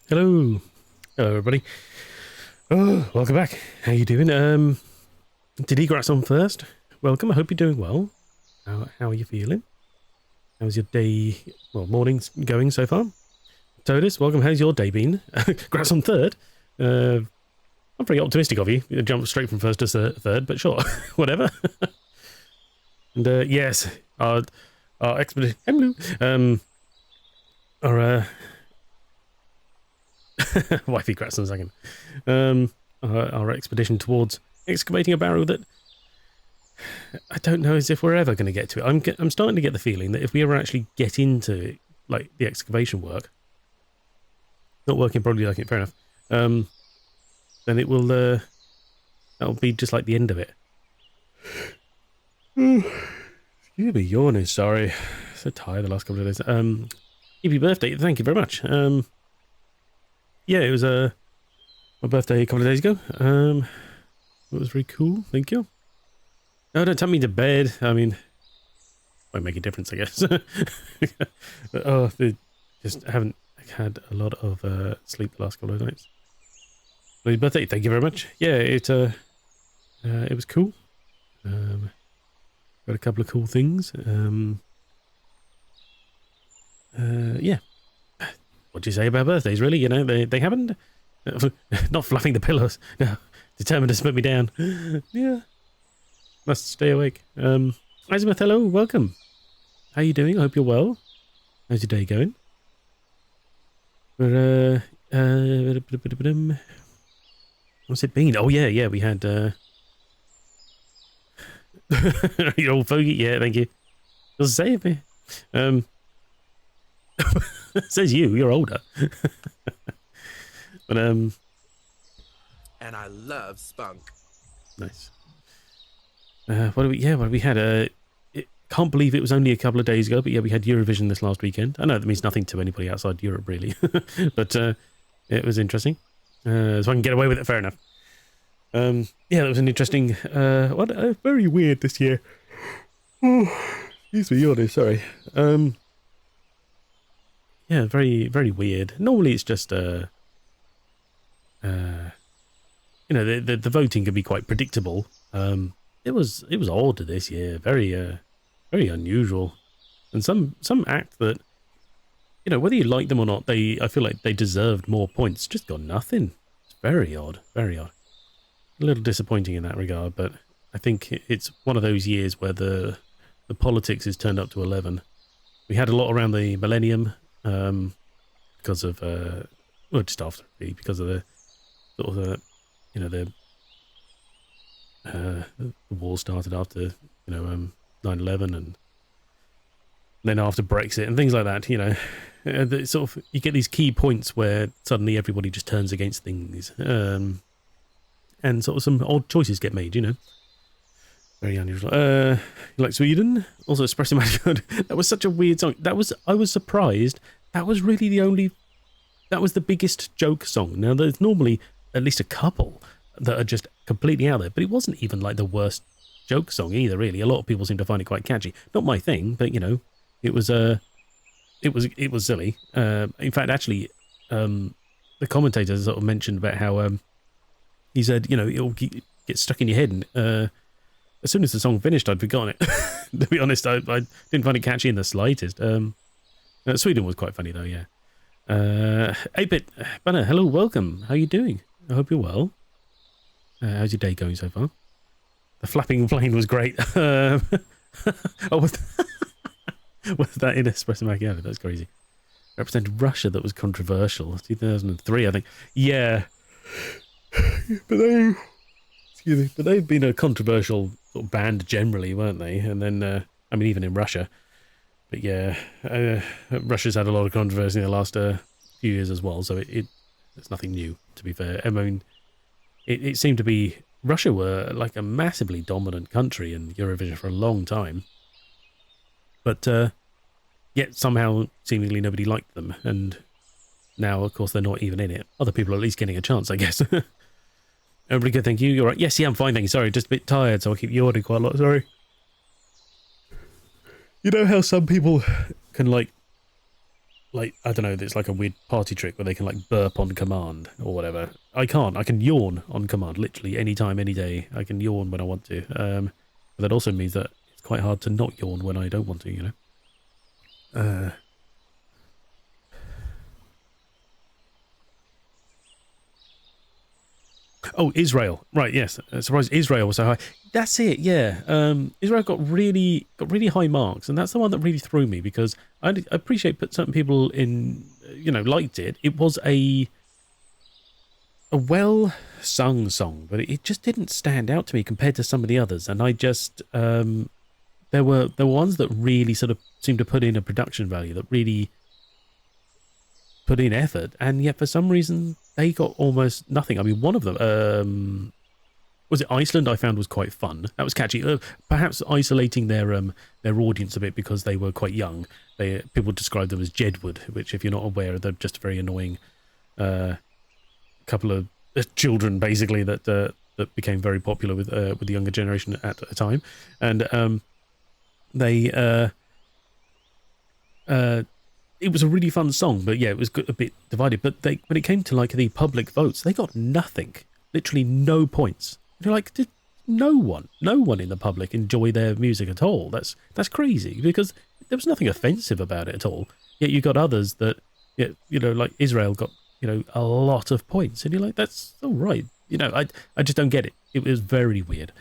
Hello. Hello, everybody. Oh, welcome back. How you doing? Did he grass on first? Welcome. I hope you're doing well. How are you feeling? How's your day, well, morning's going so far? Todus, welcome. How's your day been? Grass on third? I'm pretty optimistic of you. You jumped straight from first to third, but sure. Whatever. And, yes, our expedition... our, wifey cracks in a second. Our expedition towards excavating a barrow that I don't know as if we're ever going to get to it. I'm starting to get the feeling that if we ever actually get into like the excavation work, not working probably like it, fair enough. Then it will that'll be just like the end of it. Excuse me, yawning. Sorry, so tired the last couple of days. Happy birthday! Thank you very much. Yeah, it was my birthday a couple of days ago. It was very cool. Thank you. No, don't take me to bed. I mean, won't make a difference, I guess. But, they just haven't had a lot of sleep the last couple of nights. Happy birthday! Thank you very much. Yeah, it was cool. Got a couple of cool things. Yeah. What do you say about birthdays, really? You know, they haven't... not fluffing the pillows. No, determined to put me down. Yeah. Must stay awake. Isaac, hello, welcome. How you doing? I hope you're well. How's your day going? We're, what's it been? Oh, yeah, we had, you old fogey? Yeah, thank you. Does it say it me? It says you're older. But and I love spunk. Nice. What do we had? Can't believe it was only a couple of days ago, but yeah, we had Eurovision this last weekend. I know that means nothing to anybody outside Europe, really, but it was interesting. So I can get away with it, fair enough. Yeah, that was an interesting. Very weird this year. Oh, excuse me, yawning. Sorry. Yeah, very, very weird. Normally it's just, you know, the voting can be quite predictable. It was odd this year, very, very unusual. And some act that, you know, whether you like them or not, I feel like they deserved more points. Just got nothing. It's very odd, very odd. A little disappointing in that regard, but I think it's one of those years where the politics is turned up to 11. We had a lot around the millennium. Because of well, just after, because of the sort of you know, the war started after, you know, 9/11, and then after Brexit and things like that. You know, sort of you get these key points where suddenly everybody just turns against things, and sort of some odd choices get made. You know, very unusual. Like Sweden, also Espresso Magic. That was such a weird song. I was surprised. That was really that was the biggest joke song. Now, there's normally at least a couple that are just completely out there, but it wasn't even like the worst joke song either, really. A lot of people seem to find it quite catchy. Not my thing, but, you know, it was silly. In fact, actually, the commentator sort of mentioned about how, he said, you know, it'll get stuck in your head, and as soon as the song finished, I'd forgotten it. To be honest, I didn't find it catchy in the slightest. Sweden was quite funny, though, yeah. 8-Bit Banner, hello, welcome. How you doing? I hope you're well. How's your day going so far? The flapping plane was great. Oh, was that in Espresso Macchiato? That's crazy. Represented Russia, that was controversial. 2003, I think. Yeah. But they've been a controversial sort of band generally, weren't they? And then, I mean, even in Russia. But yeah, Russia's had a lot of controversy in the last few years as well, so it's nothing new, to be fair. I mean, it seemed to be... Russia were like a massively dominant country in Eurovision for a long time. But yet somehow, seemingly, nobody liked them. And now, of course, they're not even in it. Other people are at least getting a chance, I guess. Everybody good, thank you. You're right. Yes, yeah, I'm fine, thank you. Sorry, just a bit tired, so I keep yawning quite a lot. Sorry. You know how some people can, like like, I don't know, it's like a weird party trick where they can like burp on command or whatever. I can't. I can yawn on command, literally any time, any day. I can yawn when I want to. But that also means that it's quite hard to not yawn when I don't want to, you know. Oh, Israel. Right, yes. Surprised Israel was so high. That's it, yeah. Israel got really high marks, and that's the one that really threw me because I appreciate that certain people liked it. It was a well sung song, but it just didn't stand out to me compared to some of the others. And I just there were ones that really sort of seemed to put in a production value, that really put in effort, and yet for some reason they got almost nothing. I mean, one of them, was it Iceland? I found was quite fun. That was catchy. Perhaps isolating their audience a bit because they were quite young. People describe them as Jedward, which, if you're not aware, they're just a very annoying couple of children, basically, that became very popular with the younger generation at a time, and it was a really fun song, but yeah, it was a bit divided. But when it came to like the public votes, they got nothing, literally no points. You're like, did no one in the public enjoy their music at all? That's crazy, because there was nothing offensive about it at all. Yet you got others that, like Israel got, a lot of points, and you're like, that's all right. I just don't get it. It was very weird.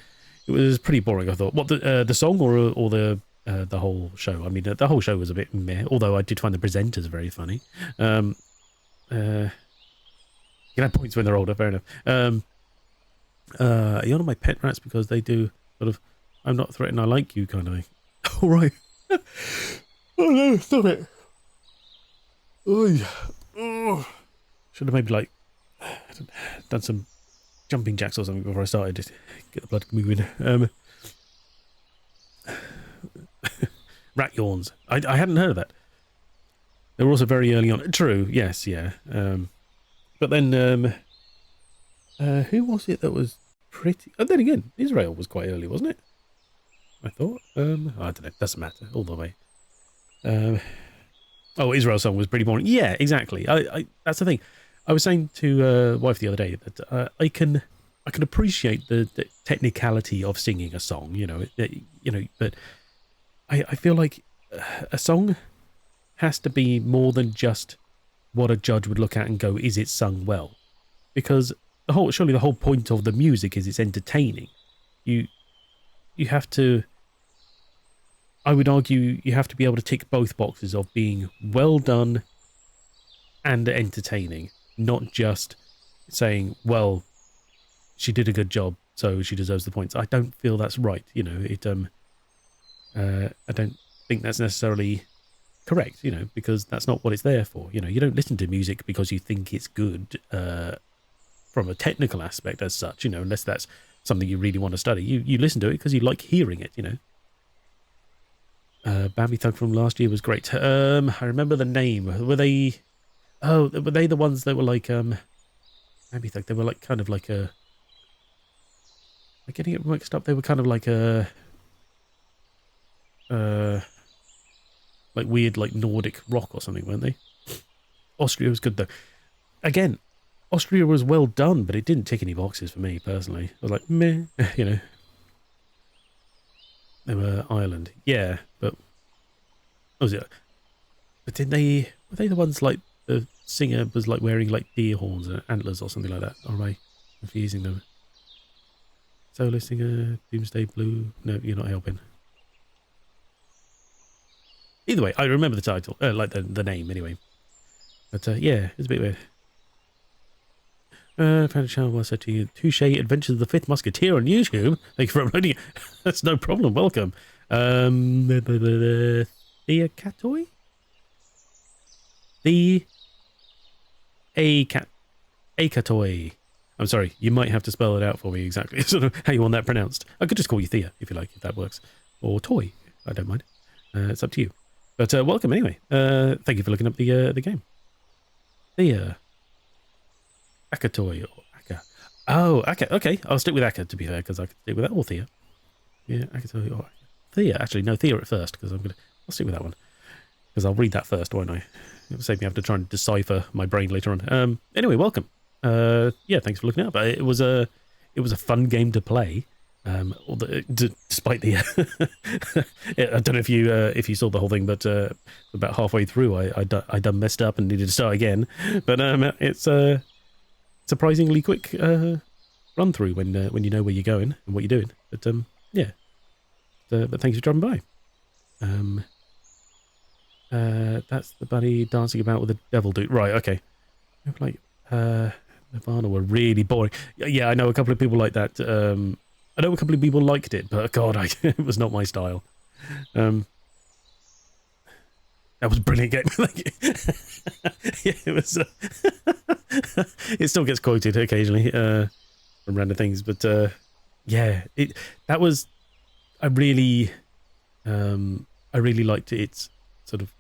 It was pretty boring, I thought. What, the song or the whole show? I mean, the whole show was a bit meh, although I did find the presenters very funny. You can have points when they're older, fair enough. You're not my pet rats because they do sort of, I'm not threatened, I like you kind of thing. All right. Oh no, stop it. Oh. Should have maybe like done some jumping jacks or something before I started, just get the blood moving. Rat yawns. I hadn't heard of that. They were also very early on. True, yes, yeah. But then, who was it that was pretty... Oh, then again, Israel was quite early, wasn't it? I thought. I don't know. Doesn't matter. All the way. Israel's song was pretty boring. Yeah, exactly. That's the thing. I was saying to wife the other day that I can appreciate the technicality of singing a song, but I feel like a song has to be more than just what a judge would look at and go, is it sung well? Because surely the whole point of the music is it's entertaining. You have to, I would argue, you have to be able to tick both boxes of being well done and entertaining, not just saying, well, she did a good job, so she deserves the points. I don't feel that's right. I don't think that's necessarily correct, because that's not what it's there for. You don't listen to music because you think it's good from a technical aspect as such, unless that's something you really want to study. You listen to it because you like hearing it, Bambi Thug from last year was great. I remember the name. Were they the ones that were like Bambi Thug? They were like kind of like a... Am I getting it mixed up? They were kind of like a like weird, like Nordic rock or something, weren't they? Austria was good though. Again, Austria was well done, but it didn't tick any boxes for me personally. I was like, meh, They were Ireland, yeah, but what was it? But were they the ones like the singer was like wearing like deer horns and antlers or something like that? Or am I confusing them? Solo singer, Doomsday Blue. No, you're not helping. Either way, I remember the title, like the name anyway. But yeah, it's a bit weird. Found a channel where I said to you, Touche Adventures of the Fifth Musketeer on YouTube. Thank you for uploading it. That's no problem. Welcome. Thea Catoy? The Akatoy. I'm sorry, you might have to spell it out for me exactly, sort of how you want that pronounced. I could just call you Thea, if you like, if that works. Or Toy, I don't mind. It's up to you. But welcome anyway. Thank you for looking up the game. Thea. Akatoy or Aka. Oh, Aka. Okay, I'll stick with Aka to be fair, because I can stick with that. Or Thea. Yeah, Akatoy or Aka. Thea. Actually, no, Thea at first, because I'll stick with that one. because I'll read that first, won't I? It'll save me having to try and decipher my brain later on. Anyway, welcome. Yeah, thanks for looking up. It was a fun game to play. Despite the, I don't know if you saw the whole thing, but about halfway through, I done messed up and needed to start again. But it's a surprisingly quick run through when you know where you're going and what you're doing. But yeah, but thanks for dropping by. That's the bunny dancing about with a devil dude. Right, okay. Like Nirvana were really boring. Yeah, I know a couple of people like that. I know a couple of people liked it, but God, it was not my style. That was a brilliant game. Yeah, it was. It still gets quoted occasionally from random things, but yeah, that was. I really liked it. It's sort of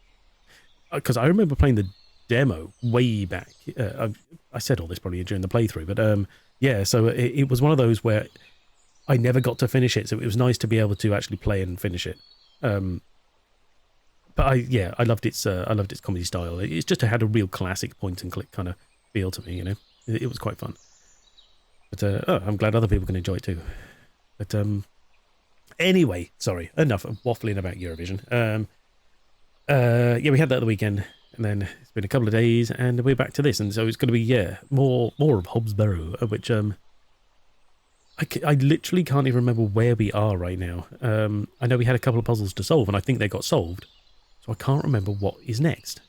because I remember playing the demo way back. I said all this probably during the playthrough, but yeah. So it was one of those where I never got to finish it, so it was nice to be able to actually play and finish it. But I loved its comedy style. It just had a real classic point and click kind of feel to me, you know. It was quite fun. But I'm glad other people can enjoy it too. But anyway, sorry, enough of waffling about Eurovision. Yeah, we had that the weekend, and then it's been a couple of days, and we're back to this, and so it's going to be more of Hobbs Barrow, which I literally can't even remember where we are right now. I know we had a couple of puzzles to solve, and I think they got solved, so I can't remember what is next.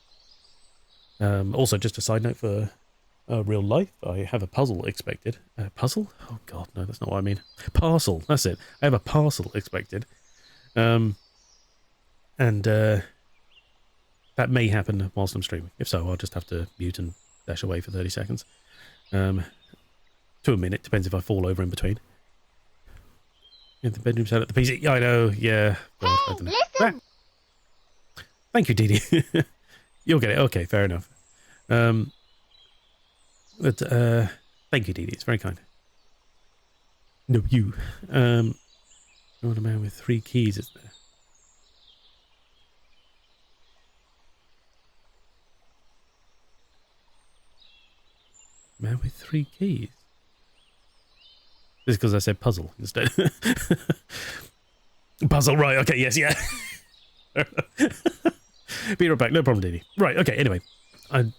Also, just a side note for real life, I have a puzzle expected. Puzzle? Oh God, no, that's not what I mean. Parcel, that's it. I have a parcel expected. And that may happen whilst I'm streaming. If so, I'll just have to mute and dash away for 30 seconds. To a minute, depends if I fall over in between. Yeah, the bedroom set at the PC. Yeah, I know, yeah. God, I don't know. Listen. Thank you, Dee Dee. You'll get it. Okay, fair enough. But thank you, Dee Dee. It's very kind. No, you. What a man with 3 keys is there? Man with 3 keys. This is because I said puzzle instead. Puzzle, right, okay, yes, yeah. Be right back, no problem, Dee Dee. Right, okay, anyway. God,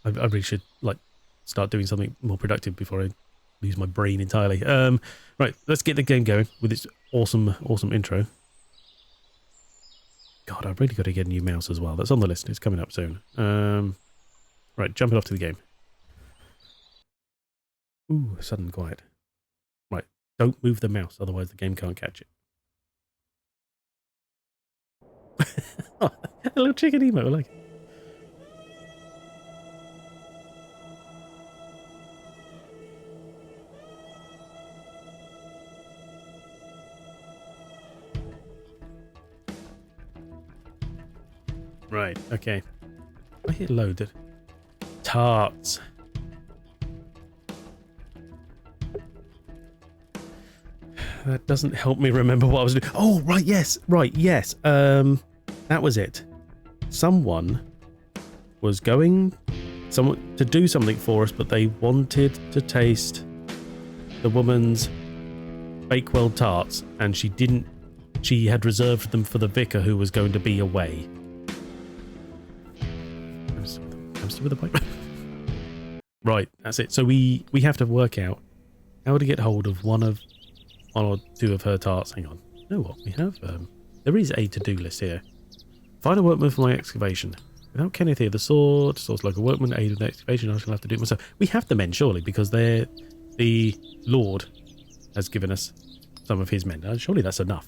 I really should, like, start doing something more productive before I lose my brain entirely. Right, let's get the game going with its awesome intro. God, I've really got to get a new mouse as well. That's on the list, it's coming up soon. Right, jumping off to the game. Ooh, sudden quiet. Right, don't move the mouse, otherwise the game can't catch it. Oh, a little chicken emo, I like it. Right, okay. I hit loaded. Tarts. That doesn't help me remember what I was doing. Oh, right, yes. That was it. Someone was going to do something for us, but they wanted to taste the woman's Bakewell tarts, and she didn't. She had reserved them for the vicar who was going to be away. I'm still with the bike. Right, that's it. So we have to work out how to get hold of one or 2 of her tarts. Hang on. You know what? We have, there is a to-do list here. Find a workman for my excavation. Without Kenneth here, the sword, source local workman, aid with the excavation, I shall have to do it myself. We have the men, surely, because the Lord has given us some of his men. Surely that's enough.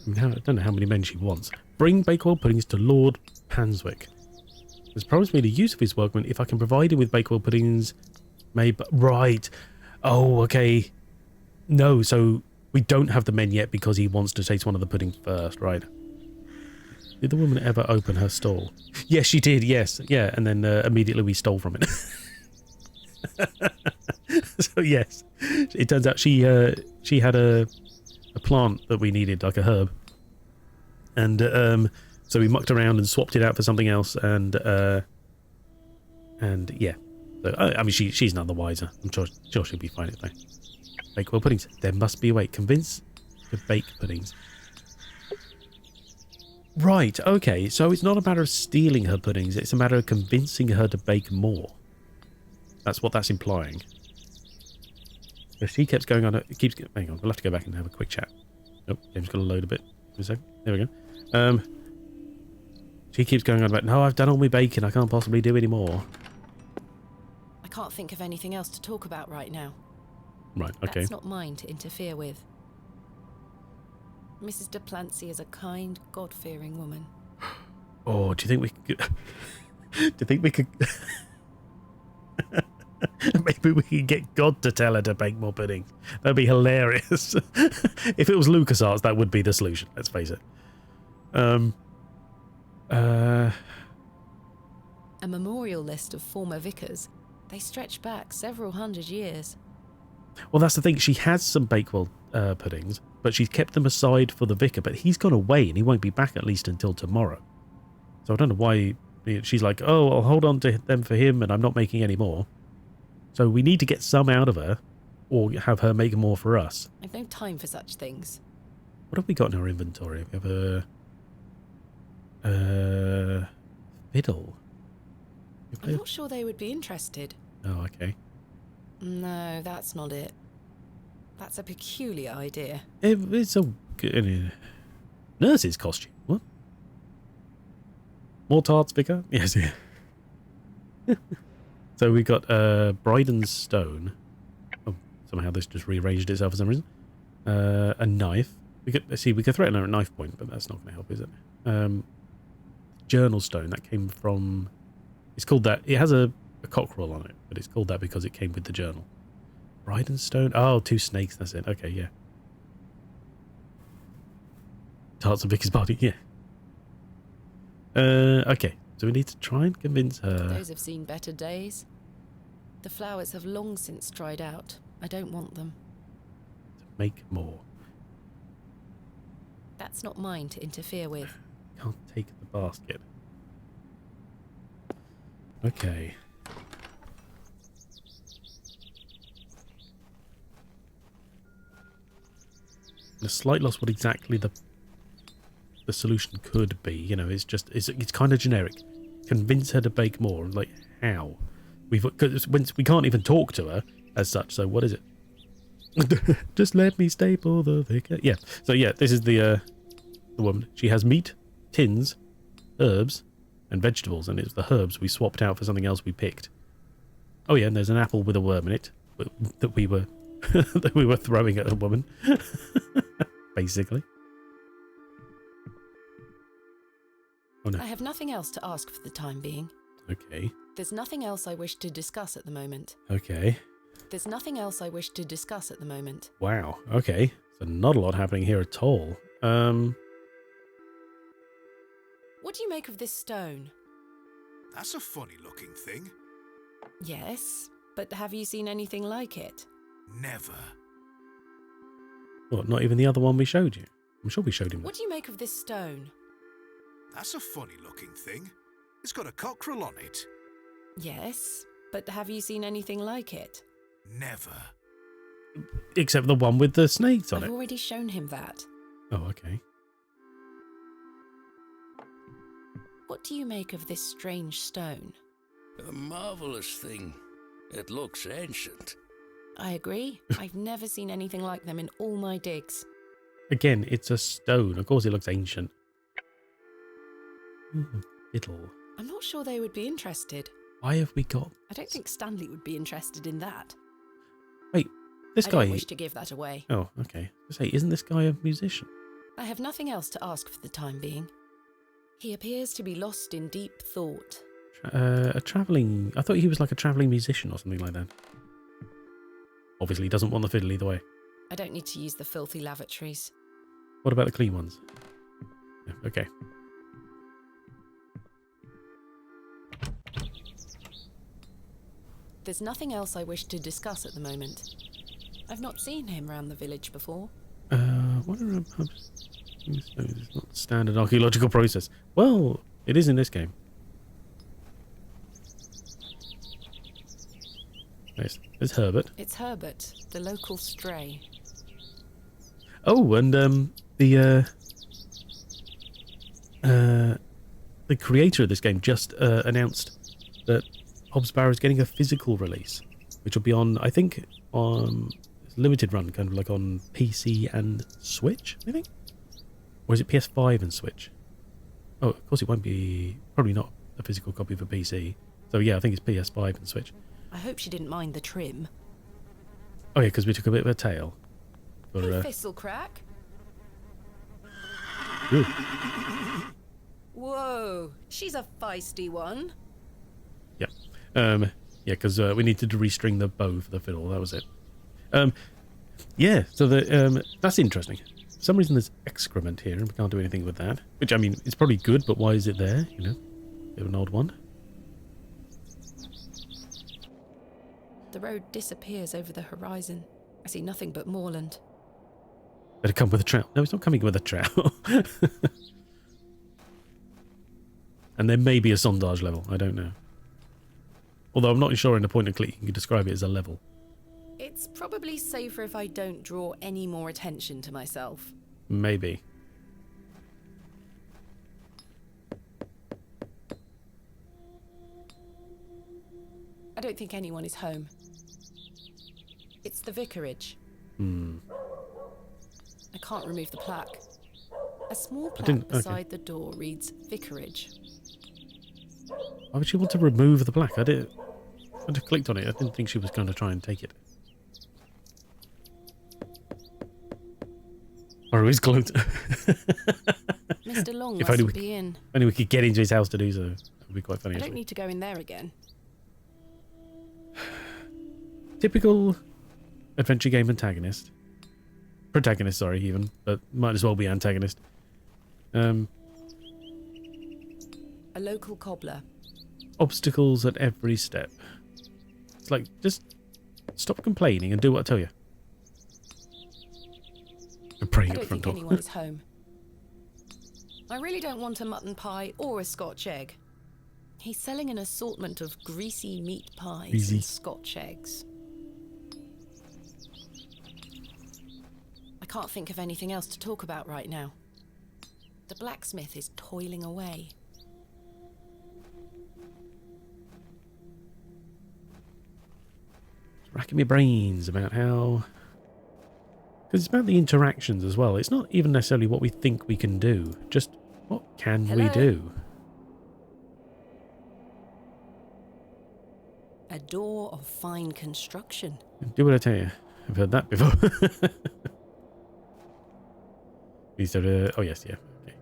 I mean, I don't know how many men she wants. Bring Bakewell puddings to Lord Panswick. He's promised me the use of his workmen if I can provide him with Bakewell puddings. Right. Oh, okay. No, so we don't have the men yet because he wants to taste one of the puddings first, right? Did the woman ever open her stall? Yes, she did, yes. Yeah, and then immediately we stole from it. So, yes. It turns out she had a plant that we needed, like a herb. And So we mucked around and swapped it out for something else, and yeah. So I mean, she's none the wiser. I'm sure she'll be fine at that. Bakewell puddings. There must be a way. Convince to bake puddings. Right. Okay. So it's not a matter of stealing her puddings. It's a matter of convincing her to bake more. That's what that's implying. So she keeps going on. It keeps. Hang on. We'll have to go back and have a quick chat. Nope. James got to load a bit. For a second. There we go. She keeps going on about, no, I've done all my baking. I can't possibly do any more. I can't think of anything else to talk about right now. Right. Okay. That's not mine to interfere with. Mrs. de Plancy is a kind, God-fearing woman. Oh, do you think we could... do you think we could... Maybe we could get God to tell her to bake more pudding. That'd be hilarious. If it was LucasArts, that would be the solution. Let's face it. A memorial list of former vicars. They stretch back several hundred years. Well, that's the thing. She has some Bakewell puddings, but she's kept them aside for the vicar. But he's gone away, and he won't be back at least until tomorrow. So I don't know why she's like, oh, I'll hold on to them for him, and I'm not making any more. So we need to get some out of her, or have her make more for us. I've no time for such things. What have we got in our inventory? We have a fiddle. I'm not sure they would be interested. Oh, okay. No, that's not it. That's a peculiar idea. It's a nurse's costume. What? More tarts, vicar? Yes, yeah. So we got Bryden's stone. Oh, somehow this just rearranged itself for some reason. A knife. We could threaten her at knife point, but that's not going to help, is it? Journal stone. That came from. It's called that. It has a cockerel on it, but it's called that because it came with the journal. Bryden's stone. Oh, 2 snakes. That's it. Okay, yeah. Tarts and Vicar's party. Yeah. Okay. So we need to try and convince her. Those have seen better days. The flowers have long since dried out. I don't want them. To make more. That's not mine to interfere with. Can't take the basket. Okay. A slight loss what exactly the solution could be. You know, it's kind of generic. Convince her to bake more. Like, how? We can't even talk to her as such, so what is it? Just let me staple the vicar. Yeah. So yeah, this is the woman. She has meat, tins, herbs, and vegetables, and it's the herbs we swapped out for something else we picked. Oh yeah, and there's an apple with a worm in it that we were that we were throwing at a woman. Basically. Oh no. I have nothing else to ask for the time being. Okay. There's nothing else I wish to discuss at the moment. Okay. There's nothing else I wish to discuss at the moment. Wow. Okay. So not a lot happening here at all. What do you make of this stone? That's a funny looking thing. Yes, but have you seen anything like it? Never. What, not even the other one we showed you? I'm sure we showed him. What do you make of this stone? That's a funny looking thing. It's got a cockerel on it. Yes, but have you seen anything like it? Never. Except the one with the snakes on I've it. already shown him that. Oh, okay. What do you make of this strange stone? A marvellous thing. It looks ancient. I agree. I've never seen anything like them in all my digs. Again, it's a stone. Of course it looks ancient. Fiddle. I'm not sure they would be interested. Why have we got... I don't think Stanley would be interested in that. Wait, this I guy... don't wish to give that away. Oh, okay. I say, isn't this guy a musician? I have nothing else to ask for the time being. He appears to be lost in deep thought. A travelling... I thought he was like a travelling musician or something like that. Obviously, he doesn't want the fiddle either way. I don't need to use the filthy lavatories. What about the clean ones? Yeah, okay. There's nothing else I wish to discuss at the moment. I've not seen him round the village before. What are our pubs? It's not standard archaeological process. Well, it is in this game. There's Herbert. It's Herbert, the local stray. Oh, and the creator of this game just announced that Hobbs Barrow is getting a physical release, which will be on, I think, on limited run, kind of like on PC and Switch, I think? Or is it PS5 and Switch? Oh, of course it won't be, probably not a physical copy for PC. So yeah, I think it's PS5 and Switch. I hope she didn't mind the trim. Oh yeah, because we took a bit of a tail. For, Hey, Thistlecrack. Ooh. Whoa, she's a feisty one. Yeah. Yeah, because we needed to restring the bow for the fiddle. That was it. Yeah, so that's interesting. For some reason there's excrement here and we can't do anything with that. Which, I mean, it's probably good, but why is it there? You know? Bit of an odd one. The road disappears over the horizon. I see nothing but moorland. Better come with a trout. No, it's not coming with a trout. And there may be a sondage level. I don't know. Although I'm not sure in the point and click you can describe it as a level. It's probably safer if I don't draw any more attention to myself. Maybe. I don't think anyone is home. It's the vicarage. I can't remove the plaque. A small plaque beside the door reads Vicarage. Why would she want to remove the plaque? I just clicked on it. I didn't think she was going to try and take it. Or his clothes. Mr. Long If only must be in. If only we could get into his house to do so. That would be quite funny. I don't need to go in there again. Typical adventure game antagonist. Protagonist, sorry, even. But might as well be antagonist. A local cobbler. Obstacles at every step. It's like, just stop complaining and do what I tell you. I'm praying I at the don't front think door. anyone is home. I really don't want a mutton pie or a Scotch egg. He's selling an assortment of greasy meat pies Easy. and Scotch eggs. I can't think of anything else to talk about right now. The blacksmith is toiling away. Racking my brains about how... Because it's about the interactions as well. It's not even necessarily what we think we can do. Just what can we do? A door of fine construction. Do what I tell you. I've heard that before. These are... oh, yes, yeah. Okay.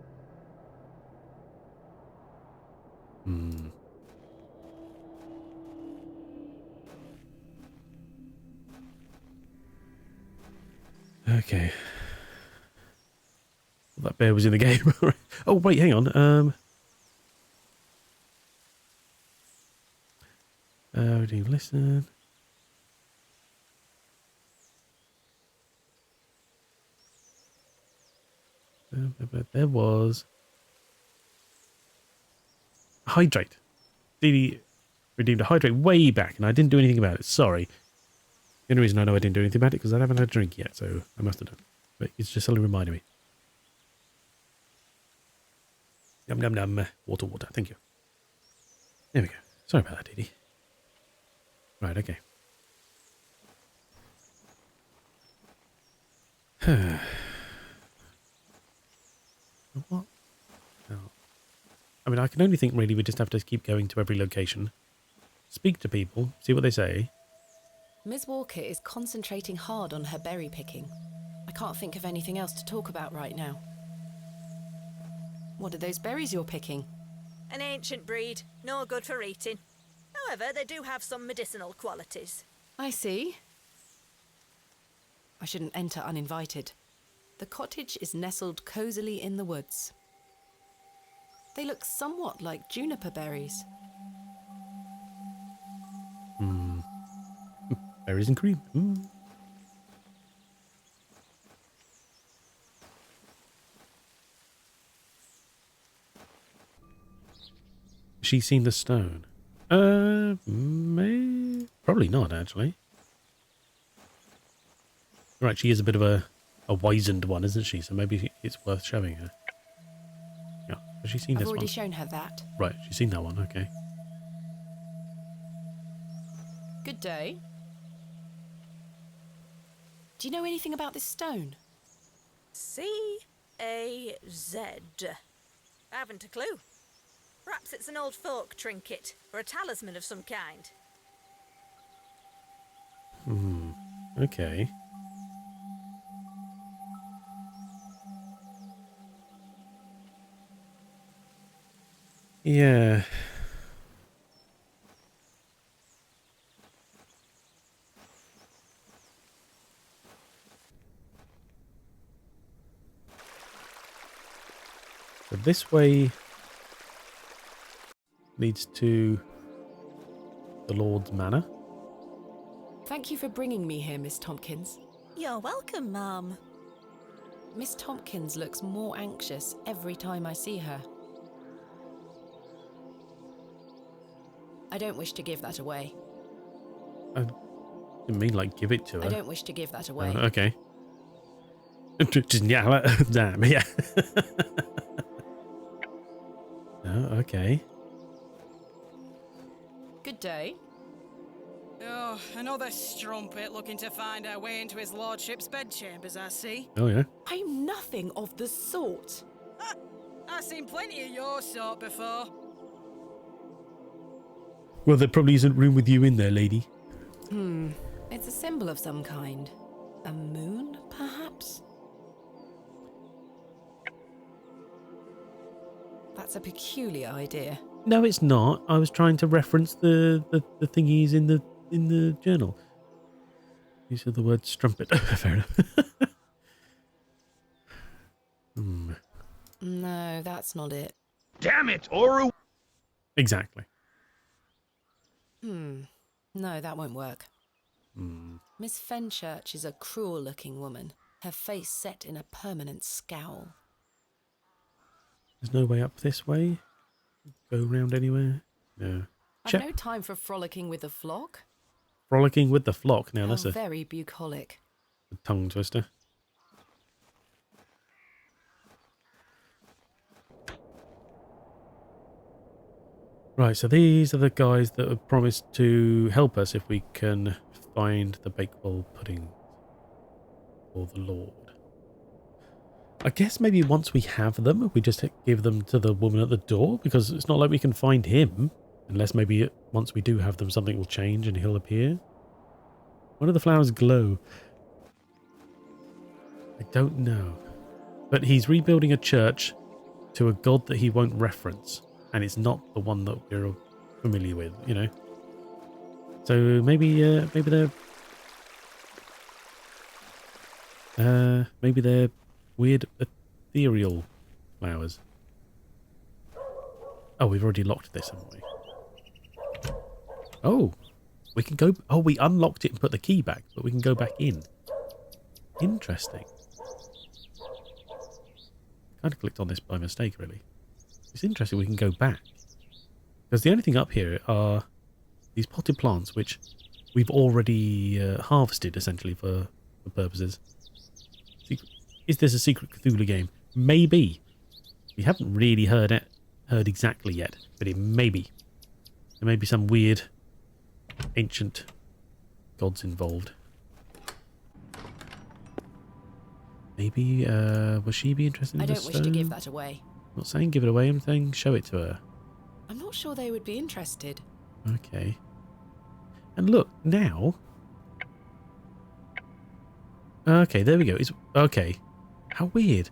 Okay. Well, that bear was in the game. Oh, wait, hang on. Do you listen? There was... Hydrate. Dee redeemed a hydrate way back, and I didn't do anything about it. Sorry. The only reason I know I didn't do anything about it because I haven't had a drink yet, so I must have done. But it's just suddenly reminded me. Yum yum yum. Water, water. Thank you. There we go. Sorry about that, Dee. Right, okay. What? No. I mean, I can only think really we just have to keep going to every location. Speak to people, see what they say. Ms. Walker is concentrating hard on her berry picking. I can't think of anything else to talk about right now. What are those berries you're picking? An ancient breed, no good for eating. However, they do have some medicinal qualities. I see. I shouldn't enter uninvited. The cottage is nestled cosily in the woods. They look somewhat like juniper berries. Berries and cream. she seen the stone? Probably not, actually. Right, she is a bit of a wizened one, isn't she? So maybe it's worth showing her. Yeah, has she seen I've this already one? shown her that. Right, she's seen that one, okay. Good day. Do you know anything about this stone? C-A-Z. Haven't a clue. Perhaps it's an old folk trinket, or a talisman of some kind. Okay. Yeah. So this way leads to the Lord's Manor. Thank you for bringing me here, Miss Tompkins. You're welcome, ma'am. Miss Tompkins looks more anxious every time I see her. I don't wish to give that away. I didn't mean like give it to her. I don't wish to give that away. Okay. Yeah. Damn, yeah. Oh, okay. Good day. Oh, another strumpet looking to find our way into his lordship's bedchambers, I see. Oh, yeah. I'm nothing of the sort. I've seen plenty of your sort before. Well, there probably isn't room with you in there, lady. It's a symbol of some kind. A moon, perhaps? That's a peculiar idea. No, it's not. I was trying to reference the thingies in the journal. You said the word strumpet. Fair enough. No, that's not it. Damn it, Oru! Exactly. No, that won't work. Miss Fenchurch is a cruel-looking woman, her face set in a permanent scowl. There's no way up this way? Go round anywhere? No. I've no time for frolicking with the flock. Frolicking with the flock. Now, How that's a very bucolic. tongue twister. Right, so these are the guys that have promised to help us if we can find the Bakewell pudding for the Lord. I guess maybe once we have them, we just give them to the woman at the door, because it's not like we can find him. Unless maybe once we do have them, something will change and he'll appear. Why do the flowers glow? I don't know. But he's rebuilding a church to a god that he won't reference. And it's not the one that we're familiar with, you know. So maybe they're weird ethereal flowers. Oh, we've already locked this, haven't we? Oh, we can go. Oh, we unlocked it and put the key back, but we can go back in. Interesting. Kind of clicked on this by mistake, really. It's interesting we can go back. Because the only thing up here are these potted plants, which we've already harvested, essentially, for purposes. Is this a secret Cthulhu game? Maybe. We haven't really heard exactly yet, but it may be. There may be some weird ancient gods involved. Maybe, will she be interested in I this don't wish to give that away. I'm not saying give it away, I'm saying show it to her. I'm not sure they would be interested. Okay. And look, now... Okay, there we go. It's okay. How weird.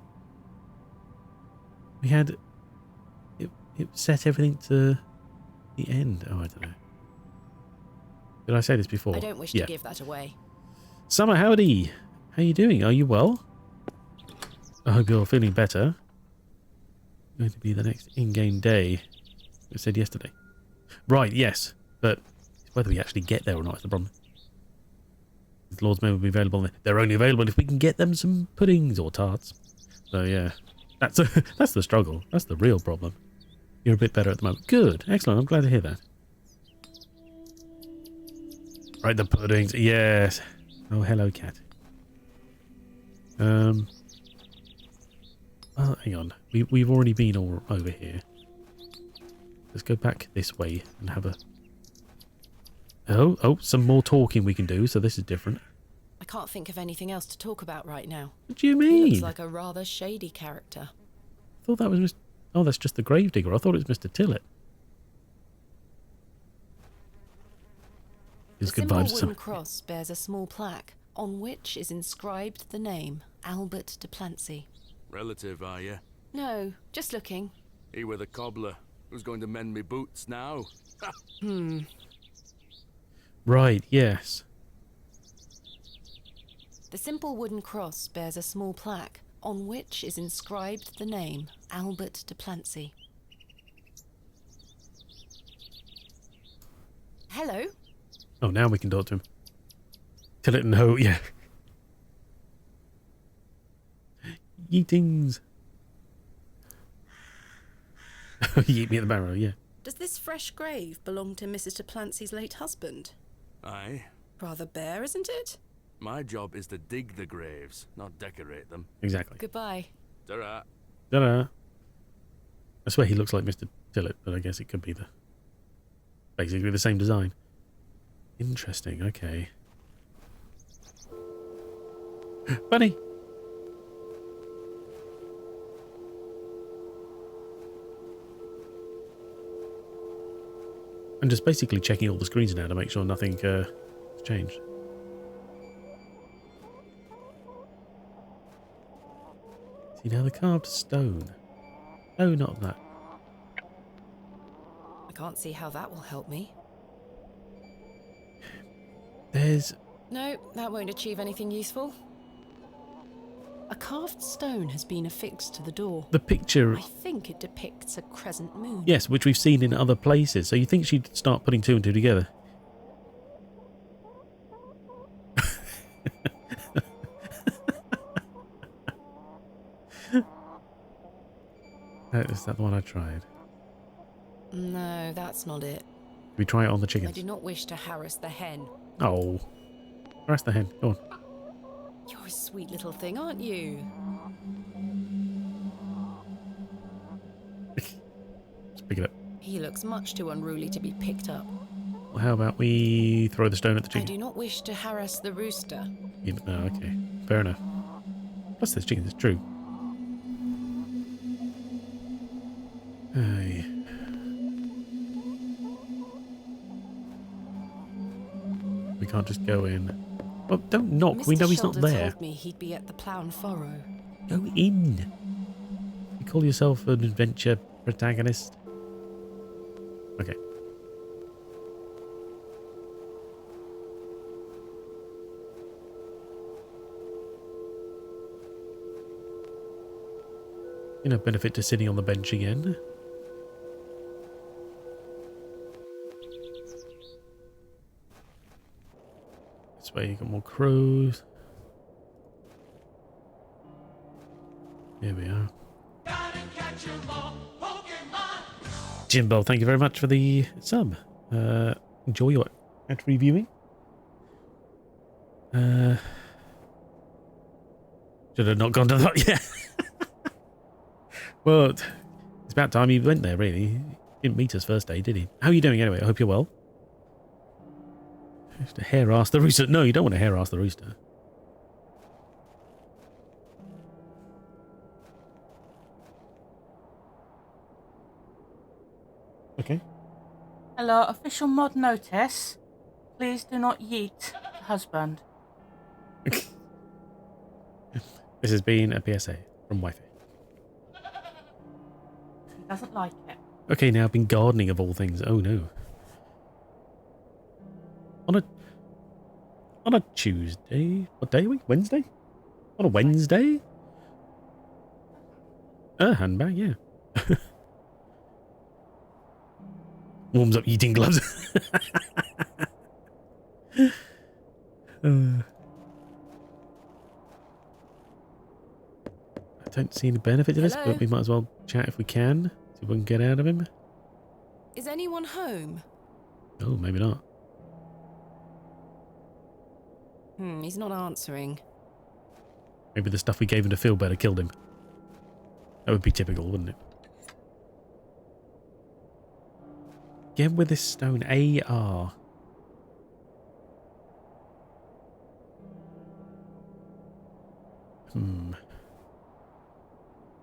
We had... It set everything to the end. Oh, I don't know. Did I say this before? I don't wish to give that away. Summer, howdy. How you doing? Are you well? I hope you're feeling better. Going to be the next in-game day. I said yesterday. Right, yes. But whether we actually get there or not is the problem. The Lord's Manor will be available. They're only available if we can get them some puddings or tarts. So yeah, that's the struggle. That's the real problem. You're a bit better at the moment. Good. Excellent. I'm glad to hear that. Right, the puddings. Yes. Oh, hello, cat. Well, hang on. We've already been all over here. Let's go back this way and have a... Oh, some more talking we can do, so this is different. I can't think of anything else to talk about right now. What do you He mean? looks like a rather shady character. I thought that was Mr... Oh, that's just the gravedigger. I thought it was Mr. Tillett. The Gives good simple vibes to wooden some... cross bears a small plaque on which is inscribed the name Albert de Plancy. Relative, are you? No, just looking. He were the cobbler. Who's going to mend me boots now? Right, yes. The simple wooden cross bears a small plaque on which is inscribed the name Albert de Plancy. Hello? Oh, now we can talk to him. Tillett and Ho, yeah. Yeetings. Yeet me at the Barrow, yeah. Does this fresh grave belong to Mrs. de Plancy's late husband? Aye. Rather bare, isn't it? My job is to dig the graves, not decorate them. Exactly. Goodbye. Ta-ra. Ta-da. I swear he looks like Mr. Tillett, but I guess it could be basically the same design. Interesting, okay. Bunny! I'm just basically checking all the screens now to make sure nothing has changed. See now the carved stone. Oh, not that. I can't see how that will help me. There's... No, that won't achieve anything useful. A carved stone has been affixed to the door. the picture. I think it depicts a crescent moon. Yes, which we've seen in other places. So you think she'd start putting two and two together? Is that the one I tried? No, that's not it. We try it on the I chickens. do not wish to harass the hen. Oh. Harass the hen. Go on. You're a sweet little thing, aren't you? Let's pick it up. He looks much too unruly to be picked up. Well, how about we throw the stone at the I chicken? do not wish to harass the rooster. No, okay. Fair enough. Plus there's chickens, it's true. Hey. We can't just go in. Well, don't knock. Mr. We know he's not Shelder there. told me he'd be at the Plough and Furrow. Go in. You call yourself an adventure protagonist? Okay. You know, benefit to sitting on the bench again. This way you got more crows. Here we are. Jimbo, thank you very much for the sub. Enjoy your ad reviewing. Should have not gone to that. Yeah. Well, it's about time he went there, really. He didn't meet us first day, did he? How are you doing anyway? I hope you're well. Have to harass the rooster. No, you don't want to harass the rooster. Okay. Hello, official mod notice. Please do not yeet the husband. This has been a PSA from Wi-Fi. He doesn't like it. Okay, now I've been gardening of all things. Oh no. On a Tuesday? What day are we? Wednesday? On a Wednesday? A handbag, yeah. Warms up eating gloves. I don't see any benefit to this, Hello? but we might as well chat if we can. See if we can get out of him. Is anyone home? Oh, maybe not. He's not answering. Maybe the stuff we gave him to feel better killed him. That would be typical, wouldn't it? Get with this stone. AR.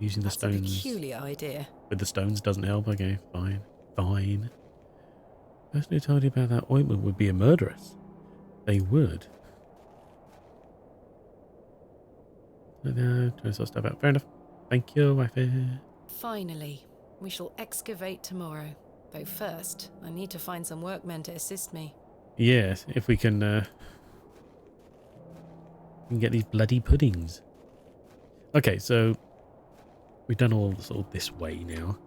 Using the That's a stones. peculiar idea. With the stones doesn't help. Okay, fine. Fine. The person who told you about that ointment would be a murderess. They would. Trying to sort stuff out. Fair enough. Thank you, wifey. Finally, we shall excavate tomorrow. Though first, I need to find some workmen to assist me. Yes, if we can get these bloody puddings. Okay, so we've done all sort of this way now.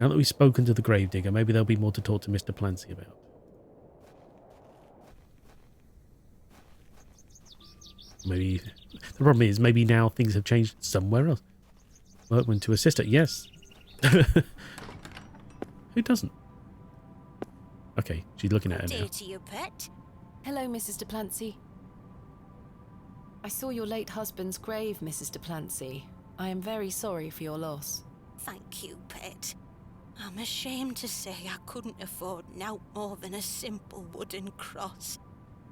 Now that we've spoken to the gravedigger, maybe there'll be more to talk to Mr. Plancy about. Maybe the problem is maybe now things have changed somewhere else. Workman to assist her, yes. Who doesn't? Okay, she's looking at him now. Dear to your pet. Hello, Mrs. de Plancy. I saw your late husband's grave, Mrs. de Plancy. I am very sorry for your loss. Thank you, pet. I'm ashamed to say I couldn't afford nought more than a simple wooden cross.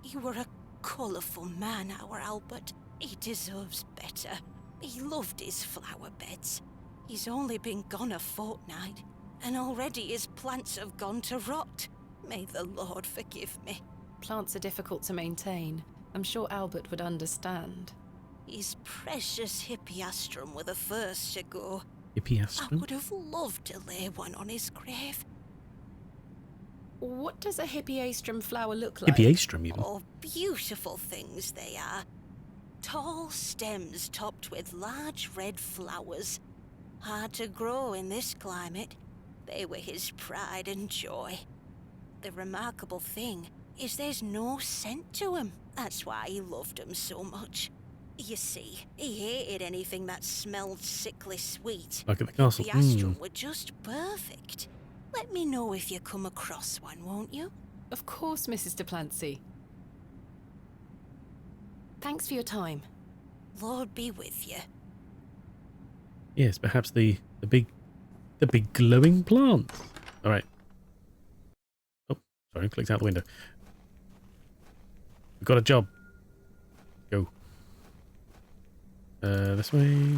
He were a colourful man, our Albert. He deserves better. He loved his flower beds. He's only been gone a fortnight, and already his plants have gone to rot. May the Lord forgive me. Plants are difficult to maintain. I'm sure Albert would understand. His precious hippeastrum were the first to go. I Hippeastrum? would have loved to lay one on his grave. What does a hippeastrum flower look like? Hippeastrum, even. Oh, beautiful things they are. Tall stems topped with large red flowers. Hard to grow in this climate. They were his pride and joy. The remarkable thing is there's no scent to 'em. That's why he loved 'em so much. You see, he hated anything that smelled sickly sweet. Like at the castle. The astrum were just perfect. Let me know if you come across one, won't you? Of course, Mrs. de Plancy. Thanks for your time. Lord be with you. Yes, perhaps the big glowing plant. All right. Oh, sorry, clicked out the window. We've got a job. Go. This way.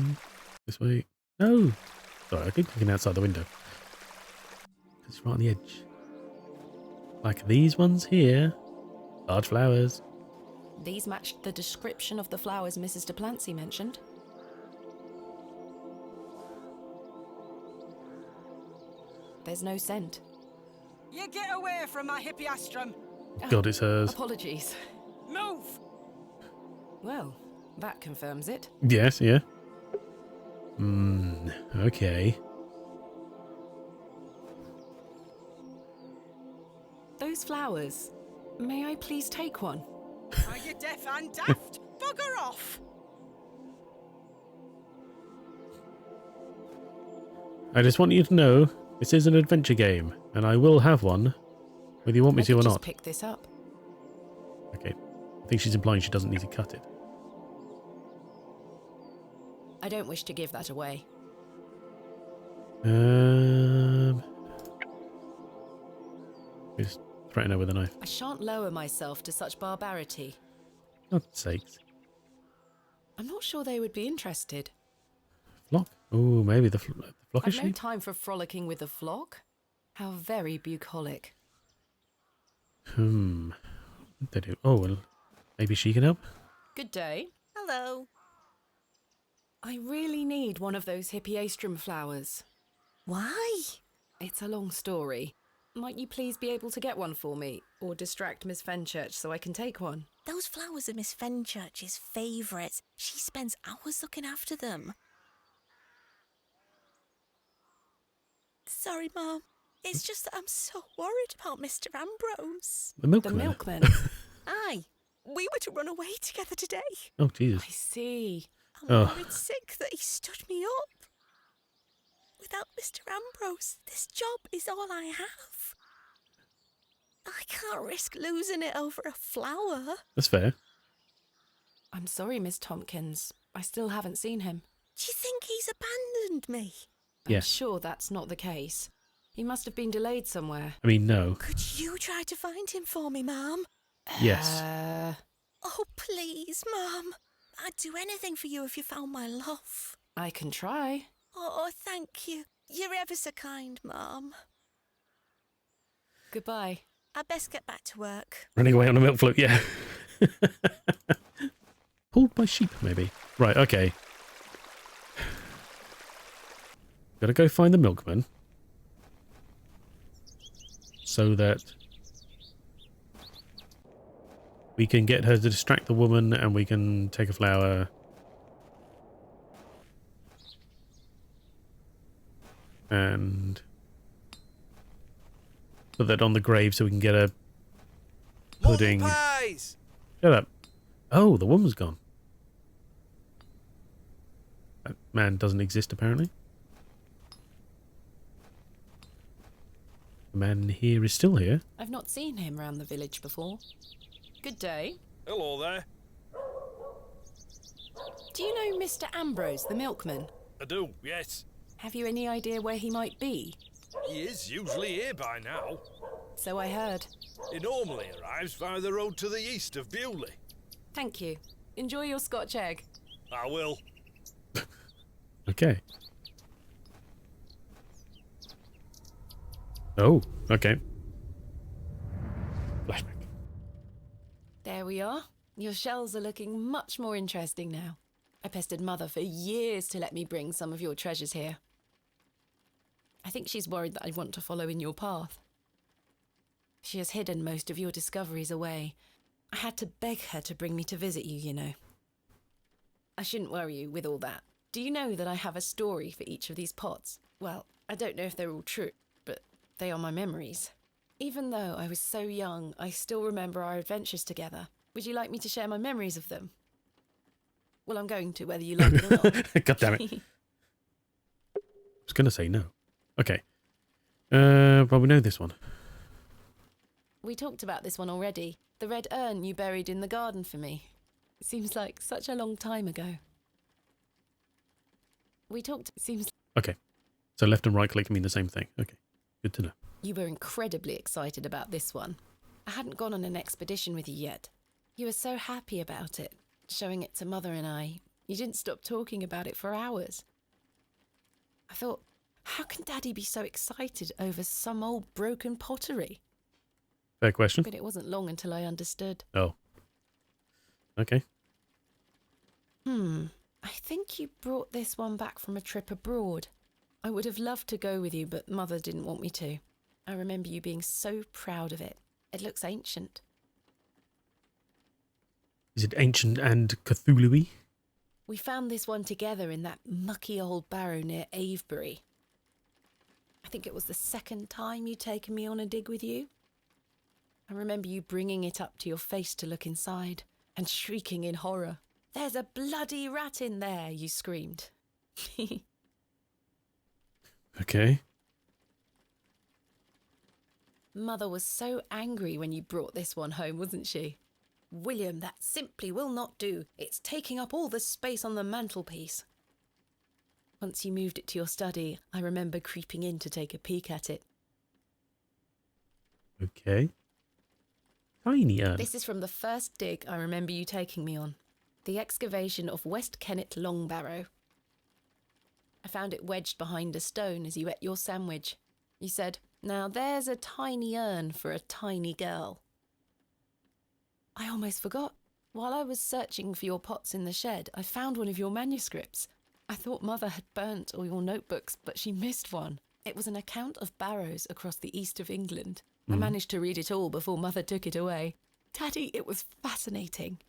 This way. No. Sorry, I keep clicking outside the window. It's right on the edge. Like these ones here. Large flowers. These matched the description of the flowers Mrs. de Plancy mentioned. There's no scent. You get away from my hippeastrum. God, it's hers. Apologies. Move! Well, that confirms it. Yes, yeah. Okay. Those flowers. May I please take one? Are you deaf and daft? Bugger off! I just want you to know this is an adventure game, and I will have one, whether you want me I to could or just not. pick this up. Okay. I think she's implying she doesn't need to cut it. I don't wish to give that away. Just threaten her with a knife. I shan't lower myself to such barbarity. God's sakes. I'm not sure they would be interested. Flock? Oh, maybe the flock I've is no she? time for frolicking with the flock. How very bucolic. They do. Oh, well, maybe she can help? Good day. Hello. I really need one of those hippeastrum flowers. Why? It's a long story. Might you please be able to get one for me, or distract Miss Fenchurch so I can take one? Those flowers are Miss Fenchurch's favourites. She spends hours looking after them. Sorry, Mum. It's just that I'm so worried about Mr. Ambrose. The milkman. The milkman. Aye. We were to run away together today. Oh, Jesus. I see. I'm worried sick that he stood me up. Without Mr. Ambrose, this job is all I have. I can't risk losing it over a flower. That's fair. I'm sorry, Miss Tompkins. I still haven't seen him. Do you think he's abandoned me? I'm Yes. sure that's not the case. He must have been delayed somewhere. I mean, no. Could you try to find him for me, Mum? Yes. Oh, please, Mum. I'd do anything for you if you found my love. I can try. Oh, thank you. You're ever so kind, Mum. Goodbye. I'd best get back to work. Running away on a milk float, yeah. Pulled by sheep, maybe. Right, okay. Gotta go find the milkman. So that we can get her to distract the woman and we can take a flower. And put that on the grave so we can get a pudding. More pies! Shut up. Oh, the woman's gone. That man doesn't exist, apparently. The man here is still here. I've not seen him round the village before. Good day. Hello there. Do you know Mr. Ambrose, the milkman? I do, yes. Have you any idea where he might be? He is usually here by now. So I heard. He normally arrives via the road to the east of Bewley. Thank you. Enjoy your Scotch egg. I will. Okay. Oh, okay. Flashback. There we are. Your shells are looking much more interesting now. I pestered Mother for years to let me bring some of your treasures here. I think she's worried that I want to follow in your path. She has hidden most of your discoveries away. I had to beg her to bring me to visit you, you know. I shouldn't worry you with all that. Do you know that I have a story for each of these pots? Well, I don't know if they're all true, but they are my memories. Even though I was so young, I still remember our adventures together. Would you like me to share my memories of them? Well, I'm going to, whether you like it or not. God damn it. I was going to say no. Okay. Well, we know this one. We talked about this one already. The red urn you buried in the garden for me. It seems like such a long time ago. Okay. So left and right click mean the same thing. Okay. Good to know. You were incredibly excited about this one. I hadn't gone on an expedition with you yet. You were so happy about it, showing it to Mother and I. You didn't stop talking about it for hours. I thought, how can Daddy be so excited over some old broken pottery? Fair question. But it wasn't long until I understood. Oh. Okay. I think you brought this one back from a trip abroad. I would have loved to go with you, but Mother didn't want me to. I remember you being so proud of it. It looks ancient. Is it ancient and Cthulhu-y? We found this one together in that mucky old barrow near Avebury. I think it was the second time you'd taken me on a dig with you. I remember you bringing it up to your face to look inside and shrieking in horror. "There's a bloody rat in there," you screamed. Okay. Mother was so angry when you brought this one home, wasn't she? "William, that simply will not do. It's taking up all the space on the mantelpiece." Once you moved it to your study, I remember creeping in to take a peek at it. Okay. Tiny urn. This is from the first dig I remember you taking me on. The excavation of West Kennet Long Barrow. I found it wedged behind a stone as you ate your sandwich. You said, "Now there's a tiny urn for a tiny girl." I almost forgot. While I was searching for your pots in the shed, I found one of your manuscripts. I thought Mother had burnt all your notebooks, but she missed one. It was an account of barrows across the east of England. I managed to read it all before Mother took it away. Daddy, it was fascinating.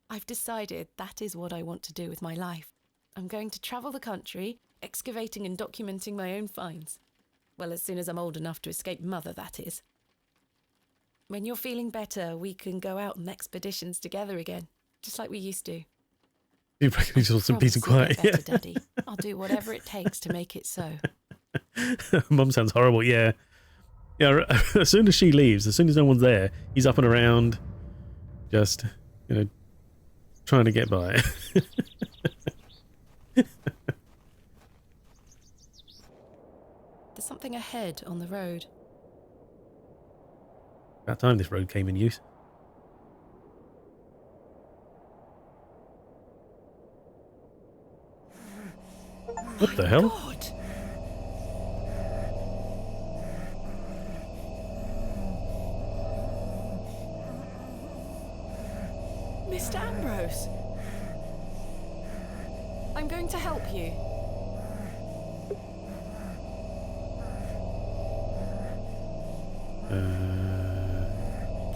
I've decided that is what I want to do with my life. I'm going to travel the country, excavating and documenting my own finds. Well, as soon as I'm old enough to escape Mother, that is. When you're feeling better, we can go out on expeditions together again, just like we used to. You reckon he just wants some peace and Promise you'll quiet? get better, Daddy. I'll do whatever it takes to make it so. Mum sounds horrible. Yeah. Yeah, as soon as she leaves, as soon as no one's there, he's up and around, just, trying to get by. There's something ahead on the road. About time this road came in use. What the hell? God! Mr. Ambrose! I'm going to help you.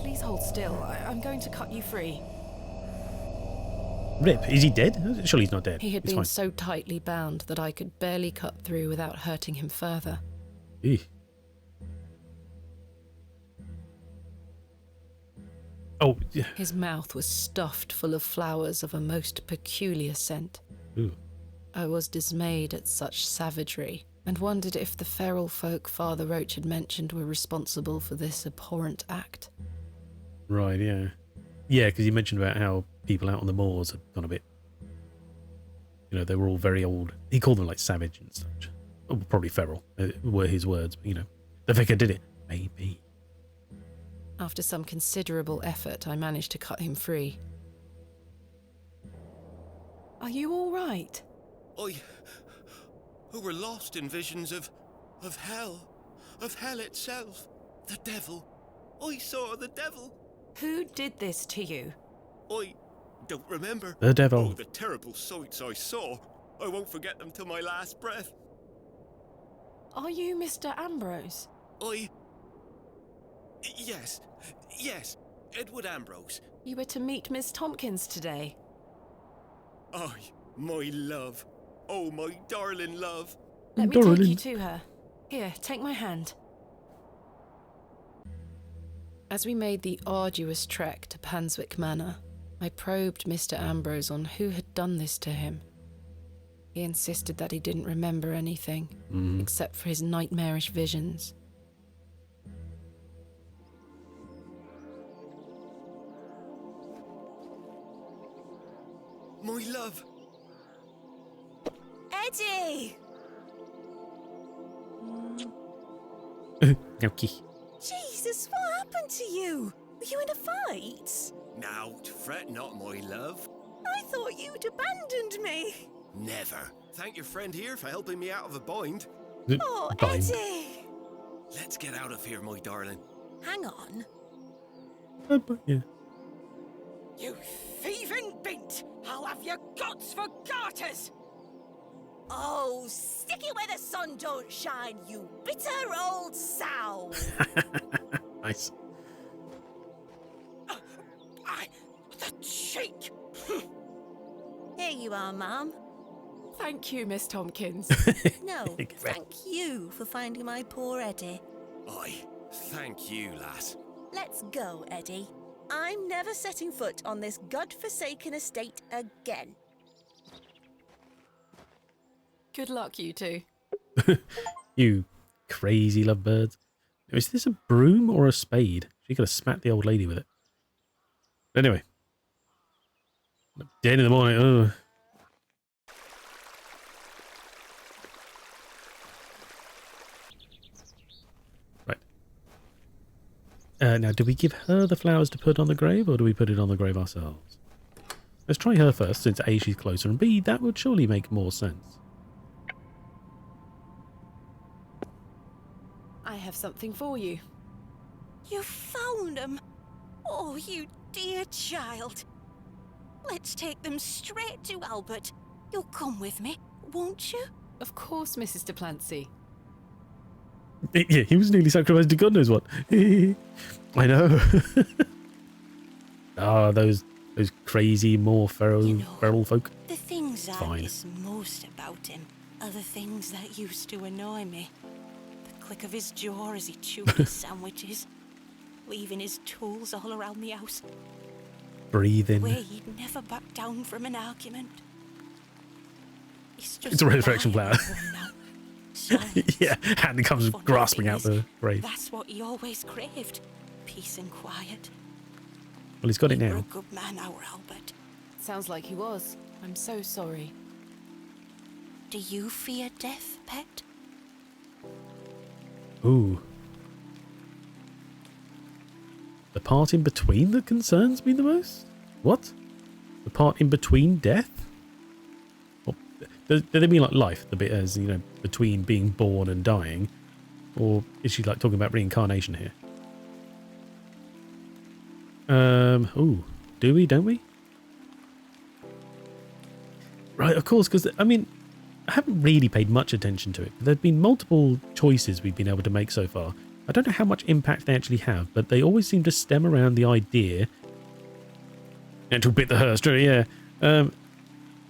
Please hold still. I'm going to cut you free. Rip, is he dead? Surely he's not dead. He had He's been fine. so tightly bound that I could barely cut through without hurting him further. Eeh. Oh, yeah. His mouth was stuffed full of flowers of a most peculiar scent. Ooh. I was dismayed at such savagery, and wondered if the feral folk Father Roach had mentioned were responsible for this abhorrent act. Right, yeah. Yeah, because you mentioned about how people out on the moors had gone a bit... they were all very old. He called them, like, savage and such. Oh, probably feral, were his words, but, the vicar did it. Maybe. After some considerable effort, I managed to cut him free. Are you all right? Who were lost in visions of hell itself, the devil. I saw the devil. Who did this to you? I don't remember. The devil. Oh, the terrible sights I saw. I won't forget them till my last breath. Are you Mr. Ambrose? Yes, Edward Ambrose. You were to meet Miss Tompkins today. My love. Oh, my darling love. Let me take you to her. Here, take my hand. As we made the arduous trek to Panswick Manor, I probed Mr. Ambrose on who had done this to him. He insisted that he didn't remember anything, except for his nightmarish visions. My love. Eddie! Okay. Jesus, what happened to you? Were you in a fight? Now, fret not, my love. I thought you'd abandoned me. Never. Thank your friend here for helping me out of a bind. Oh, Bind. Eddie! Let's get out of here, my darling. Hang on. Yeah. You thieving bint! I'll have your guts for garters! Oh, stick it where the sun don't shine, you bitter old sow! Nice. The cheek! Here you are, Mum. Thank you, Miss Tompkins. No, thank you for finding my poor Eddie. Thank you, lass. Let's go, Eddie. I'm never setting foot on this godforsaken estate again. Good luck, you two. You crazy lovebirds. Is this a broom or a spade? She could have smacked the old lady with it. Anyway. Dead in the morning. Oh. Right. Now, do we give her the flowers to put on the grave, or do we put it on the grave ourselves? Let's try her first, since A, she's closer, and B, that would surely make more sense. I have something for you. You found them? Oh, you dear child. Let's take them straight to Albert. You'll come with me, won't you? Of course, Mrs. de Plancy. Yeah, he was nearly sacrificed to God knows what. I know. Those crazy, more feral folk. The things I Fine. miss most about him are the things that used to annoy me. The click of his jaw as he chewed his sandwiches, leaving his tools all around the house. Breathe in. Where he'd never back down from an argument. It's a resurrection flower. Yeah, and it comes Funny grasping thing out is, the grave. That's what he always craved. Peace and quiet. Well, he's got it You were a now. good man, our Albert. Sounds like he was. I'm so sorry. Do you fear death, pet? Ooh. The part in between that concerns me the most? What? The part in between death? Well, do they mean like life, the bit as, you know, between being born and dying? Or is she like talking about reincarnation here? Ooh. Do we, don't we? Right, of course, because, I mean, I haven't really paid much attention to it. There have been multiple choices we've been able to make so far. I don't know how much impact they actually have, but they always seem to stem around the idea. Actual bit that hurts, yeah.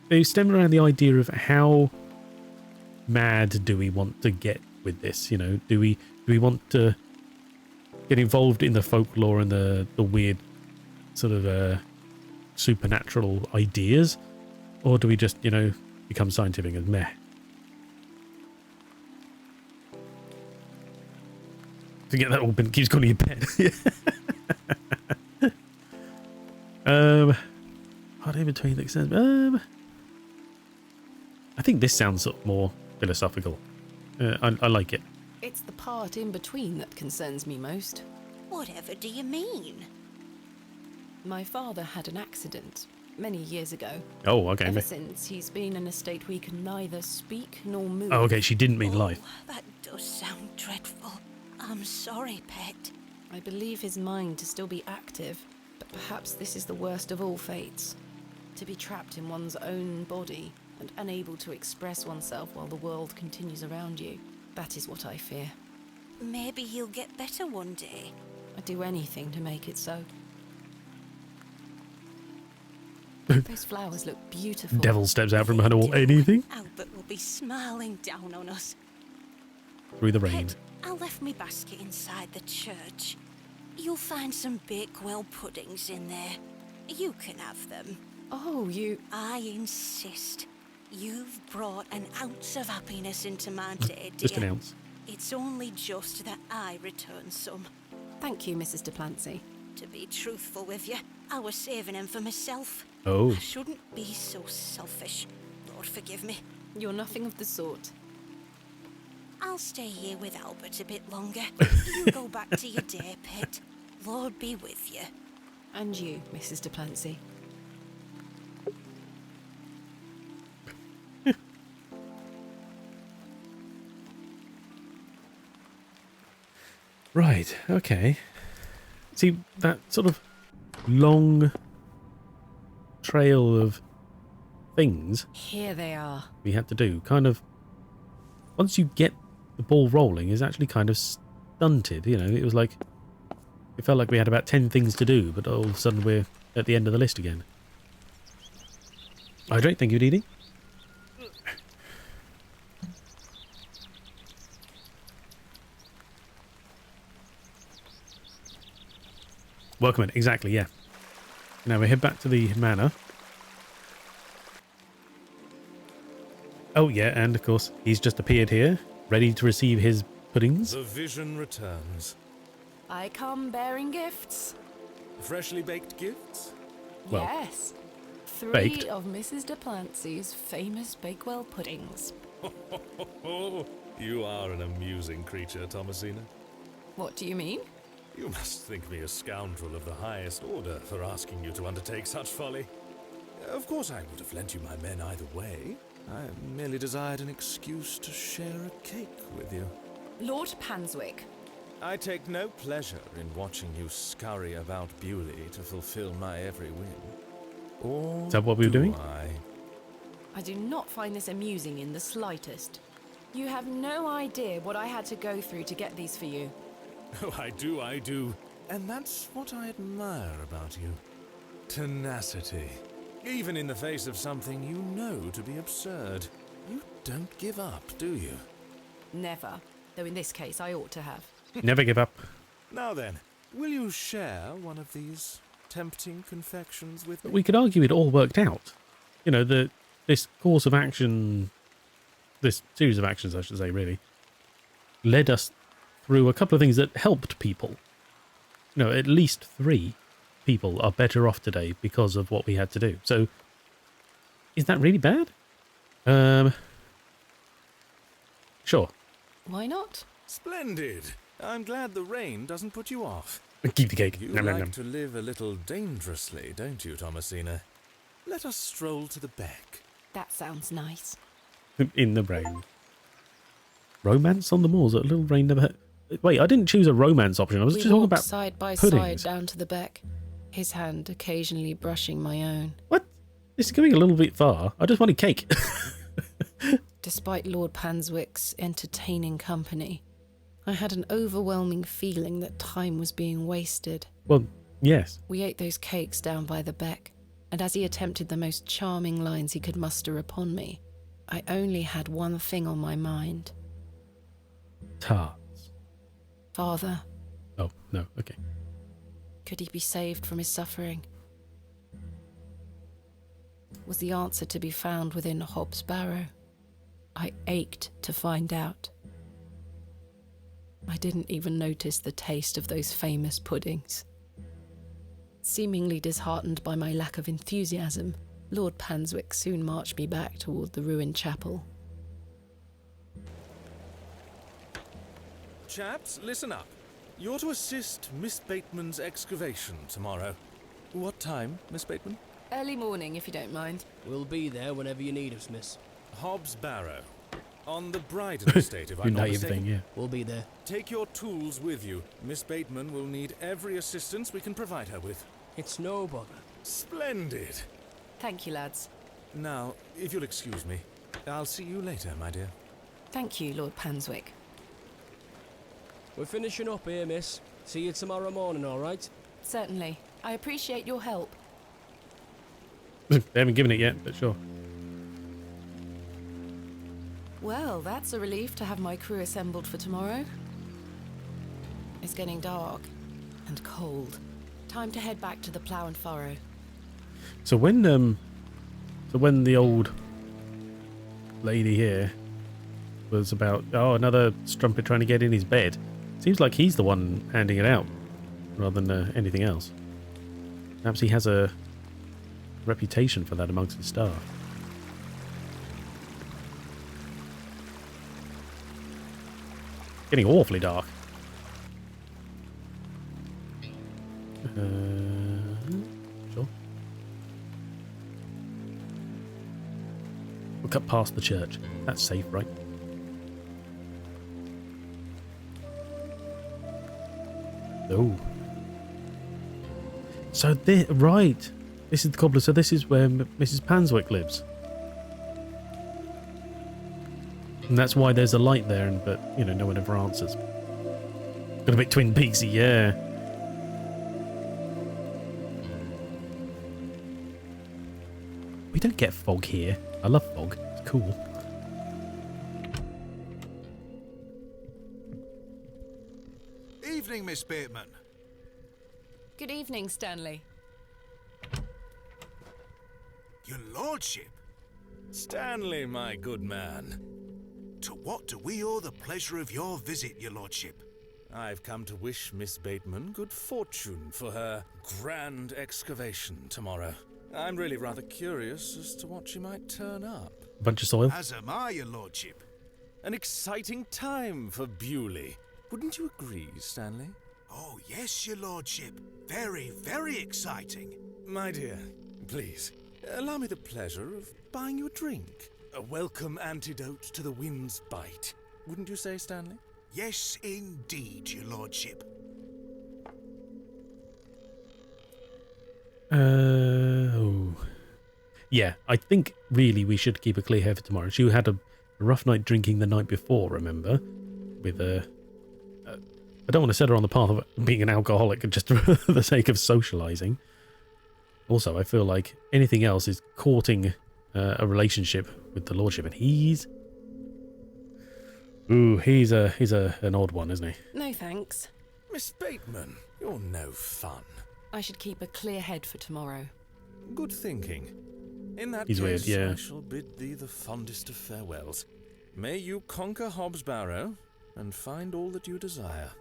They stem around the idea of how mad do we want to get with this? You know, do we want to get involved in the folklore and the weird sort of supernatural ideas, or do we just, you know, become scientific and meh? To get that all been keeps calling you pet. Hard in between the extents. I think this sounds sort of more philosophical. I like it. It's the part in between that concerns me most. Whatever do you mean? My father had an accident many years ago. Oh, okay. Ever since, he's been in a state where he can neither speak nor move. Oh, okay. She didn't mean life. That does sound dreadful. I'm sorry, pet. I believe his mind to still be active, but perhaps this is the worst of all fates. To be trapped in one's own body and unable to express oneself while the world continues around you. That is what I fear. Maybe he'll get better one day. I'd do anything to make it so. Those flowers look beautiful. Devil steps out from behind a wall. Anything? Albert will be smiling down on us. Through the rain. Pet, I left me basket inside the church. You'll find some Bakewell puddings in there. You can have them. Oh, you... I insist. You've brought an ounce of happiness into my day, dear. Just an ounce. It's only just that I return some. Thank you, Mrs. Duplancy. To be truthful with you, I was saving them for myself. Oh. I shouldn't be so selfish. Lord forgive me. You're nothing of the sort. I'll stay here with Albert a bit longer. You go back to your day, pet. Lord be with you. And you, Mrs. Duplancy. Right, okay. See, that sort of long trail of things Here they are. we had to do, kind of, once you get the ball rolling, is actually kind of stunted, you know. It was like, it felt like we had about 10 things to do, but all of a sudden we're at the end of the list again. Hydrate, thank you, Dee Dee. Welcome in, exactly, yeah. Now we head back to the manor. Oh yeah, and of course, he's just appeared here, ready to receive his puddings. The vision returns. I come bearing gifts. Freshly baked gifts? Well, yes. 3 baked. of Mrs. Duplancy's famous Bakewell puddings. You are an amusing creature, Thomasina. What do you mean? You must think me a scoundrel of the highest order for asking you to undertake such folly. Of course I would have lent you my men either way. I merely desired an excuse to share a cake with you. Lord Panswick. I take no pleasure in watching you scurry about Bewley to fulfill my every whim. Or Is that what we were doing? I do not find this amusing in the slightest. You have no idea what I had to go through to get these for you. Oh, I do. And that's what I admire about you. Tenacity. Even in the face of something you know to be absurd. You don't give up, do you? Never. Though in this case, I ought to have. Never give up. Now then, will you share one of these tempting confections with me? We could argue it all worked out. You know, this course of action this series of actions, I should say, really, led us through a couple of things that helped people. You know, at least 3 people are better off today because of what we had to do. So, is that really bad? Sure. Why not? Splendid. I'm glad the rain doesn't put you off. Keep the cake. You Nom, nom, like nom. to live a little dangerously, don't you, Thomasina? Let us stroll to the beck. That sounds nice. In the rain. Romance on the moors. A little rain never hurt. Wait, I didn't choose a romance option. I was We just talking walked about side by puddings. side down to the beck, his hand occasionally brushing my own. What? This is going a little bit far. I just wanted cake. Despite Lord Panswick's entertaining company, I had an overwhelming feeling that time was being wasted. Well, yes. We ate those cakes down by the beck, and as he attempted the most charming lines he could muster upon me, I only had one thing on my mind. Tarts. Father, Oh, no. Okay. could he be saved from his suffering? Was the answer to be found within Hob's Barrow? I ached to find out. I didn't even notice the taste of those famous puddings. Seemingly disheartened by my lack of enthusiasm, Lord Panswick soon marched me back toward the ruined chapel. Chaps, listen up. You're to assist Miss Bateman's excavation tomorrow. What time, Miss Bateman? Early morning, if you don't mind. We'll be there whenever you need us, miss. Hob's Barrow. On the Bryden estate, if You I'm not naive mistaken. thing, yeah. We'll be there. Take your tools with you. Miss Bateman will need every assistance we can provide her with. It's no bother. Splendid. Thank you, lads. Now, if you'll excuse me, I'll see you later, my dear. Thank you, Lord Panswick. We're finishing up here, miss. See you tomorrow morning, all right? Certainly. I appreciate your help. They haven't given it yet, but sure. Well, that's a relief to have my crew assembled for tomorrow. It's getting dark and cold. Time to head back to the plough and furrow. So when the old lady here was about, another strumpet trying to get in his bed, seems like he's the one handing it out rather than anything else. Perhaps he has a reputation for that amongst his staff. Getting awfully dark. Sure. We'll cut past the church. That's safe, right? Oh. So right. This is the cobbler. So this is where Mrs. Panswick lives. And that's why there's a light there, but, no one ever answers. Got a bit Twin Peaksy, yeah. We don't get fog here. I love fog. It's cool. Evening, Miss Bateman. Good evening, Stanley. Your lordship, Stanley, my good man. to what do we owe the pleasure of your visit, your lordship? I've come to wish Miss Bateman good fortune for her grand excavation tomorrow. I'm really rather curious as to what she might turn up. A bunch of soil. As am I, your lordship. An exciting time for Bewley. Wouldn't you agree, Stanley? Oh, yes, your lordship. Very, very exciting. My dear, please, allow me the pleasure of buying you a drink. A welcome antidote to the wind's bite. Wouldn't you say, Stanley? Yes, indeed, your lordship. Oh. Yeah, I think really we should keep a clear head for tomorrow. She had a rough night drinking the night before, remember? With I don't want to set her on the path of being an alcoholic just for the sake of socializing. Also, I feel like anything else is courting a relationship with the lordship, and he's an odd one, isn't he? No thanks. Miss Bateman, you're no fun. I should keep a clear head for tomorrow. Good thinking. In that He's case, weird, yeah. I shall bid thee the fondest of farewells. May you conquer Hobbs Barrow and find all that you desire.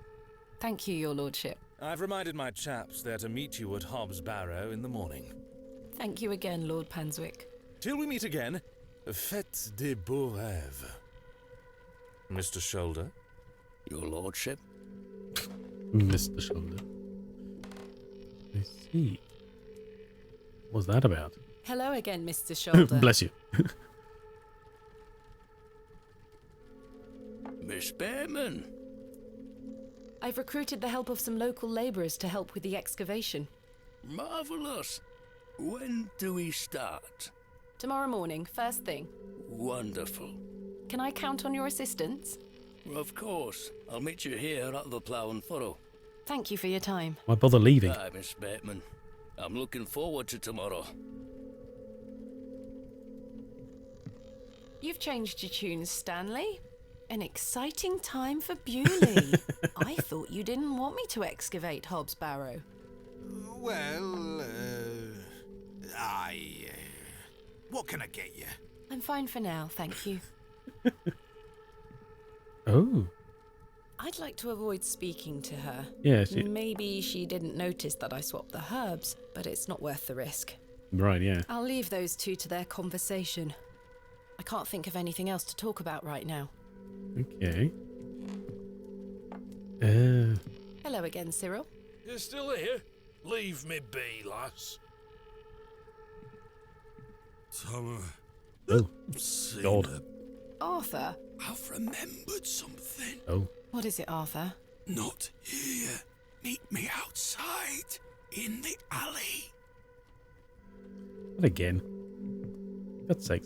Thank you, your lordship. I've reminded my chaps they're to meet you at Hobbs Barrow in the morning. Thank you again, Lord Panswick. Till we meet again, faites des beaux rêves. Mr. Shoulder? Your lordship? Mr. Shoulder. I see. What's that about? Hello again, Mr. Shoulder. Bless you. Miss Bateman. I've recruited the help of some local labourers to help with the excavation. Marvellous. When do we start? Tomorrow morning, first thing. Wonderful. Can I count on your assistance? Of course. I'll meet you here at the Plough and Furrow. Thank you for your time. Why bother leaving? Aye, Miss Bateman. I'm looking forward to tomorrow. You've changed your tunes, Stanley. An exciting time for Bewley. I thought you didn't want me to excavate Hobbs Barrow. Well, what can I get you? I'm fine for now, thank you. Oh. I'd like to avoid speaking to her. Yes. Maybe she didn't notice that I swapped the herbs, but it's not worth the risk. Right, yeah. I'll leave those two to their conversation. I can't think of anything else to talk about right now. Okay. Hello again, Cyril. You're still here? Leave me be, lass. Summer. Oh, Seen God. her. Arthur? I've remembered something. Oh. What is it, Arthur? Not here. Meet me outside, in the alley. Not again. God's sake.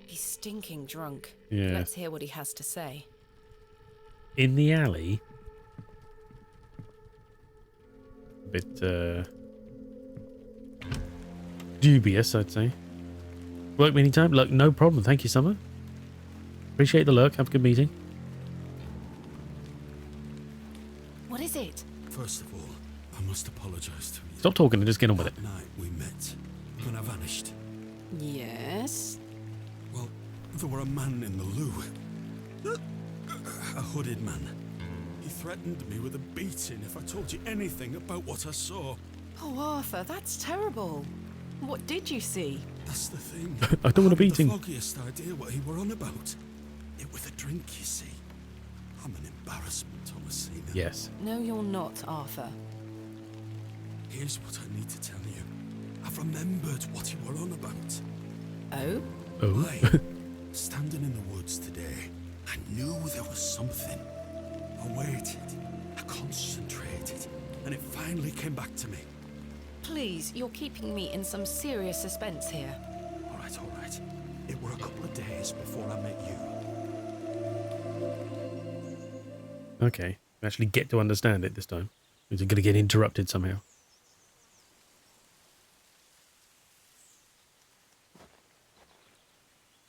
He's stinking drunk. Yeah. Let's hear what he has to say. In the alley? A bit, dubious, I'd say. Work me anytime? Look, no problem. Thank you, Summer. Appreciate the look. Have a good meeting. What is it? First of all, I must apologise to you. Stop talking and just get on with it. That night we met, when I vanished. Yes? Well, there were a man in the loo. A hooded man. He threatened me with a beating if I told you anything about what I saw. Oh, Arthur, that's terrible. What did you see? That's the thing. I don't want a beating. The foggiest idea what he were on about. It was a drink, you see. I'm an embarrassment, Thomasina. Yes. No, you're not, Arthur. Here's what I need to tell you. I've remembered what you were on about. Oh? Oh. Aye. Standing in the woods today, I knew there was something. I waited, I concentrated, and it finally came back to me. Please, you're keeping me in some serious suspense here. All right. It were a couple of days before I met you. Okay. We actually get to understand it this time. Is it going to get interrupted somehow?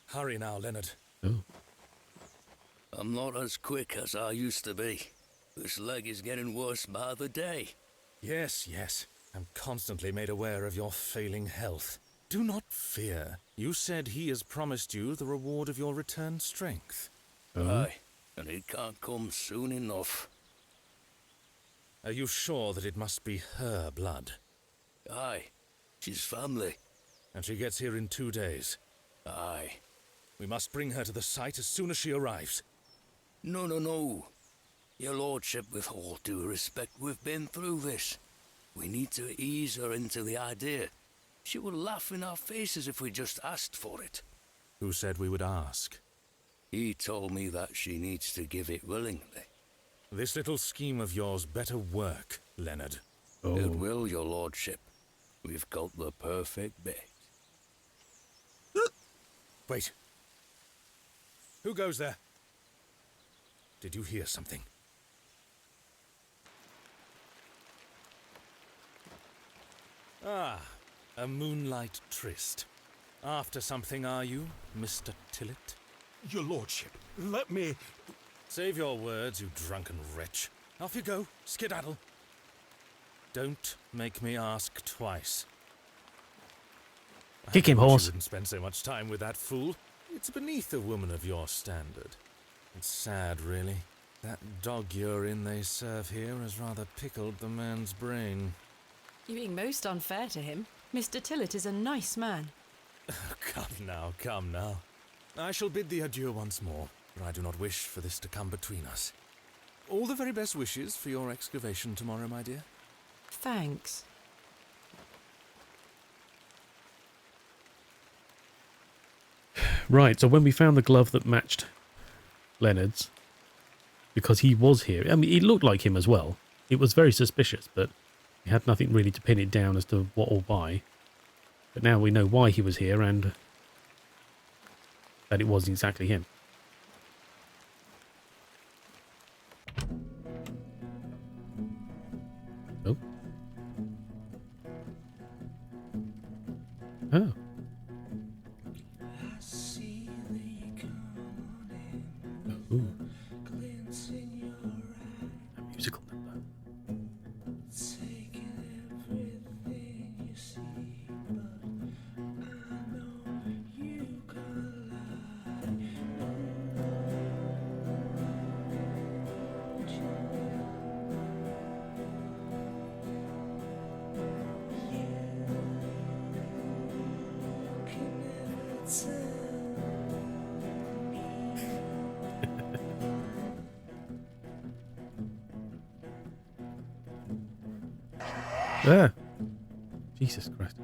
Hurry now, Leonard. Oh. I'm not as quick as I used to be. This leg is getting worse by the day. Yes. I'm constantly made aware of your failing health. Do not fear. You said he has promised you the reward of your returned strength. Oh. Aye, and it can't come soon enough. Are you sure that it must be her blood? Aye, she's family. And she gets here in 2 days. Aye. We must bring her to the site as soon as she arrives. No. Your lordship, with all due respect, we've been through this. We need to ease her into the idea. She will laugh in our faces if we just asked for it. Who said we would ask? He told me that she needs to give it willingly. This little scheme of yours better work, Leonard. Oh. It will, your lordship. We've got the perfect bait. Wait. Who goes there? Did you hear something? Ah, a moonlight tryst. After something, are you, Mr. Tillett? Your lordship, let me... Save your words, you drunken wretch. Off you go, skedaddle. Don't make me ask twice. Kick him, I wish horse. You wouldn't spend so much time with that fool. It's beneath a woman of your standard. It's sad, really. That dog urine they serve here has rather pickled the man's brain. You're being most unfair to him. Mr. Tillett is a nice man. Come now. I shall bid thee adieu once more, for I do not wish for this to come between us. All the very best wishes for your excavation tomorrow, my dear. Thanks. Right, so when we found the glove that matched Leonard's, because he was here, I mean, it looked like him as well. It was very suspicious, but we had nothing really to pin it down as to what or why. But now we know why he was here and that it was exactly him. Oh. Oh. Ooh. A musical number. Ah. Jesus Christ.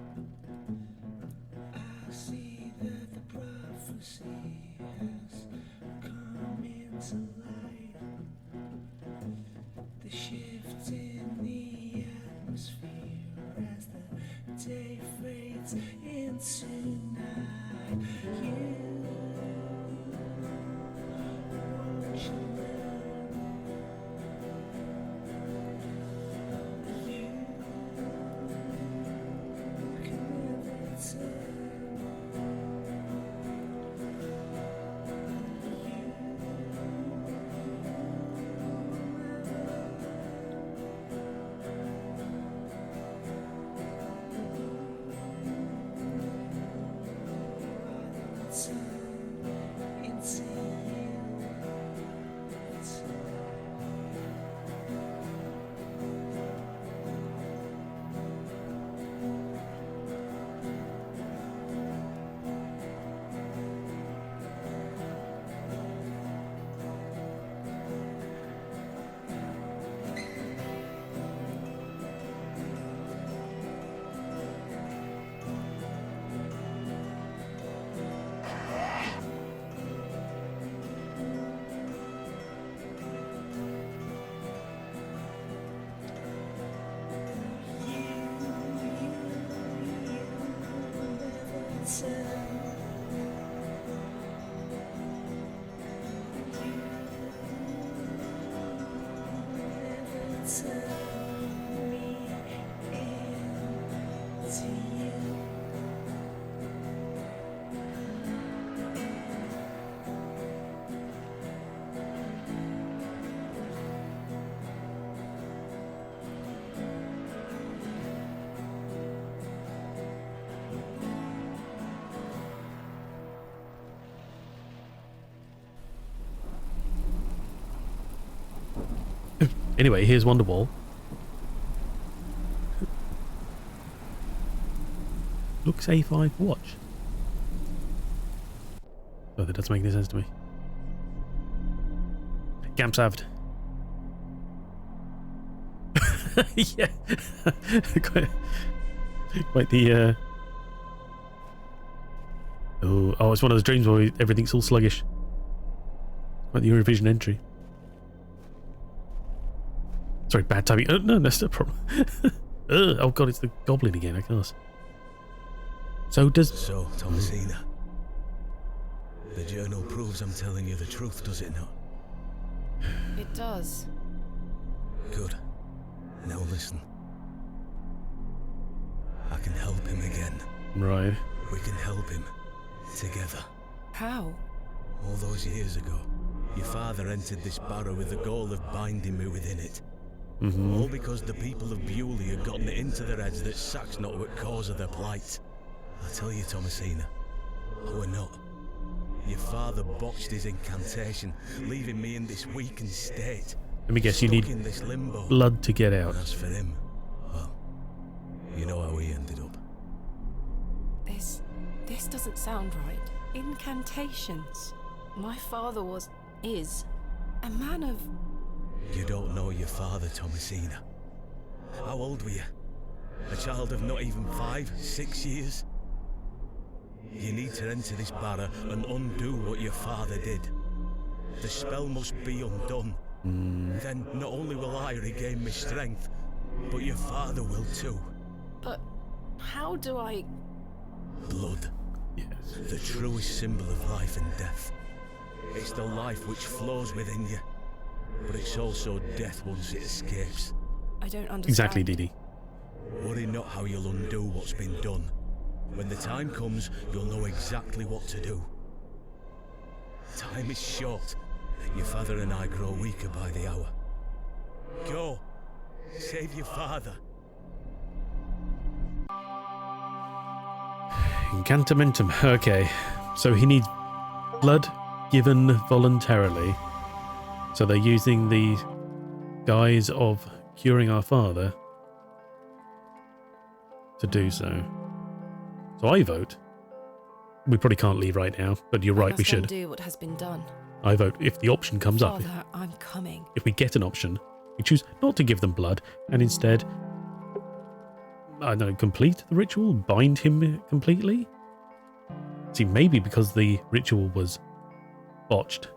Anyway, here's Wonderwall. Looks A5 watch. Oh, that doesn't make any sense to me. Gamsaved. Yeah. quite the Oh, it's one of those dreams where everything's all sluggish. Quite the Eurovision entry. Sorry, bad timing. Oh, no, that's no problem. Oh god, it's the goblin again, I guess. So Thomasina, the journal proves I'm telling you the truth, does it not? It does. Good. Now listen. I can help him again. Right. We can help him. Together. How? All those years ago, your father entered this barrow with the goal of binding me within it. All because the people of Bewley had gotten it into their heads that Sack's not what cause of their plight. I tell you, Thomasina, we're not. Your father botched his incantation, leaving me in this weakened state. Let me guess, you Stuck need in this limbo. blood to get out. And as for him, well, you know how he ended up. This doesn't sound right. Incantations. My father is a man of... You don't know your father, Thomasina. How old were you? A child of not even 5, 6 years? You need to enter this barrow and undo what your father did. The spell must be undone. Then not only will I regain my strength, but your father will too. But how do I... Blood. Yes. The truest symbol of life and death. It's the life which flows within you, but it's also death once it escapes. I don't understand. Exactly, Didi. Worry not how you'll undo what's been done. When the time comes, you'll know exactly what to do. Time is short. Your father and I grow weaker by the hour. Go. Save your father. Incantamentum. Okay. So he needs blood given voluntarily. So they're using the guise of curing our father to do so. So I vote. We probably can't leave right now, but you're right, we should. Do what has been done. I vote if the option comes up. Father, I'm coming. If we get an option, we choose not to give them blood and instead, I don't know, complete the ritual, bind him completely. See, maybe because the ritual was botched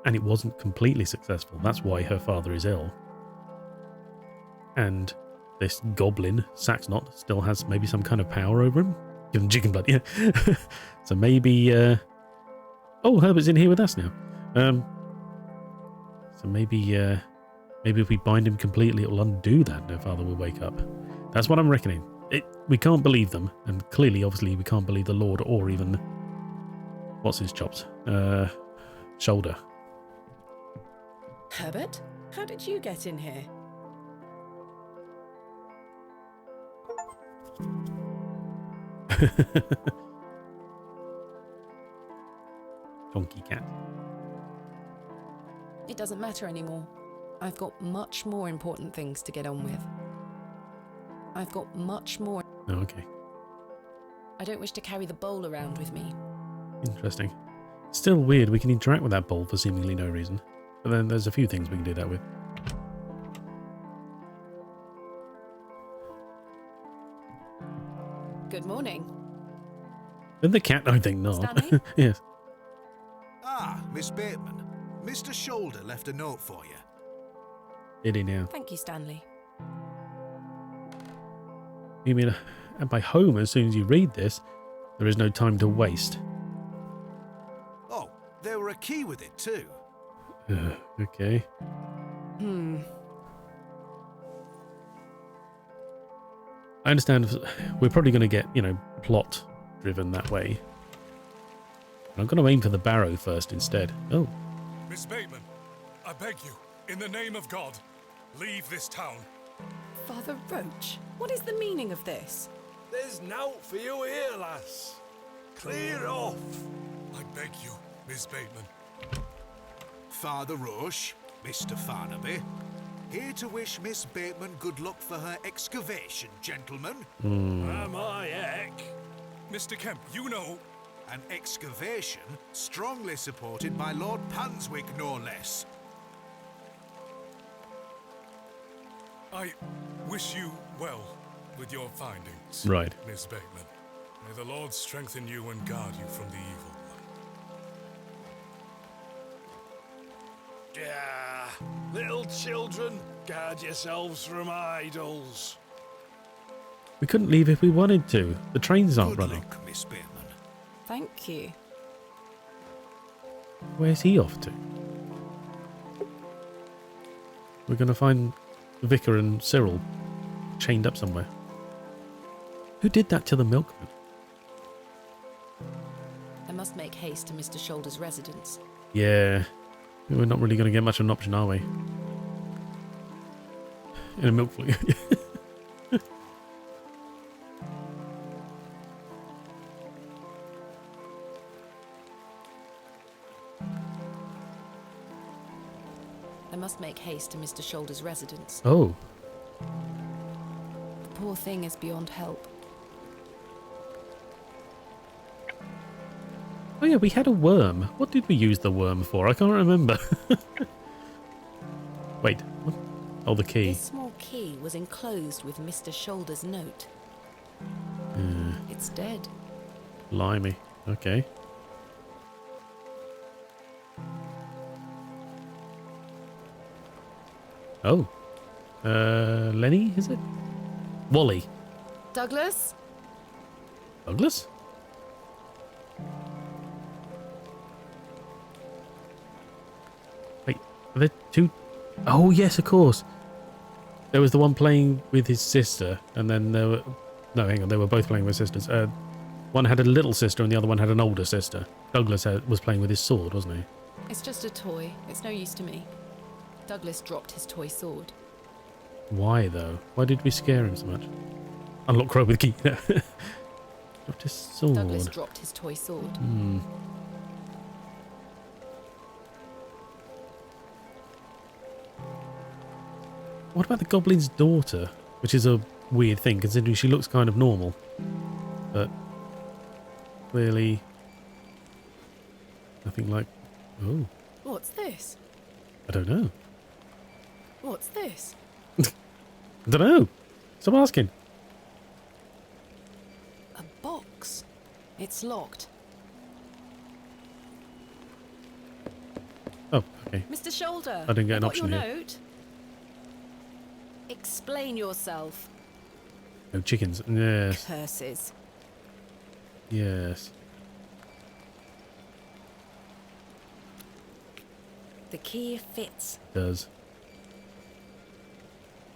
and it wasn't completely successful, that's why her father is ill. And this goblin, Saxnot, still has maybe some kind of power over him. Give him chicken blood, yeah. So maybe, oh, Herbert's in here with us now. So maybe if we bind him completely, it will undo that, and her father will wake up. That's what I'm reckoning. We can't believe them, and clearly, obviously, we can't believe the Lord or even... What's his chops? Shoulder. Herbert, how did you get in here? Donkey cat. It doesn't matter anymore. I've got much more important things to get on with. I've got much more... Oh, okay. I don't wish to carry the bowl around with me. Interesting. Still weird, we can interact with that bowl for seemingly no reason. But then there's a few things we can do that with. Good morning. And the cat, I think not. Stanley? Yes. Ah, Miss Bateman. Mr. Shoulder left a note for you. Did he now? Thank you, Stanley. You mean, and by home, as soon as you read this, there is no time to waste. Oh, there were a key with it too. Okay. I understand we're probably going to get, plot driven that way. I'm going to aim for the Barrow first instead. Oh. Miss Bateman, I beg you, in the name of God, leave this town. Father Roach, what is the meaning of this? There's nought for you here, lass. Clear off. I beg you, Miss Bateman. Father Roche, Mr. Farnaby, here to wish Miss Bateman good luck for her excavation, gentlemen. Am I heck? Mr. Kemp, you know... An excavation strongly supported by Lord Panswick, no less. I wish you well with your findings, Right. Miss Bateman. May the Lord strengthen you and guard you from the evil one. Yeah, little children, guard yourselves from idols. We couldn't leave if we wanted to. The trains aren't Good running. luck, Miss Bateman. Thank you. Where's he off to? We're going to find the Vicar and Cyril chained up somewhere. Who did that to the milkman? I must make haste to Mr. Shoulder's residence. Yeah. We're not really going to get much of an option, are we? In a milk flea. I must make haste to Mr. Shoulder's residence. Oh. The poor thing is beyond help. Oh yeah, we had a worm. What did we use the worm for? I can't remember. Wait. What? Oh, the key. This small key was enclosed with Mr. Shoulder's note. It's dead. Blimey. Okay. Oh. Lenny, is it? Wally. Douglas? Douglas? Wait, are there two? Oh, yes, of course. There was the one playing with his sister, and then there were... No, hang on, they were both playing with sisters. One had a little sister and the other one had an older sister. Douglas was playing with his sword, wasn't he? It's just a toy. It's no use to me. Douglas dropped his toy sword. Why, though? Why did we scare him so much? Unlock Crow with key. Dropped his sword. Douglas dropped his toy sword. What about the goblin's daughter? Which is a weird thing, considering she looks kind of normal. But clearly nothing like... Oh, What's this? I don't know. What's this? I don't know. Stop asking. A box. It's locked. Oh, okay. Mr. Shoulder. I didn't get an got option your here. note. Explain yourself. No chickens. Yes. Curses. Yes. The key fits. It does.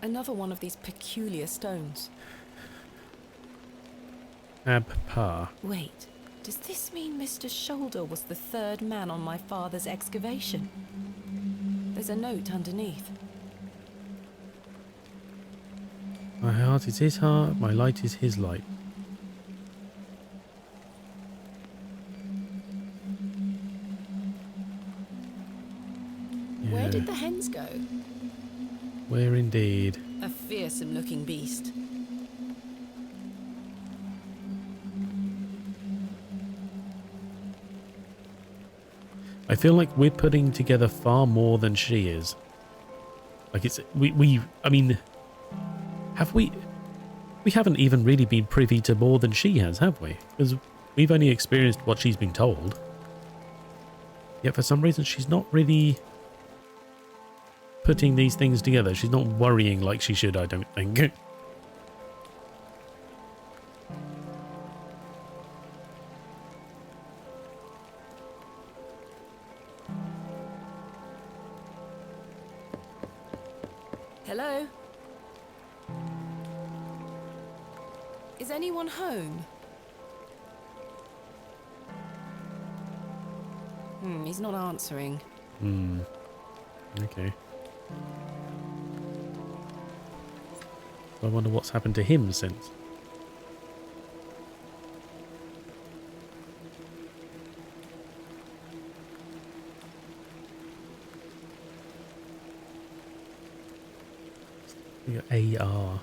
Another one of these peculiar stones. Ab-pa. Wait, does this mean Mr. Shoulder was the third man on my father's excavation? There's a note underneath. My heart is his heart, my light is his light. Yeah. Where did the hens go? Where indeed? A fearsome looking beast. I feel like we're putting together far more than she is. Like it's... I mean... Have we... We haven't even really been privy to more than she has, have we? Because we've only experienced what she's been told. Yet for some reason she's not really putting these things together. She's not worrying like she should, I don't think. Hello? Is anyone home? He's not answering. Okay. I wonder what's happened to him since. We got AR.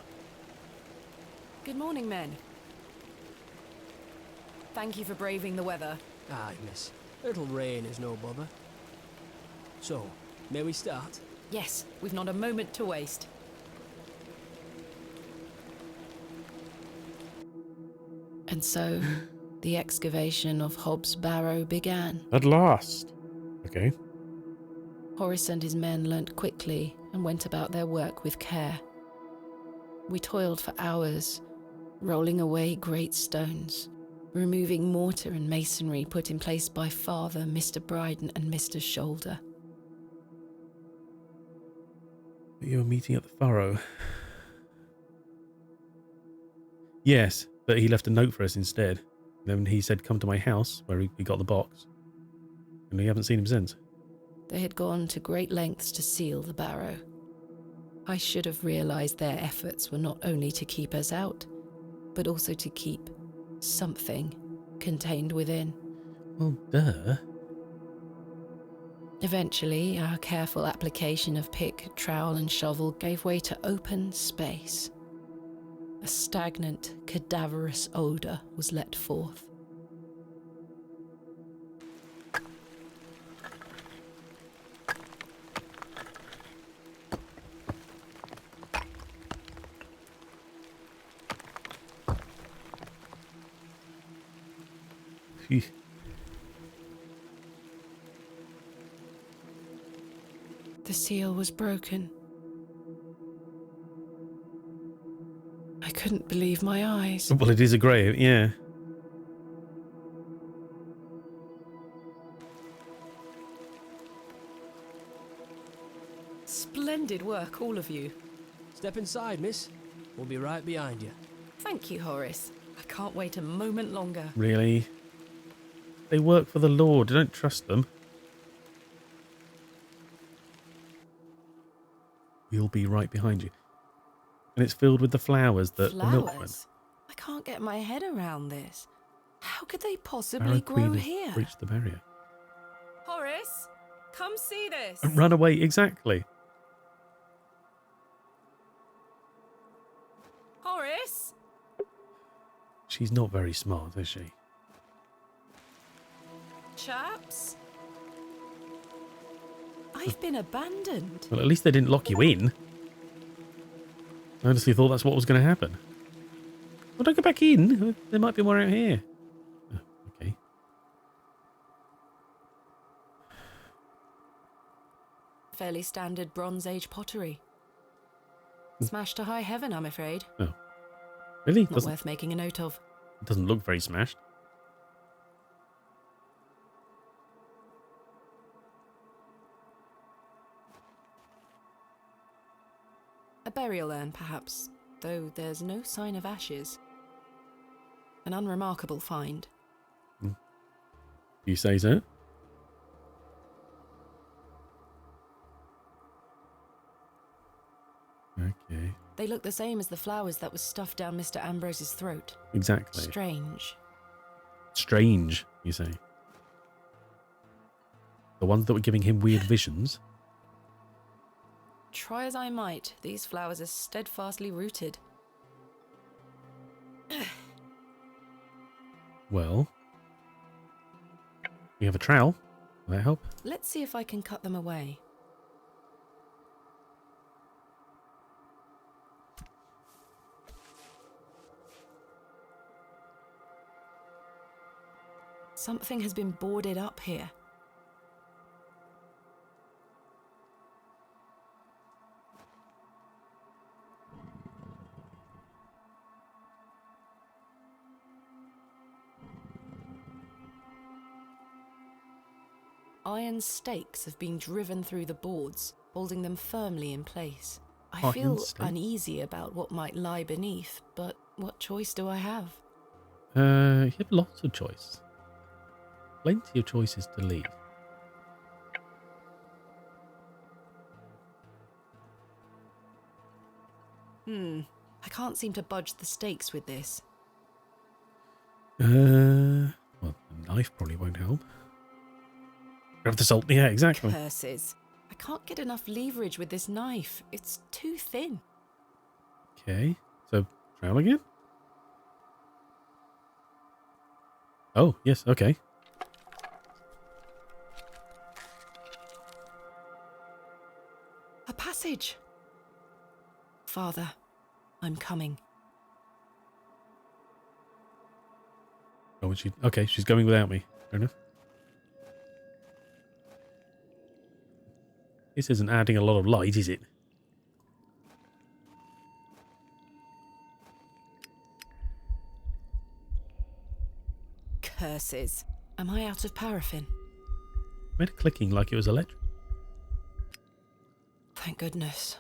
Good morning, men. Thank you for braving the weather. Aye, miss. A little rain is no bother. So, may we start? Yes, we've not a moment to waste. And so, the excavation of Hob's Barrow began. At last. Okay. Horace and his men learnt quickly and went about their work with care. We toiled for hours, rolling away great stones, removing mortar and masonry put in place by Father, Mr. Bryden and Mr. Shoulder. You were meeting at the furrow. Yes, but he left a note for us instead. Then he said, come to my house, where we got the box. And we haven't seen him since. They had gone to great lengths to seal the barrow. I should have realised their efforts were not only to keep us out, but also to keep something contained within. Well, duh. Eventually, our careful application of pick, trowel, and shovel gave way to open space. A stagnant, cadaverous odour was let forth. Phew. The seal was broken. I couldn't believe my eyes. Well, it is a grave, yeah. Splendid work, all of you. Step inside, miss. We'll be right behind you. Thank you, Horace. I can't wait a moment longer. Really? They work for the Lord. I don't trust them. We'll be right behind you. And it's filled with the flowers that the milkman. Flowers? I can't get my head around this. How could they possibly Barrow grow Queen has here? breached the barrier. Horace, come see this. And run away, exactly. Horace? She's not very smart, is she? Chaps? I've been abandoned. Well, at least they didn't lock you in. I honestly thought that's what was going to happen. Well, don't go back in. There might be more out here. Oh, okay. Fairly standard Bronze Age pottery. Smashed to high heaven, I'm afraid. Oh. Really? Not worth making a note of. Doesn't look very smashed. A burial urn, perhaps, though there's no sign of ashes. An unremarkable find. You say so? Okay. They look the same as the flowers that was stuffed down Mr. Ambrose's throat. Exactly. Strange. Strange, you say? The ones that were giving him weird visions? Try as I might, these flowers are steadfastly rooted. Well, we have a trowel. Will that help? Let's see if I can cut them away. Something has been boarded up here. Iron stakes have been driven through the boards, holding them firmly in place. I feel uneasy about what might lie beneath, but what choice do I have? You have lots of choice. Plenty of choices to leave. I can't seem to budge the stakes with this. Well, a knife probably won't help. Grab the salt. Yeah, exactly. Curses. I can't get enough leverage with this knife. It's too thin. Okay, so trowel again? Oh, yes, okay. A passage. Father, I'm coming. Oh, and okay, she's going without me. Fair enough. This isn't adding a lot of light, is it? Curses. Am I out of paraffin? Made it clicking like it was electric. Thank goodness.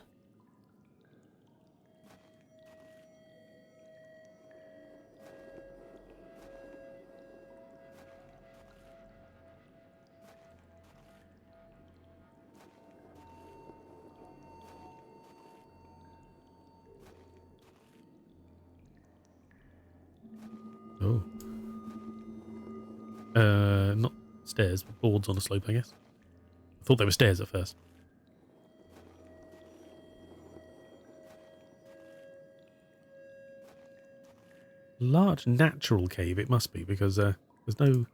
Oh. Not stairs, but boards on a slope, I guess. thought they were stairs at first. Large natural cave it must be, because there's no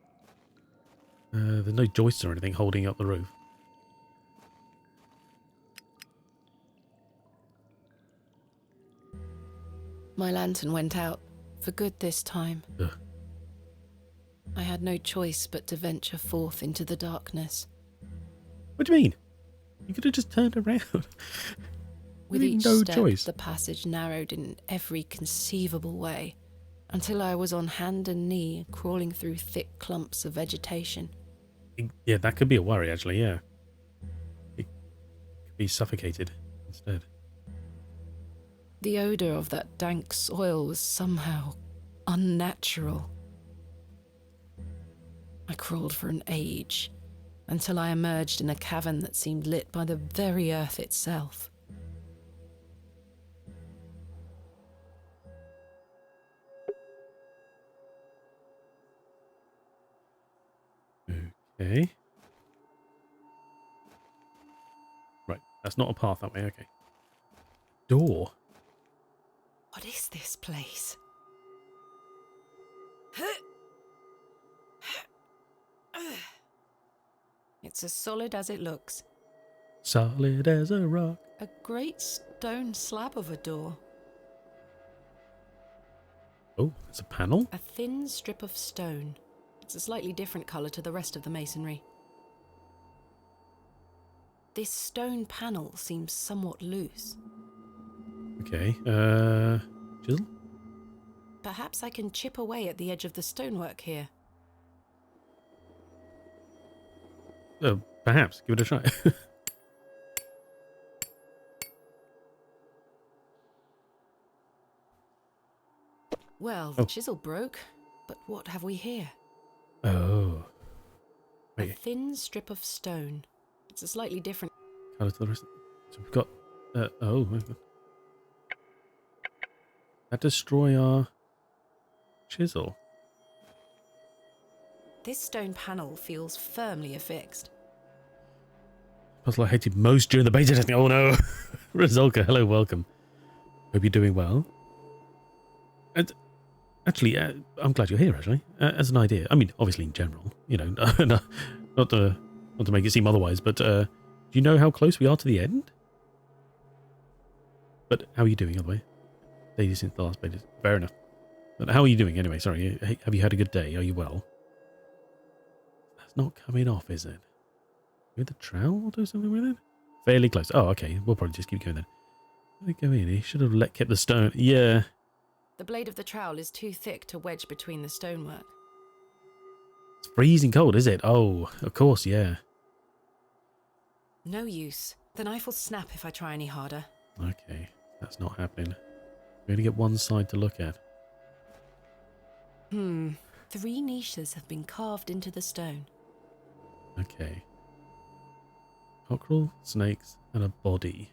joists or anything holding up the roof. My lantern went out for good this time. Ugh. I had no choice but to venture forth into the darkness. What do you mean? You could have just turned around. With Really each no step, choice. the passage narrowed in every conceivable way, until I was on hand and knee, crawling through thick clumps of vegetation. Yeah, that could be a worry, actually, yeah. It could be suffocated instead. The odour of that dank soil was somehow unnatural. I crawled for an age, until I emerged in a cavern that seemed lit by the very earth itself. Okay. Right, that's not a path that way, okay. Door. What is this place? It's as solid as it looks. Solid as a rock. A great stone slab of a door. Oh, it's a panel? A thin strip of stone. It's a slightly different colour to the rest of the masonry. This stone panel seems somewhat loose. Okay, chisel? Perhaps I can chip away at the edge of the stonework here. Perhaps. Give it a try. Well, the chisel broke, but what have we here? Oh. A Wait, thin strip of stone. It's a slightly different colour to the rest. So we've got... oh, my God. That destroy our chisel. This stone panel feels firmly affixed. Puzzle I hated most during the beta testing. Oh no! Rizolka, hello, welcome. Hope you're doing well. And actually, I'm glad you're here, actually. As an idea. I mean, obviously in general, you know, not to make it seem otherwise, but do you know how close we are to the end? But how are you doing, by the way? Days since the last beta. Fair enough. But how are you doing anyway? Sorry, have you had a good day? Are you well? That's not coming off, is it? Maybe the trowel will do something with it? Fairly close. Oh, okay. We'll probably just keep going then. Let me go in. He should have kept the stone. Yeah. The blade of the trowel is too thick to wedge between the stonework. It's freezing cold, is it? Oh, of course, yeah. No use. The knife will snap if I try any harder. Okay, that's not happening. We only get one side to look at. 3 niches have been carved into the stone. Okay. Cockerel, snakes, and a body.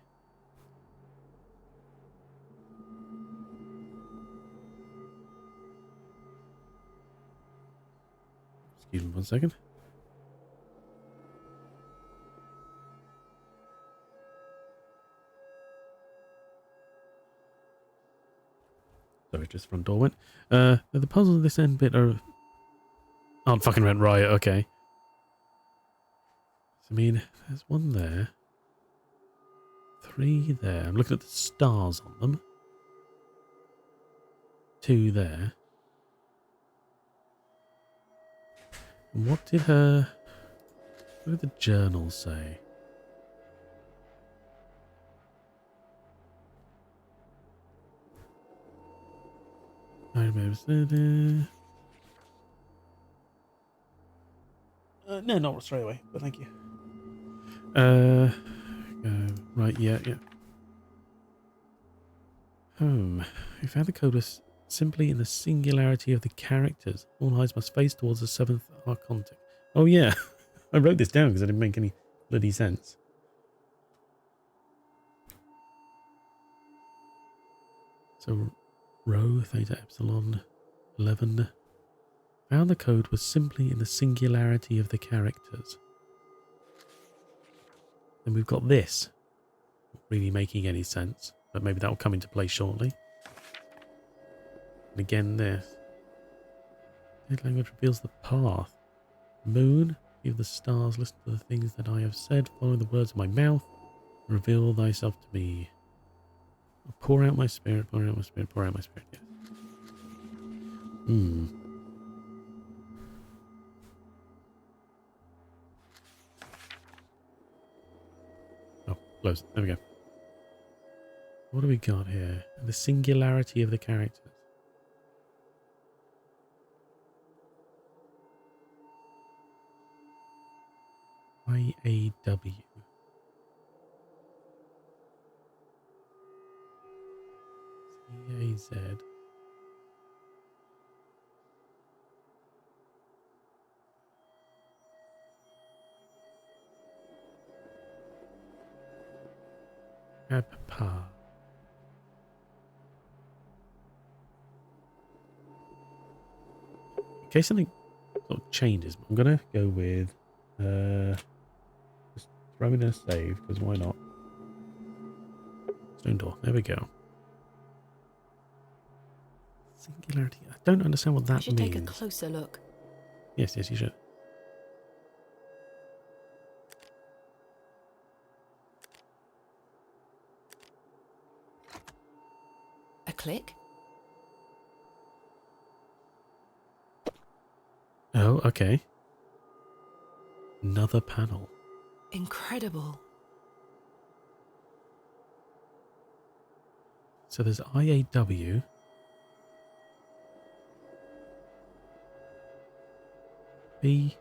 Excuse me 1 second. Sorry, just front door went. The puzzles of this end bit aren't fucking rent right, okay. I mean, there's one there. 3 there. I'm looking at the stars on them. 2 there. And what did the journal say? I remember. No, not straight away, but thank you. Right, yeah. We found the code was simply in the singularity of the characters. All eyes must face towards the 7th archontic. Oh yeah, I wrote this down because it didn't make any bloody sense. So, rho, theta, epsilon, 11. Found the code was simply in the singularity of the characters. Then we've got this. Not really making any sense, but maybe that will come into play shortly. And again, this. Dead language reveals the path. Moon, give the stars, listen to the things that I have said, follow the words of my mouth, reveal thyself to me. Pour out my spirit, pour out my spirit, pour out my spirit. Yes. Oh, close. There we go. What do we got here? The singularity of the characters. IAW. CAZ. Abpa. In case something sort of changes, I'm gonna go with just throw in a save, because why not? Stone door. There we go. Singularity. I don't understand what that means. I should take a closer look. Yes, you should. A click? Oh, okay. Another panel. Incredible. So there's IAW. BA.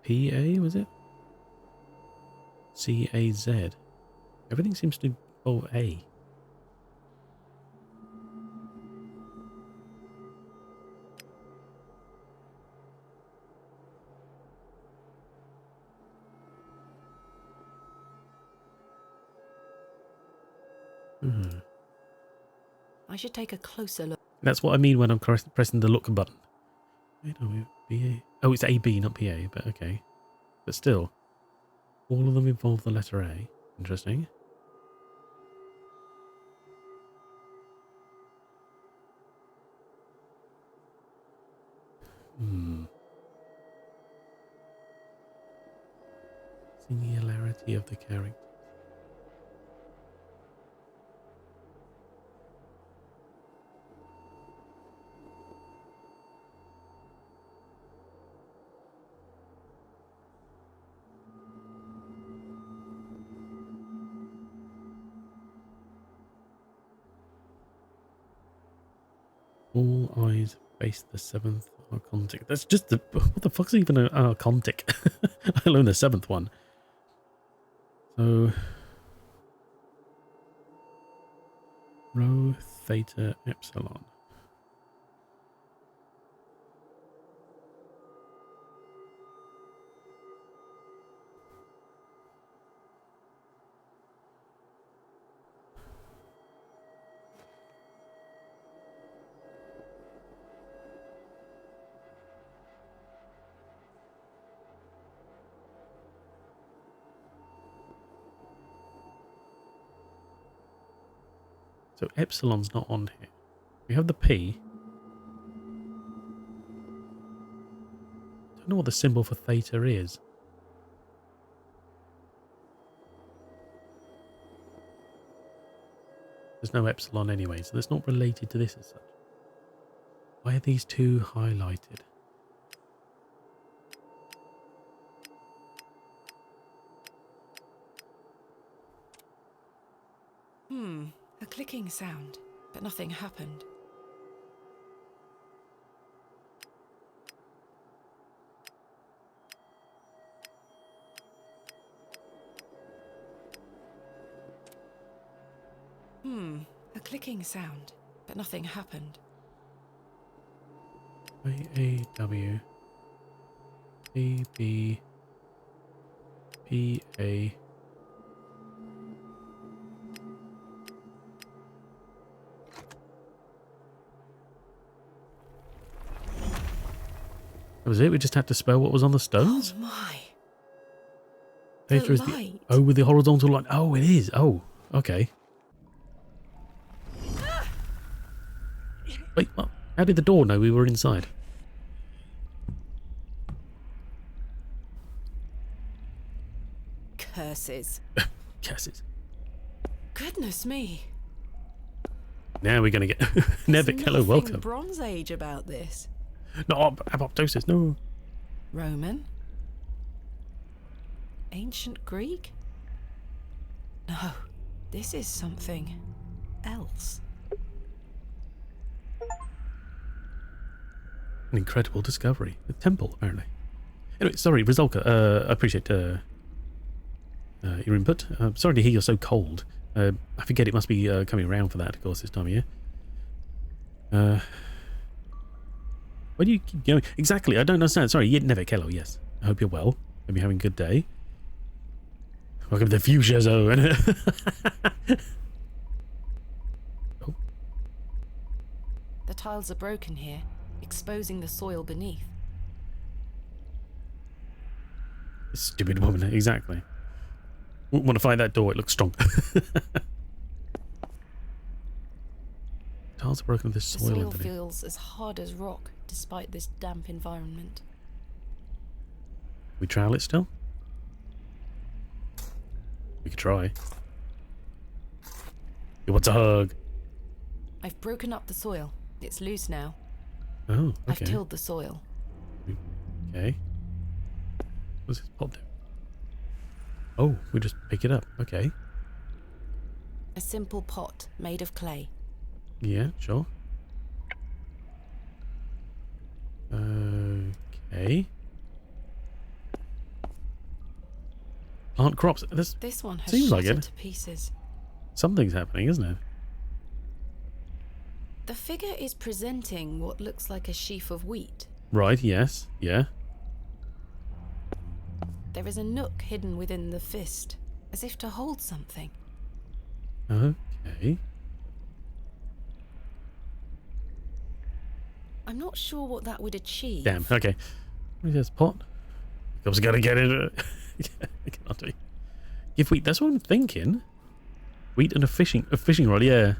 PA, was it? CAZ. Everything seems to involve A. I should take a closer look. That's what I mean when I'm pressing the look button. Wait, no, BA. Oh, it's AB, not PA, but okay. But still, all of them involve the letter A. Interesting. Singularity of the character. All eyes face the seventh archontic. That's just the... What the fuck's even an archontic? I learned the seventh one. So... Rho, Theta, Epsilon. So Epsilon's not on here. We have the P. Don't know what the symbol for Theta is. There's no Epsilon anyway, so that's not related to this as such. Why are these two highlighted? A clicking sound, but nothing happened. A clicking sound, but nothing happened. IAW AB PA That was it? We just had to spell what was on the stones? Oh my. Data The is light. the... Oh, with the horizontal line. Oh, it is. Oh, okay. Wait, what? How did the door know we were inside? Curses. Curses. Goodness me. Now we're going to get... Nevic, hello, Nothing welcome. Bronze Age about this. No, apoptosis, no. Roman? Ancient Greek? No, this is something else. An incredible discovery. A temple, apparently. Anyway, sorry, Rizalka, I appreciate your input. Sorry to hear you're so cold. I forget it must be coming around for that, of course, this time of year. Why do you keep going? Exactly, I don't understand. Sorry, Nevik, hello, yes. I hope you're well. Hope you're having a good day. Welcome to the Fuchsia Zone. Oh. The tiles are broken here, exposing the soil beneath. Stupid woman, exactly. Wouldn't want to find that door, it looks strong. Tiles are broken with the soil The soil underneath. feels as hard as rock, despite this damp environment. We trowel it still? We could try. He wants a hug. I've broken up the soil. It's loose now. Oh, okay. I've tilled the soil. Okay. What's this pot do? Oh, we just pick it up. Okay. A simple pot made of clay. Yeah, sure. Okay. Plant crops. This one has seems like shattered it. to pieces. Something's happening, isn't it? The figure is presenting what looks like a sheaf of wheat. Right, yes. Yeah. There is a nook hidden within the fist, as if to hold something. Okay. I'm not sure what that would achieve. Damn, okay. What is this pot? I was gonna get it. Cannot do. Give wheat, that's what I'm thinking. Wheat and a fishing rod, yeah.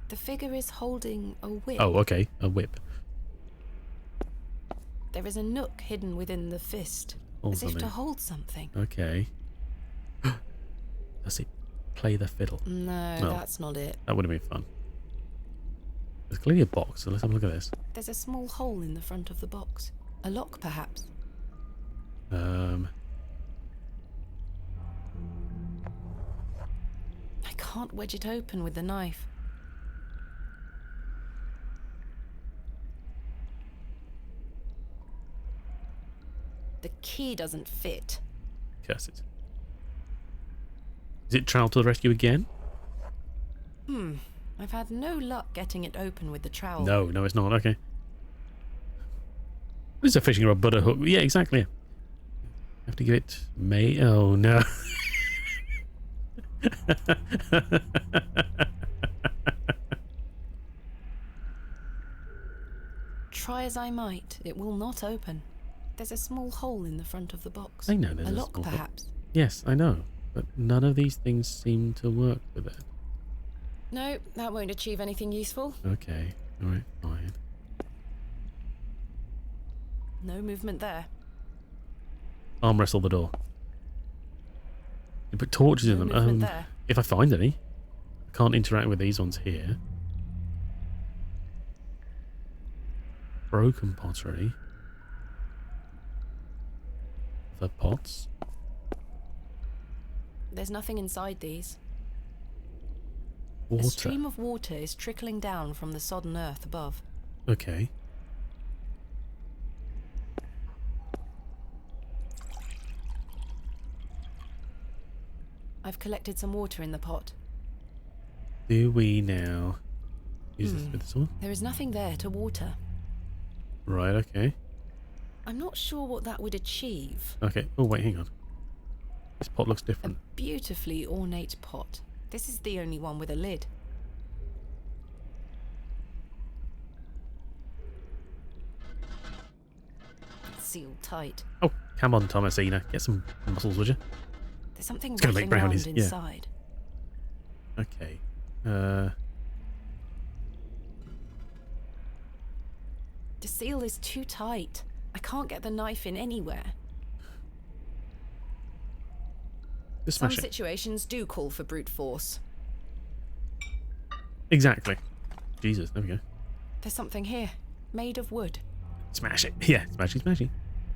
The figure is holding a whip. Oh, okay, a whip. There is a nook hidden within the fist, Hold as if to something. hold something. Okay. Does it play the fiddle? No, No. that's not it. That would have been fun. There's clearly a box, so let's have a look at this. There's a small hole in the front of the box. A lock, perhaps. I can't wedge it open with the knife. The key doesn't fit. Curse it. Is it trowel to the rescue again? I've had no luck getting it open with the trowel. No, it's not. Okay. It's a fishing rod, but a hook. Yeah, exactly. Have to give it May. Oh no. Try as I might, it will not open. There's a small hole in the front of the box. I know there's a a lock, small hole. perhaps. Yes, I know. But none of these things seem to work with it. No, that won't achieve anything useful. Okay. Alright, fine. No movement there. Arm wrestle the door. You put torches in No them. movement there. If I find any. I can't interact with these ones here. Broken pottery. The pots. There's nothing inside these. Water. A stream of water is trickling down from the sodden earth above. Okay. I've collected some water in the pot. Do we now use this with this one? There is nothing there to water. Right, okay. I'm not sure what that would achieve. Okay. Oh, wait, hang on. This pot looks A different. beautifully ornate pot. This is the only one with a lid. sealed tight. Oh, come on, Thomasina. Get some muscles, would you? There's something It's gonna make rattling around brownies, yeah. inside. Okay. The seal is too tight. I can't get the knife in anywhere. Just Some smash it. situations do call for brute force. Exactly. Jesus, there we go. There's something here, made of wood. Smash it. Yeah, smashy, smashy.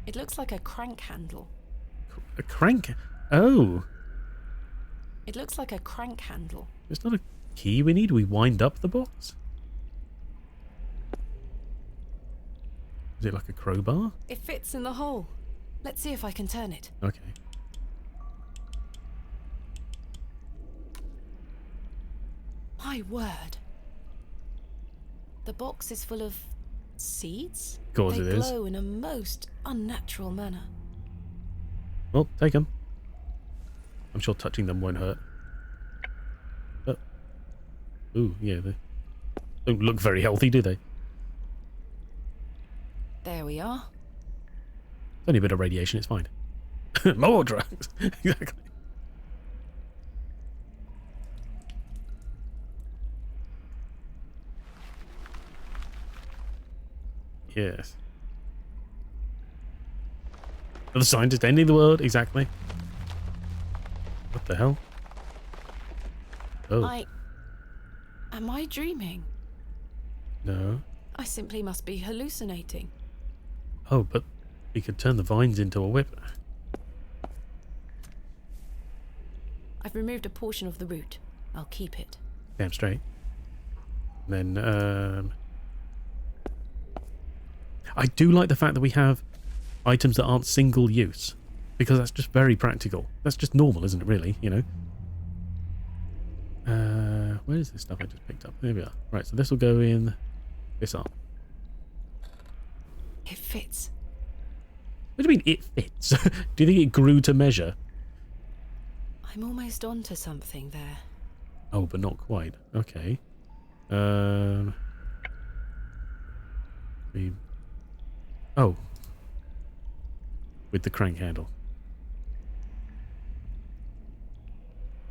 It looks like a crank handle. A crank? Oh. It looks like a crank handle. It's not a key we need. We wind up the box? Is it like a crowbar? It fits in the hole. Let's see if I can turn it. Okay. My word. The box is full of seeds? Of course they it is. glow in a most unnatural manner. Well, take them. I'm sure touching them won't hurt. But, ooh, yeah, they don't look very healthy, do they? There we are. It's only a bit of radiation, it's fine. More drugs! Exactly. Yes. The scientist ending the world, exactly. What the hell? Oh. Am I dreaming? No. I simply must be hallucinating. Oh, but we could turn the vines into a whip. I've removed a portion of the root. I'll keep it. Damn straight. Then, I do like the fact that we have items that aren't single use, because that's just very practical. That's just normal, isn't it, really, you know? Where is this stuff I just picked up? There we are. Right, so this will go in this arm. It fits. What do you mean it fits? Do you think it grew to measure? I'm almost onto something there. Oh, but not quite. Okay. Oh. With the crank handle.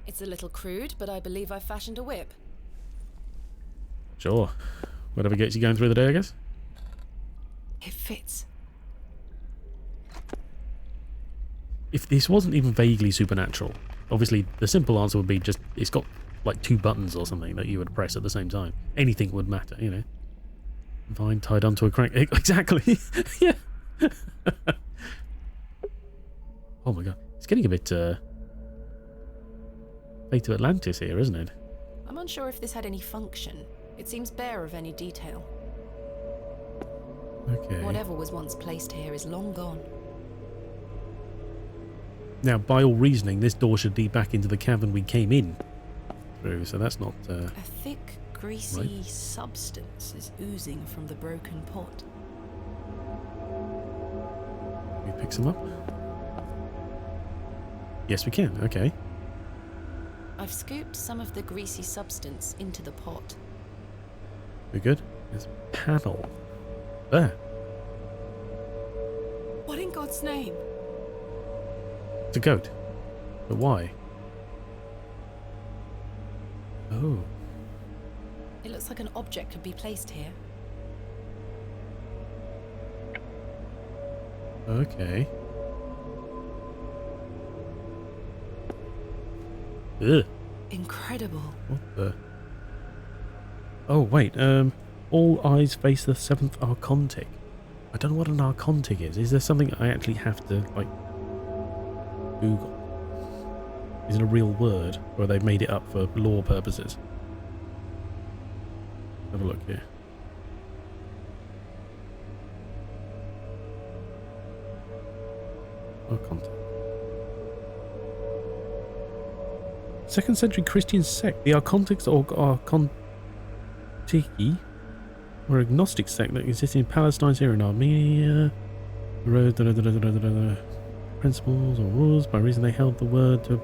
It's a little crude, but I believe I've fashioned a whip. Sure. Whatever gets you going through the day, I guess. It fits. If this wasn't even vaguely supernatural, obviously the simple answer would be just it's got like 2 buttons or something that you would press at the same time. Anything would matter, you know. Vine tied onto a crank. Exactly. Yeah. Oh my god. It's getting a bit Fate of Atlantis here, isn't it? I'm unsure if this had any function. It seems bare of any detail. Okay. Whatever was once placed here is long gone. Now, by all reasoning, this door should lead back into the cavern we came in through, so that's not... A thick, greasy right. substance is oozing from the broken pot. Can we pick some up? Yes, we can. Okay. I've scooped some of the greasy substance into the pot. We're good. There's a panel. There. What in God's name? It's a goat. But why? Oh. It looks like an object could be placed here. Okay. Ugh. Incredible. What the? Oh, wait. All eyes face the 7th Archontic. I don't know what an Archontic is. Is there something I actually have to, like, Google? Is it a real word? Or they've made it up for lore purposes? Have a look here. Archontic. 2nd century Christian sect. The Archontics or Archontiki were an agnostic sect that existed in Palestine, Syria, and Armenia. Principles or rules by reason they held the word to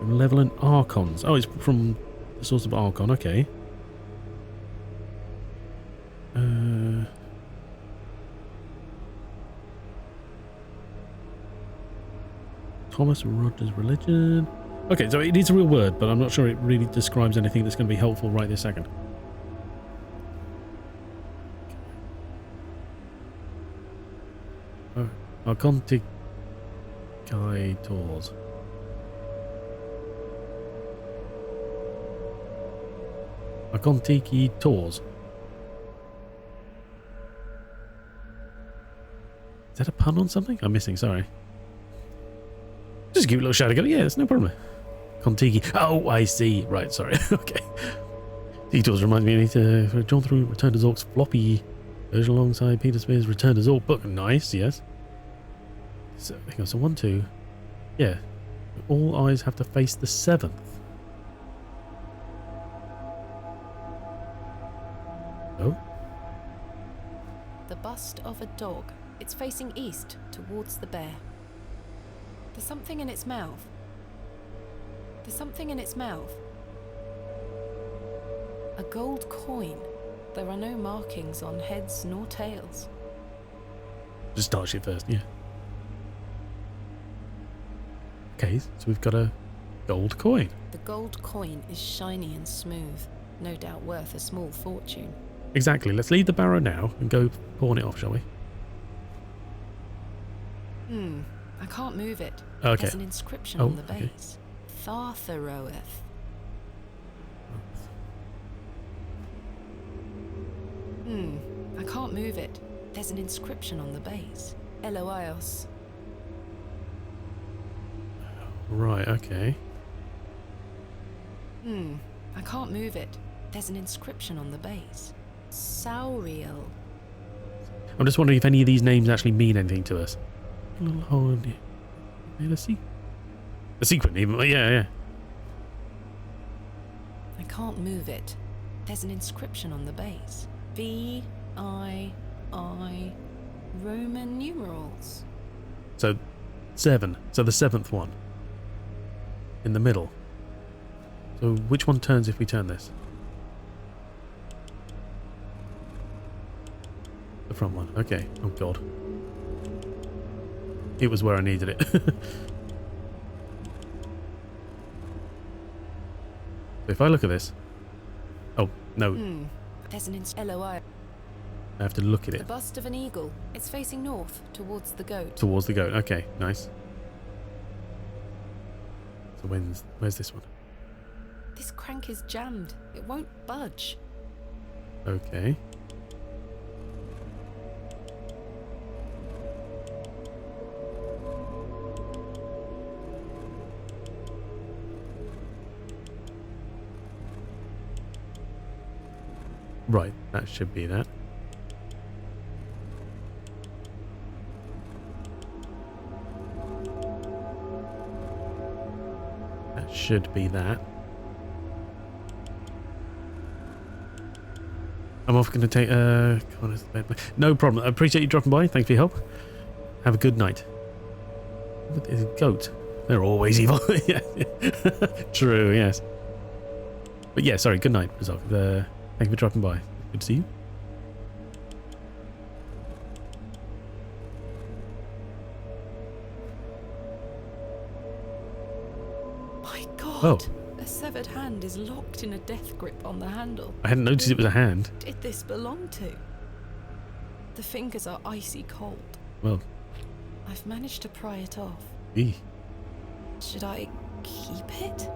malevolent archons. Oh, it's from the source of archon. Okay. Thomas Rogers religion. Okay, so it is a real word, but I'm not sure it really describes anything that's going to be helpful right this second. Archontic Tours. Archontiki Tours. Is that a pun on something? I'm missing, sorry. Just a cute little shadow go. Yeah, it's no problem. Kontiki. Oh, I see. Right, sorry. Okay. Detours remind me I need to John through Return to Zork's floppy version alongside Peter Spears' Return to Zork book. Nice, yes. So, hang on, so 1, 2. Yeah. All eyes have to face the 7th. Oh. The bust of a dog. It's facing east towards the bear. There's something in its mouth. There's something in its mouth. A gold coin. There are no markings on heads nor tails. Just start it first, yeah. Okay, so we've got a gold coin. The gold coin is shiny and smooth, no doubt worth a small fortune. Exactly. Let's leave the barrow now and go pawn it off, shall we? I can't move it. Okay. There's an inscription on the base. Thartharoeth. I can't move it. There's an inscription on the base. Eloios. Right, okay. I can't move it. There's an inscription on the base. Sauriel. I'm just wondering if any of these names actually mean anything to us. A little hole in here. A secret, even. Yeah. I can't move it. There's an inscription on the base. VII Roman numerals. So 7. So the 7th one. In the middle. So which one turns if we turn this? The front one. Okay. Oh god. It was where I needed it. So if I look at this. Oh, no. There's an LOI. I have to look at The it. bust of an eagle. It's facing north, towards the goat. Towards the goat. Okay, nice. So where's this one? This crank is jammed. It won't budge. Okay. Right, that should be that. That should be that. I'm off going to take no problem. I appreciate you dropping by. Thanks for your help. Have a good night. What is a goat? They're always evil. Yeah. True, yes. But yeah, sorry, good night, Razok. Thank you for dropping by. Good to see you. My God. Oh. A severed hand is locked in a death grip on the handle. I hadn't noticed it was a hand. Who did this belong to? The fingers are icy cold. Well. I've managed to pry it off. Eee. Should I keep it?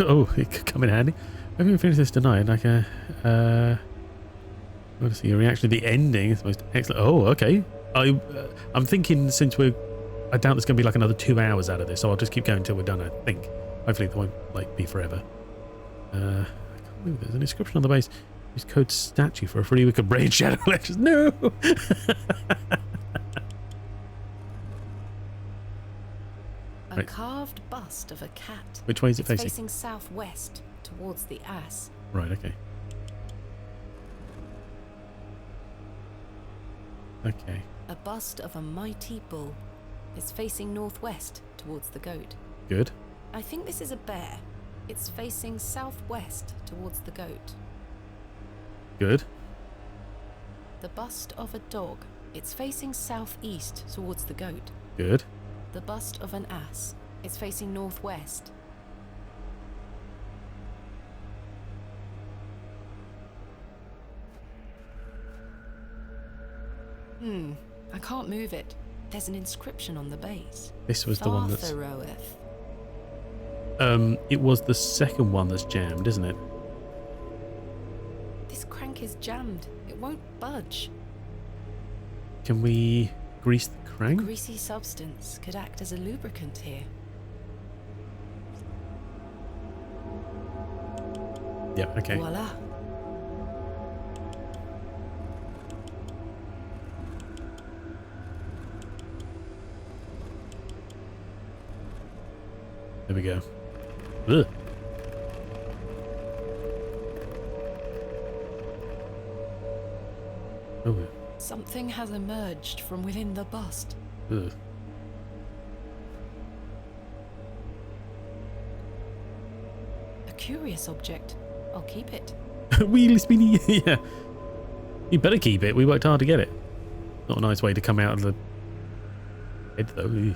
Oh, it could come in handy. Maybe we finish this tonight. Like I want to see your reaction to the ending. It's the most excellent. Oh, okay. I'm thinking since I doubt there's going to be like another 2 hours out of this, so I'll just keep going until we're done. I think. Hopefully, it won't like be forever. I can't believe there's an inscription on the base. Use code statue for a free week of brain shadow lectures. No. A carved bust of a cat. Which way is it It's facing? facing southwest, towards the ass. Right, okay. Okay. A bust of a mighty bull. It's facing northwest, towards the goat. Good. I think this is a bear. It's facing southwest, towards the goat. Good. The bust of a dog. It's facing southeast towards the goat. Good. The bust of an ass. It's facing northwest. I can't move it. There's an inscription on the base. This was the one that's... Fartheroweth. It was the second one that's jammed, isn't it? This crank is jammed. It won't budge. Can we grease the crank? Greasy substance could act as a lubricant here. Yeah, okay. Voila. There we go. Ugh. Oh. Something has emerged from within the bust. Ugh. A curious object. I'll keep it. Wheelie spinny. Yeah. You better keep it. We worked hard to get it. Not a nice way to come out of the head, though.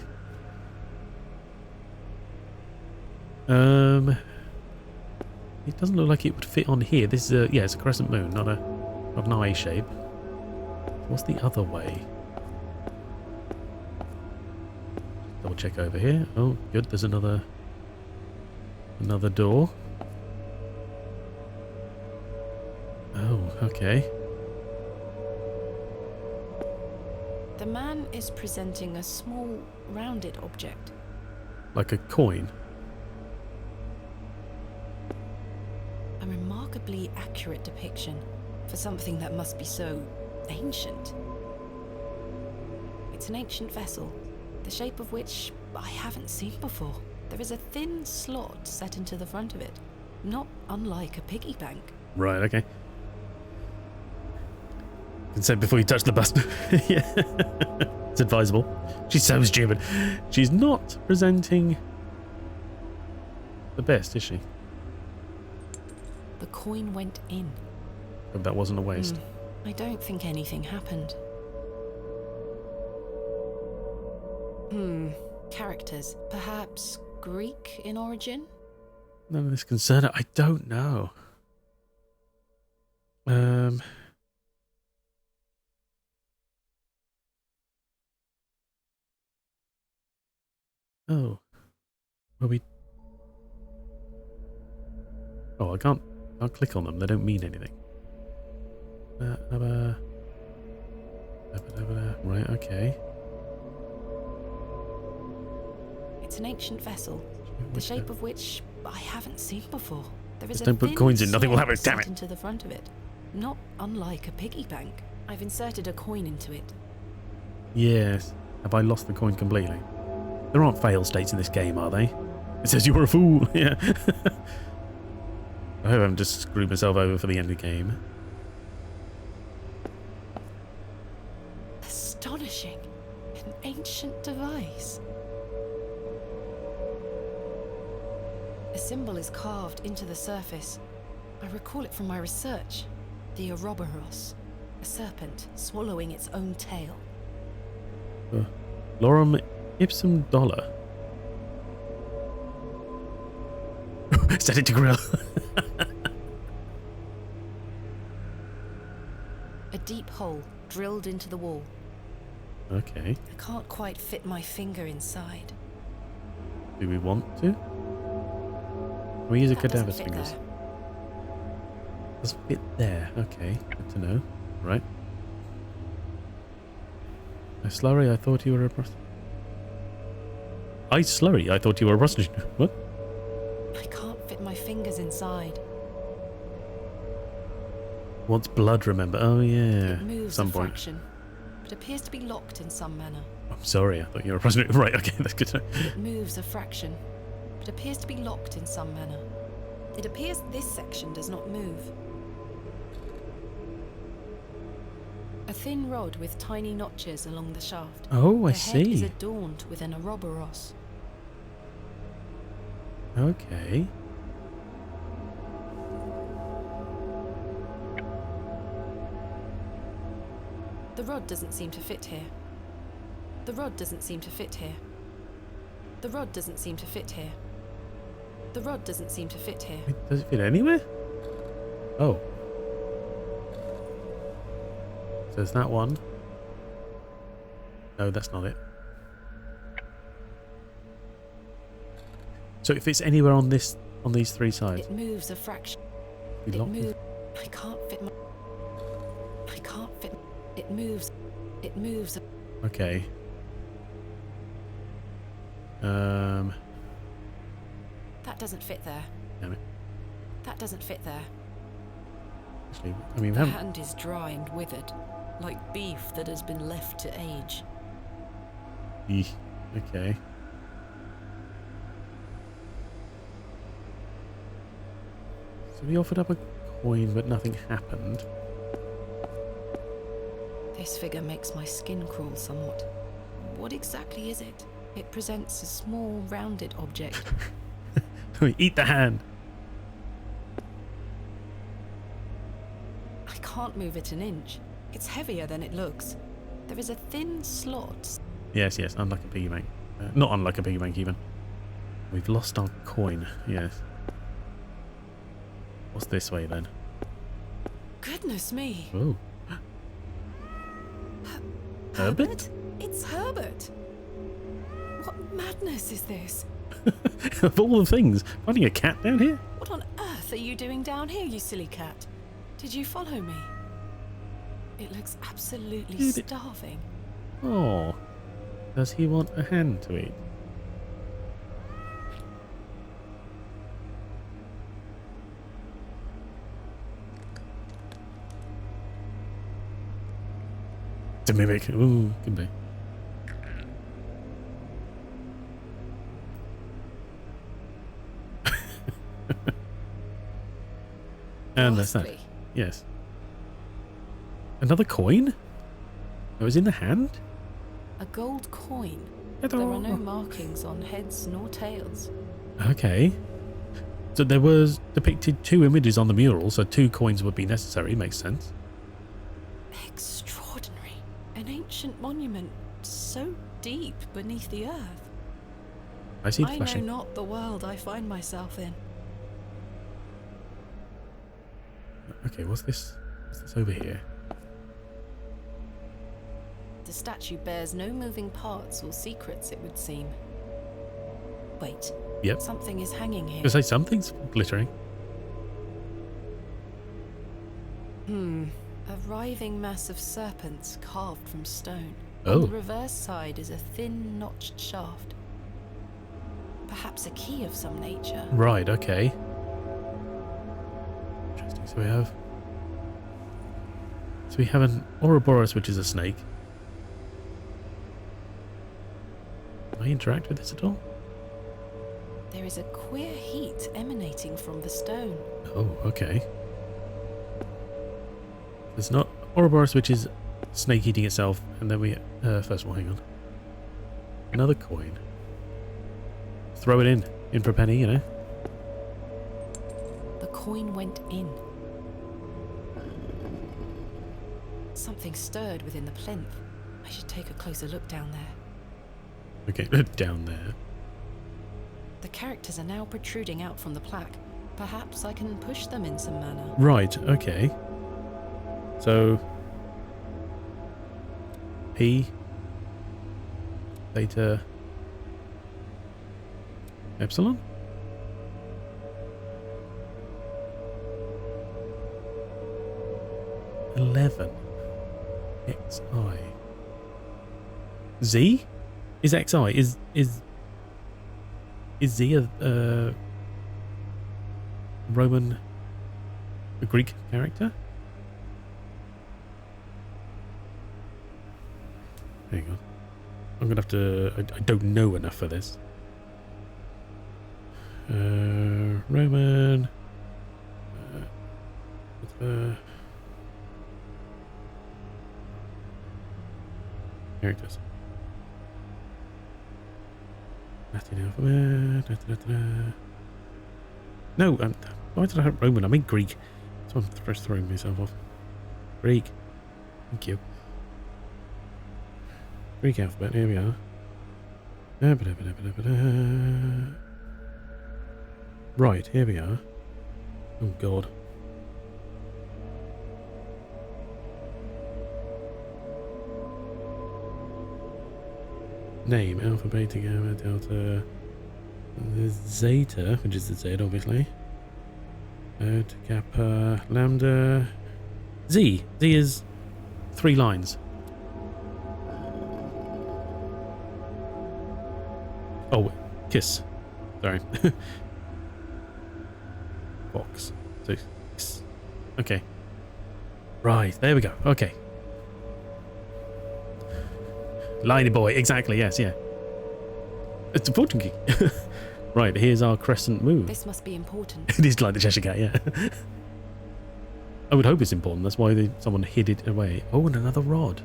It doesn't look like it would fit on here. This is a, yeah, it's a crescent moon, not an eye shape. What's the other way? Double check over here. Oh, good. There's another door. Oh, okay. The man is presenting a small, rounded object. Like a coin. A remarkably accurate depiction for something that must be so ancient. It's an ancient vessel, the shape of which I haven't seen before. There is a thin slot set into the front of it, not unlike a piggy bank. Right, okay. Consent before you touch the bust. Yeah. It's advisable. She's so stupid. She's not presenting the best, is she? The coin went in. Hope that wasn't a waste. I don't think anything happened. Characters. Perhaps Greek in origin? None of this concern. I don't know. Oh. Well, oh, I can't click on them. They don't mean anything. Right, okay. It's an ancient vessel, the shape of which I haven't seen before. There is Just a don't put thin coins in, nothing will happen, slot damn it. set into the front of it, not unlike a piggy bank. I've inserted a coin into it. Yes. Have I lost the coin completely? There aren't fail states in this game, are they? It says you were a fool. Yeah. I hope I haven't just screwed myself over for the end of the game. Astonishing. An ancient device. A symbol is carved into the surface. I recall it from my research. The Ouroboros, a serpent swallowing its own tail. Lorem ipsum dollar. Set it to grill. A deep hole drilled into the wall. Okay. I can't quite fit my finger inside. Do we want to? Can we use a That cadaver's doesn't fit fingers? there. Doesn't fit there. Okay, good to know. Right. Slurry, I thought you were a prostitute. Slurry, I thought you were a prostitute. What? I can't fit my fingers inside. Wants blood, remember? Oh, yeah. It moves Some a point. fraction, but appears to be locked in some manner. I'm sorry, I thought you were a prostitute. Right, okay, that's good to know. It moves a fraction, but appears to be locked in some manner. It appears this section does not move. A thin rod with tiny notches along the shaft. Oh, I the head is see. adorned with an Ouroboros. Okay. The rod doesn't seem to fit here. The rod doesn't seem to fit here. The rod doesn't seem to fit here. The rod doesn't seem to fit here. Wait, does it fit anywhere? Oh. So there's that one. No, that's not it. So if it's anywhere on this, on these three sides, It moves a fraction. we It lock moves. I can't fit my. I can't fit. It moves. It moves. Okay. That doesn't fit there. Damn it. That doesn't fit there. Actually, I mean, we The haven't. hand is dry and withered, like beef that has been left to age. Eeh, okay. So we offered up a coin, but nothing happened. This figure makes my skin crawl somewhat. What exactly is it? It presents a small, rounded object. Eat the hand. I can't move it an inch. It's heavier than it looks. There is a thin slot. Yes, yes, unlike a piggy bank. Not unlike a piggy bank, even. We've lost our coin, yes. What's this way, then? Goodness me. Oh. Herbert? It's Herbert. What madness is this? Of all the things, finding a cat down here? What on earth are you doing down here, you silly cat? Did you follow me? It looks absolutely starving. Oh. Does he want a hand to eat? To mimic. Ooh, could be. And that's that. Ghastly. Yes. Another coin? That was in the hand? A gold coin. Hello. There are no markings on heads nor tails. Okay. So there was depicted 2 images on the mural, so 2 coins would be necessary. Makes sense. Extraordinary. An ancient monument so deep beneath the earth. I see the I flashing. know not the world I find myself in. Okay, what's this? What's this over here? The statue bears no moving parts or secrets, it would seem. Wait. Yep. Something is hanging here. I say something's glittering. A writhing mass of serpents carved from stone. Oh. On the reverse side is a thin, notched shaft. Perhaps a key of some nature. Right, okay. Interesting. So we have an Ouroboros, which is a snake. Can I interact with this at all? There is a queer heat emanating from the stone. Oh, okay. There's not Ouroboros, which is snake eating itself, and then we first of all, hang on. Another coin. Throw it in for a penny, you know. The coin went in. Something stirred within the plinth. I should take a closer look down there. Okay, down there. The characters are now protruding out from the plaque. Perhaps I can push them in some manner. Right, okay. So P theta epsilon? XI. Z? Is XI? Is Z a Roman, a Greek character? Hang on. I'm gonna have to. I don't know enough for this. Roman. Characters. Latin alphabet. No, why did I have Roman? I mean Greek. So I'm throwing myself off. Greek. Thank you. Greek alphabet, here we are. Right, here we are. Oh god. Name, alpha, beta, gamma, delta, zeta, which is the Z obviously. Kappa, lambda, Z. Z is 3 lines. Oh, kiss. Sorry. Box. 6. Okay. Right, there we go. Okay. Liney boy, exactly, yes, yeah. It's a fortune key. Right, here's our crescent moon. This must be important. It is like the Cheshire Cat, yeah. I would hope it's important. That's why someone hid it away. Oh, and another rod.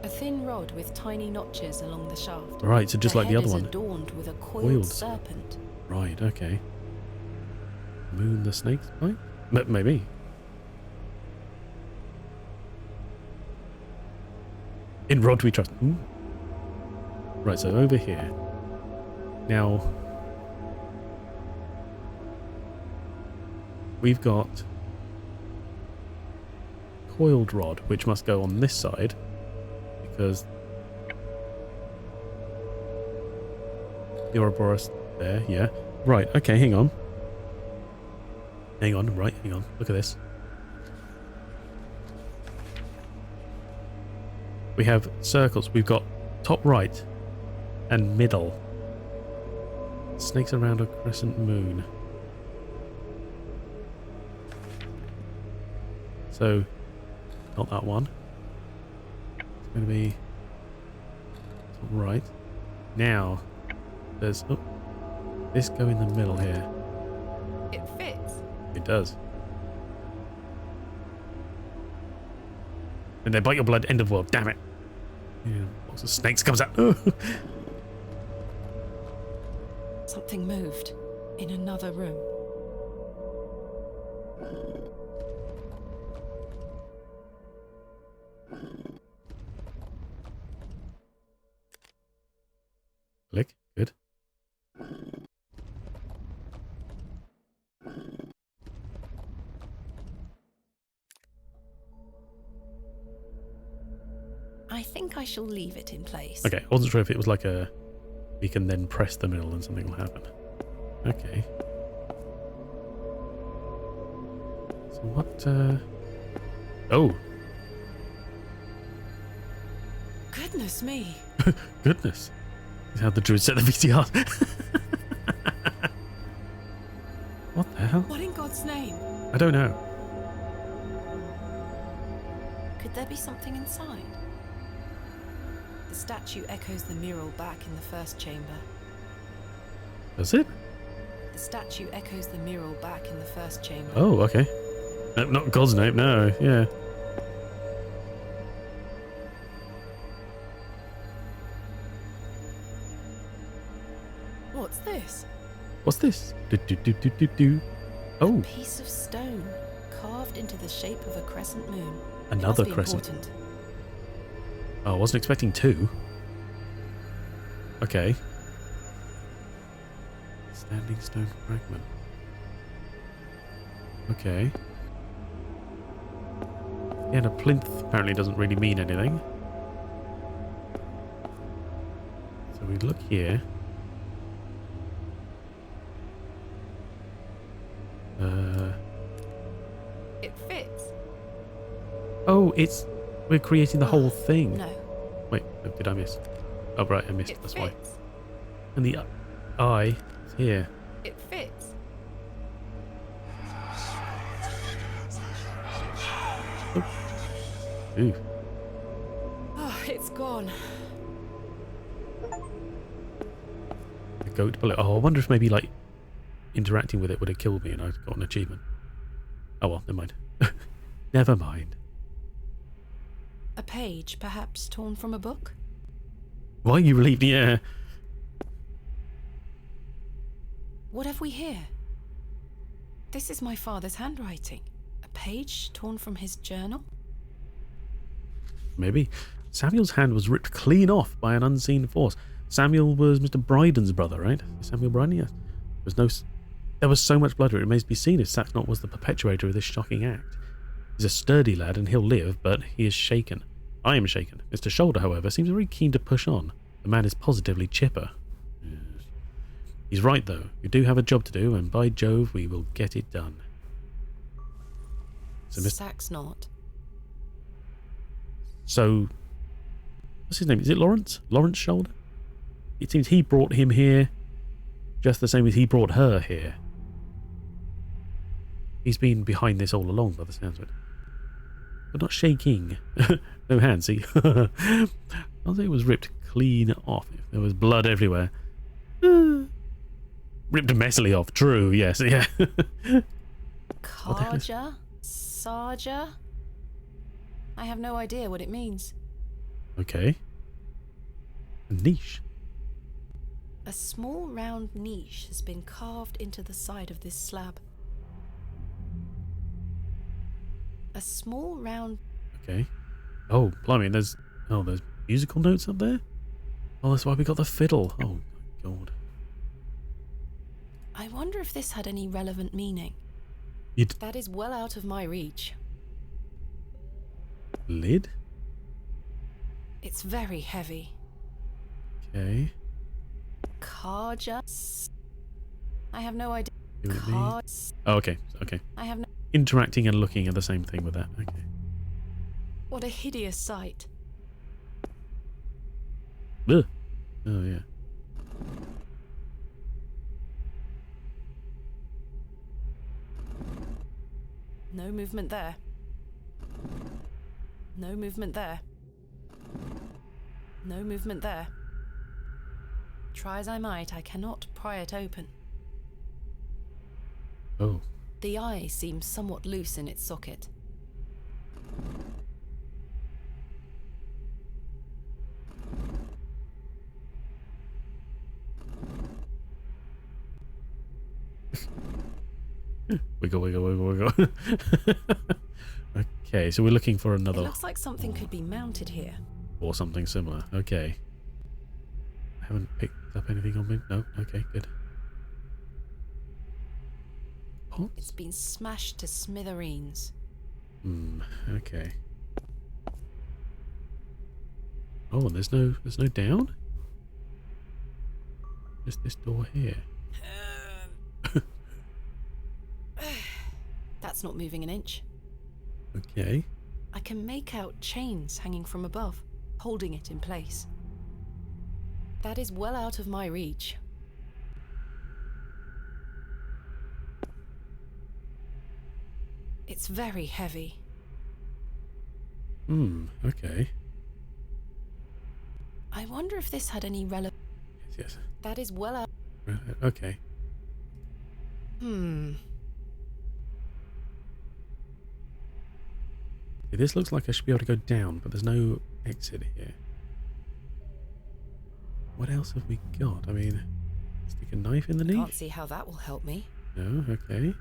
A thin rod with tiny notches along the shaft. Right, so just like the other one. Adorned with a coiled serpent. Right, okay. Moon the snake's bite? Maybe. In rod we trust. Ooh. Right, so over here. Now, we've got coiled rod, which must go on this side, because the Ouroboros there, yeah. Right, okay, hang on. Hang on, right, hang on. Look at this. We have circles. We've got top right and middle. Snakes around a crescent moon. So, not that one. It's going to be top right. Now, there's... Oh, this go in the middle here. It fits. It does. And they bite your blood, end of world, damn it. Yeah, lots of snakes comes out. Something moved in another room. Click, good. I think I shall leave it in place. Okay, I wasn't sure if it was like a... You can then press the middle and something will happen. Okay. So what, Oh! Goodness me! Goodness! This is how the druid set the VCR. What the hell? What in God's name? I don't know. Could there be something inside? The statue echoes the mural back in the first chamber. Does it? The statue echoes the mural back in the first chamber. Oh, okay. Nope, not God's name, no, yeah. What's this? What's this? Do. Oh. A piece of stone carved into the shape of a crescent moon. Another It must be crescent. important. Oh, I wasn't expecting 2. Okay. Standing stone fragment. Okay. Yeah, and a plinth apparently doesn't really mean anything. So we look here. It fits. Oh, it's... We're creating the whole thing. No. Wait, no, did I miss? Oh, right, I missed. It That's fits. why. And the eye is here. It fits. Ooh. Oh, it's gone. The goat bullet. Oh, I wonder if maybe, like, interacting with it would have killed me and I'd got an achievement. Oh, well, never mind. Never mind. A page, perhaps torn from a book? Why are you relieved? Yeah. What have we here? This is my father's handwriting. A page torn from his journal? Maybe. Samuel's hand was ripped clean off by an unseen force. Samuel was Mr. Bryden's brother, right? Samuel Bryden, yes. There was so much blood it remains to be seen if Saxnot was the perpetuator of this shocking act. He's a sturdy lad and he'll live, but he is shaken. I am shaken. Mr. Shoulder, however, seems very keen to push on. The man is positively chipper. Yes. He's right, though. We do have a job to do, and by Jove, we will get it done. So, Saxnot. So, what's his name? Is it Lawrence? Lawrence Shoulder? It seems he brought him here just the same as he brought her here. He's been behind this all along, by the sounds of it. But not shaking. No hands, see? I don't think it was ripped clean off. There was blood everywhere. Ripped messily off, true, yes, yeah. Karja? Sarja? I have no idea what it means. Okay. A niche. A small round niche has been carved into the side of this slab. A small round... Okay. Oh, blimey, there's musical notes up there? Oh, that's why we got the fiddle. Oh, my God. I wonder if this had any relevant meaning. That is well out of my reach. Lid? It's very heavy. Okay. Karja? I have no idea. Oh, okay, okay. I have no... Interacting and looking at the same thing with that. Okay. What a hideous sight. Ugh. Oh, yeah. No movement there. No movement there. No movement there. Try as I might, I cannot pry it open. Oh. The eye seems somewhat loose in its socket. Wiggle, wiggle, wiggle, wiggle. Okay, so we're looking for another... It looks like something could be mounted here. Or something similar. Okay. I haven't picked up anything on me. No? Okay, good. Pots? It's been smashed to smithereens. Okay. Oh, and there's no down? Just this door here. That's not moving an inch. Okay. I can make out chains hanging from above, holding it in place. That is well out of my reach. It's very heavy. Okay. I wonder if this had any relevance. Yes. That is well out. Okay. This looks like I should be able to go down, but there's no exit here. What else have we got? I mean, stick a knife in the knee? Can't see how that will help me. No, okay.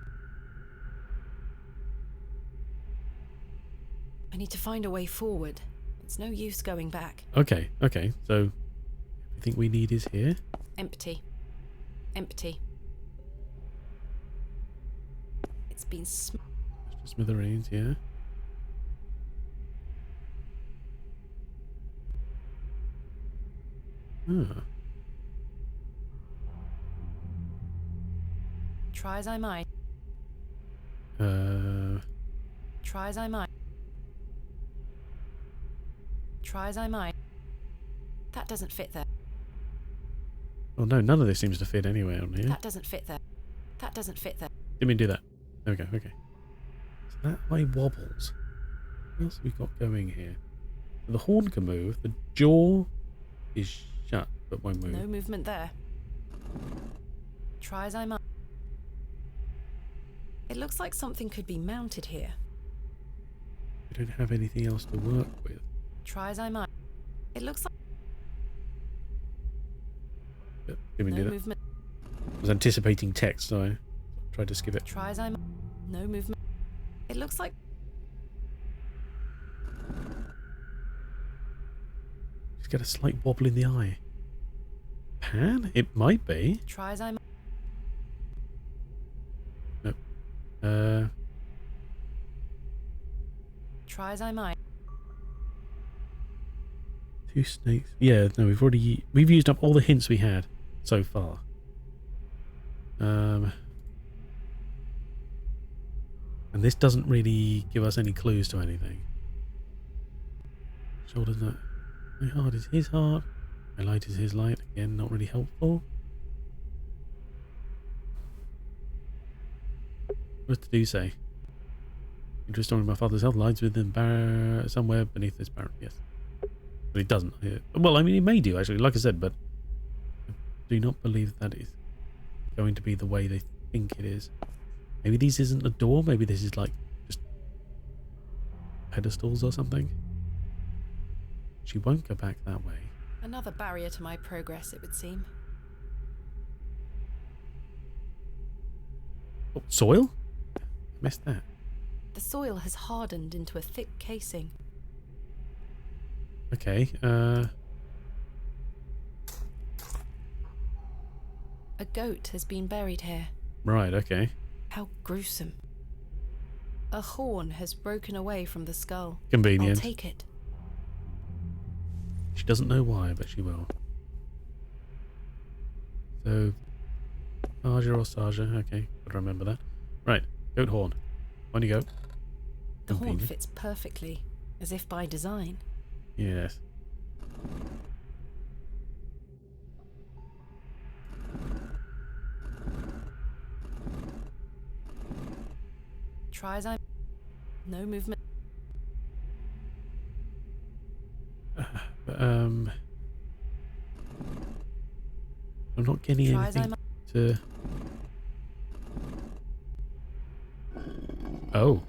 I need to find a way forward. It's no use going back. Okay, okay. So, everything we need is here? Empty. Empty. It's been smithereens, yeah. Try as I might. Try as I might. Try as I might. That doesn't fit there. Oh no, none of this seems to fit anywhere on here. That doesn't fit there. That doesn't fit there. Didn't mean to do that. There we go, okay. So that way wobbles. What else have we got going here? The horn can move. The jaw is shut, but won't move. No movement there. Try as I might. It looks like something could be mounted here. We don't have anything else to work with. Try as I might. It looks like... Yep, didn't mean to do that. Movement. I was anticipating text, so I tried to skip it. Try as I might. No movement. It looks like... get a slight wobble in the eye. Pan? It might be. Try as I might. Nope. Try as I might. 2 snakes. Yeah, no, we've used up all the hints we had so far. And this doesn't really give us any clues to anything. Shoulder's not. My heart is his heart. My light is his light. Again, not really helpful. What does the do say? Restoring my father's health lies within Barrow, somewhere beneath this barrel. Yes. But it doesn't. Well, I mean, it may do, actually, like I said, but I do not believe that is going to be the way they think it is. Maybe this isn't a door. Maybe this is like just pedestals or something. She won't go back that way. Another barrier to my progress, it would seem. Oh, soil? Missed that. The soil has hardened into a thick casing. Okay, A goat has been buried here. right, okay. How gruesome. A horn has broken away from the skull. Convenient. I'll take it. She doesn't know why, but she will. So, Sarja or Sarja, okay, gotta remember that. Right, goat horn. On you go. The horn Convenient. fits perfectly, as if by design. Yes. Try as I... No movement. But, I'm not getting Try as I anything might. to... Oh.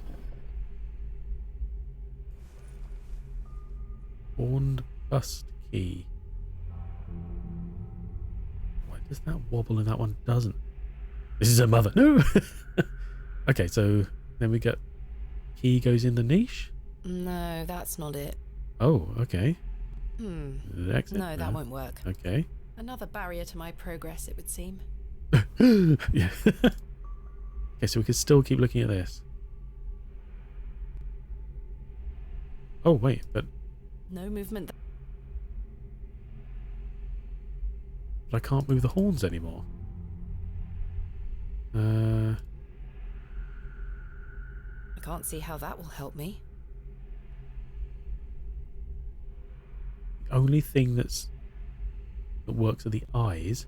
Horned bust key. Why does that wobble and that one doesn't? This is her mother. No! Okay, so then we get key goes in the niche. No, that's not it. Oh, okay. Exit? No, that won't work. Okay. Another barrier to my progress, it would seem. Yeah. Okay, so we could still keep looking at this. Oh, wait, but No movement. I can't move the horns anymore. I can't see how that will help me. Only thing that works are the eyes.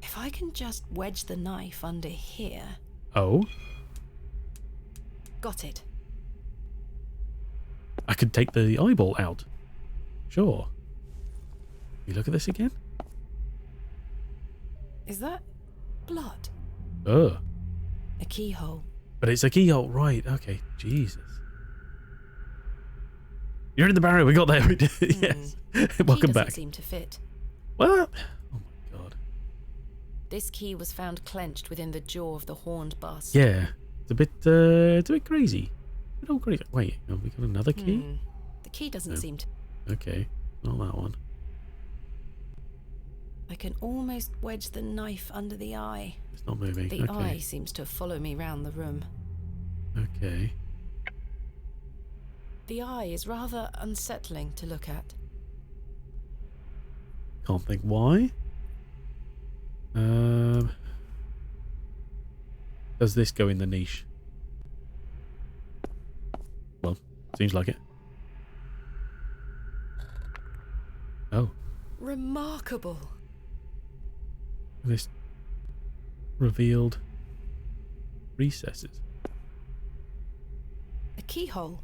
If I can just wedge the knife under here. Oh, Got it. I could take the eyeball out. Sure. You look at this again? Is that blood? Oh. A keyhole. But it's a keyhole, right? Okay, Jesus. You're in the Barrow. We got there. We did. Yes. Welcome Key back. doesn't seem to fit. Well, oh my God. This key was found clenched within the jaw of the horned bust. Yeah, it's a bit crazy. A bit all crazy. Wait, have we got another key? The key doesn't No. seem to... Okay, not that one. I can almost wedge the knife under the eye. It's not moving. The Okay. eye seems to follow me round the room. Okay. The eye is rather unsettling to look at. Can't think why. Does this go in the niche? Well, seems like it. Oh, Remarkable. this revealed recesses. A keyhole.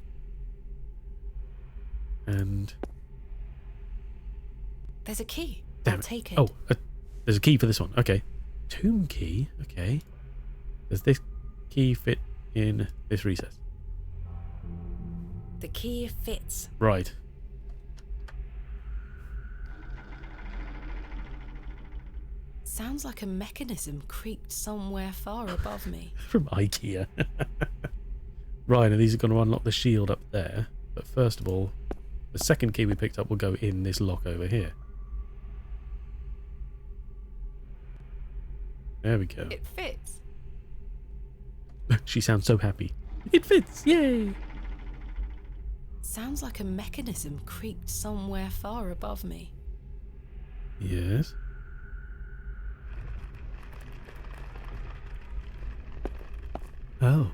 And There's a key. damn I'll it. take it. Oh, there's a key for this one. Okay. Tomb key. Okay. Does this key fit in this recess? The key fits. Right. Sounds like a mechanism creaked somewhere far above me. From IKEA. Right, and these are going to unlock the shield up there. But first of all, The second key we picked up will go in this lock over here. There we go. It fits. She sounds so happy. It fits, yay! Sounds like a mechanism creaked somewhere far above me. Yes. Oh.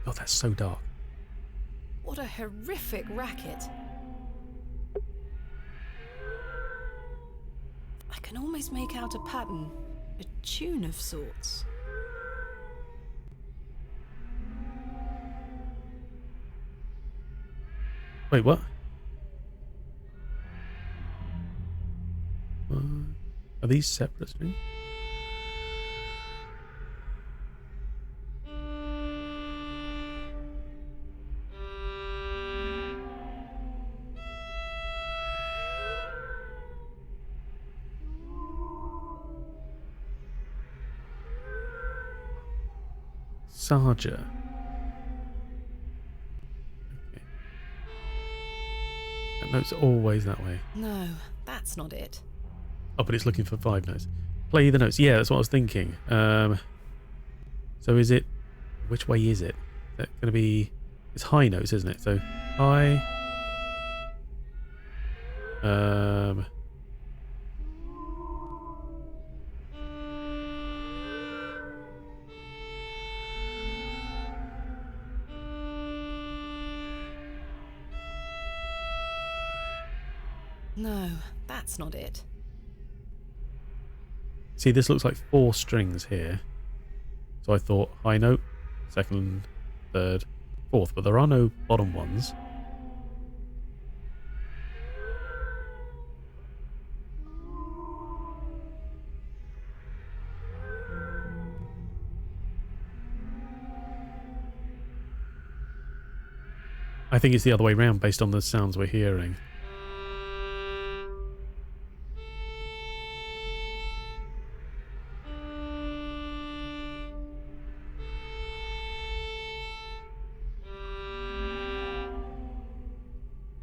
God, that's so dark. What a horrific racket. I can almost make out a pattern, a tune of sorts. Wait, what? Are these separate strings? Sarger. Okay. That note's always that way. No, that's not it. Oh, but it's looking for 5 notes. Play the notes. Yeah, that's what I was thinking. So is it... Which way is it? Is that going to be... It's high notes, isn't it? So, high... No, that's not it. See, this looks like 4 strings here. So I thought high note, second, third, fourth, but there are no bottom ones. I think it's the other way round based on the sounds we're hearing.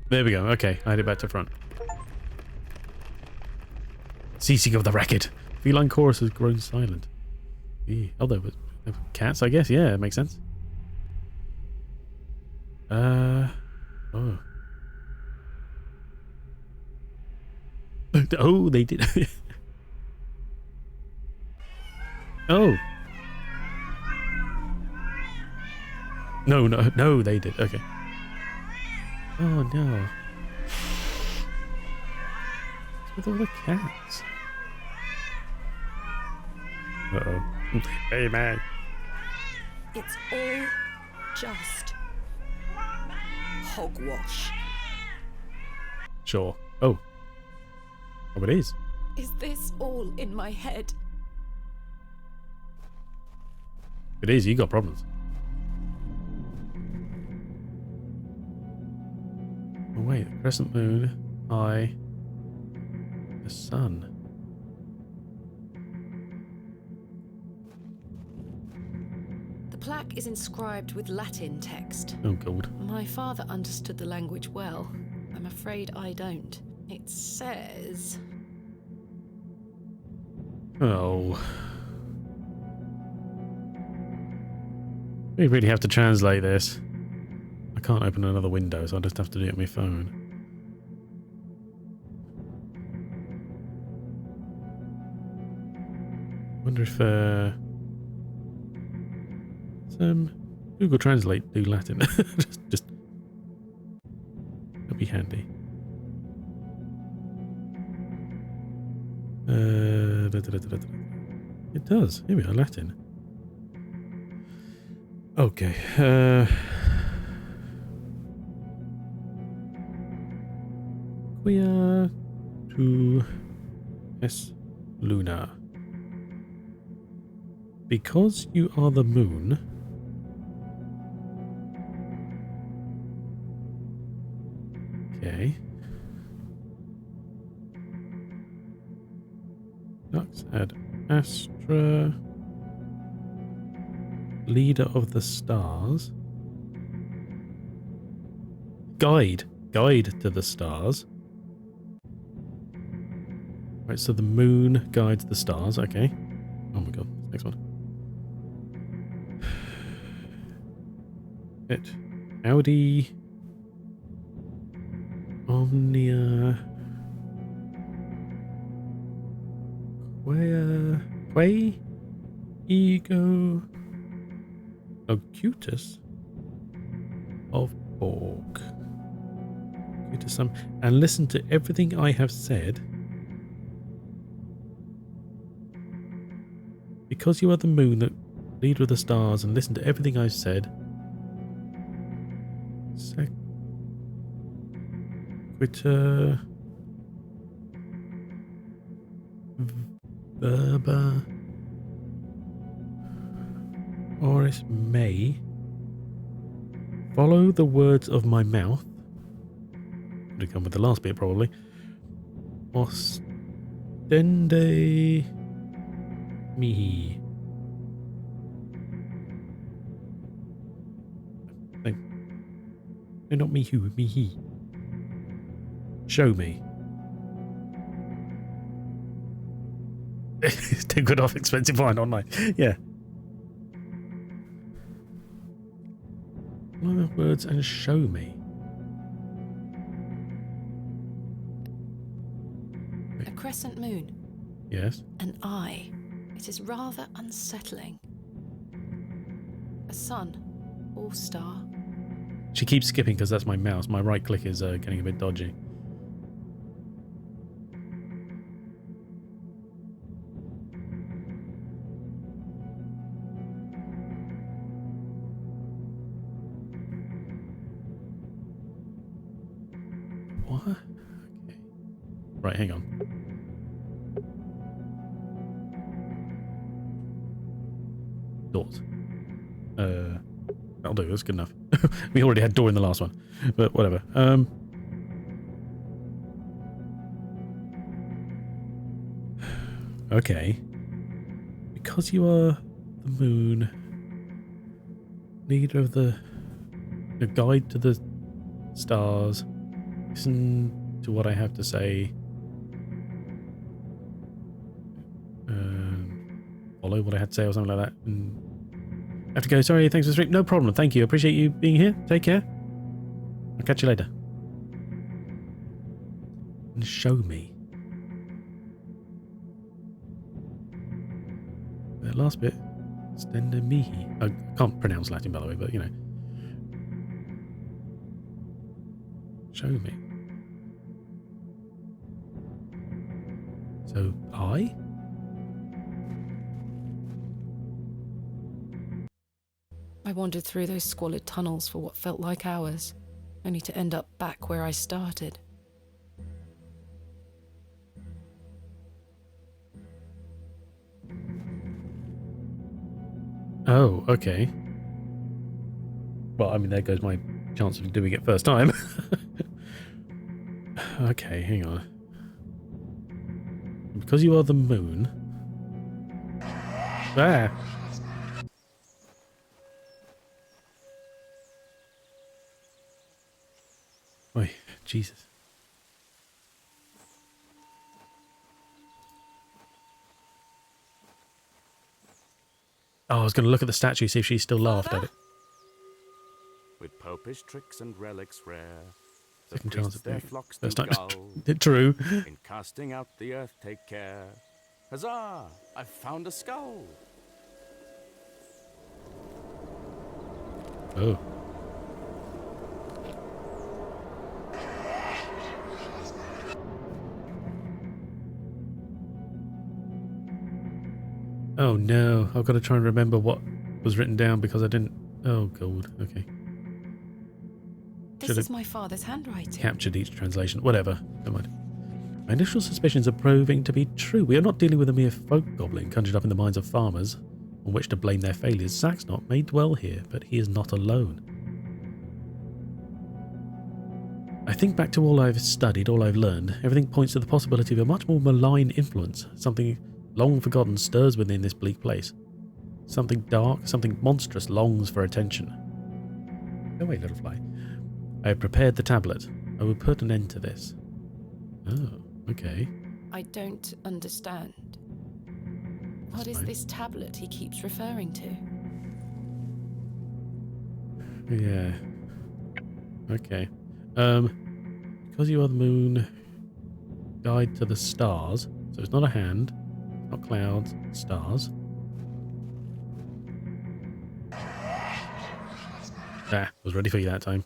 There we go. Okay, I had it back to front. Ceasing of the racket. Feline chorus has grown silent. Oh, there were cats, I guess. Yeah, it makes sense. Oh. Oh, they did. Oh. No, they did. Okay. Oh no. What's with all the cats? Uh-oh. Hey man. It's all just hogwash. Sure. Oh. Oh, it is. Is this all in my head? It is. You got problems. Oh wait, the crescent moon, eye, the sun. The plaque is inscribed with Latin text. Oh god. My father understood the language well. I'm afraid I don't. It says... Oh. We really have to translate this. I can't open another window, so I'll just have to do it on my phone. Wonder if Google Translate do Latin. just that'd be handy. It does. Here we are, Latin. Okay. Quia tu es luna. Because you are the moon. Okay. Lux ad Astra. Leader of the stars. Guide. guide to the stars. Right, so the moon guides the stars. Okay. Oh my god. Next one. It. Audi. Omnia. Quay. Ego. Ocutus. Of Borg. Ocutus some. And listen to everything I have said. Because you are the moon, the leader of the stars, and listen to everything I've said. Sequita. Verba. Oris may. Follow the words of my mouth. Could have come with the last bit, probably. Ostende. Mihi. No, not me who, me he. Show me. It's too good off expensive wine online. Yeah. Follow the words and show me. A crescent moon. Yes. An eye. It is rather unsettling. A sun or star. She keeps skipping because that's my mouse. My right click is getting a bit dodgy. What? Okay. Right, hang on. Doors. That'll do. That's good enough. We already had door in the last one, but whatever. Okay. Because you are the moon, leader of the guide to the stars, listen to what I have to say. Follow what I had to say or something like that. And I have to go. Sorry, thanks for the stream. No problem. Thank you. I appreciate you being here. Take care. I'll catch you later. And show me. The last bit. Stenda mihi. I can't pronounce Latin, by the way, but you know. Show me. So, I? I wandered through those squalid tunnels for what felt like hours, only to end up back where I started. Oh, okay. Well, I mean, there goes my chance of doing it first time. Okay, hang on. Because you are the moon. Ah! Oi, Jesus. Oh, I was going to look at the statue, see if she still laughed at it. With popish tricks and relics rare, the Second chance priests of their doing it. flocks First do time. gull. True. In casting out the earth take care. Huzzah! I've found a skull. Oh. Oh no, I've got to try and remember what was written down because I didn't... Oh god, okay. This is my father's handwriting. Captured each translation. Whatever, never mind. My initial suspicions are proving to be true. We are not dealing with a mere folk goblin conjured up in the minds of farmers on which to blame their failures. Saxnot may dwell here, but he is not alone. I think back to all I've studied, all I've learned. Everything points to the possibility of a much more malign influence. Something long forgotten stirs within this bleak place. Something dark, something monstrous longs for attention. Go away, little fly. I have prepared the tablet. I will put an end to this. Oh, okay. I don't understand. What is fine. this tablet he keeps referring to? Yeah. Okay. Because you are the moon, guide to the stars. So it's not a hand, not clouds, stars. Ah, was ready for you that time.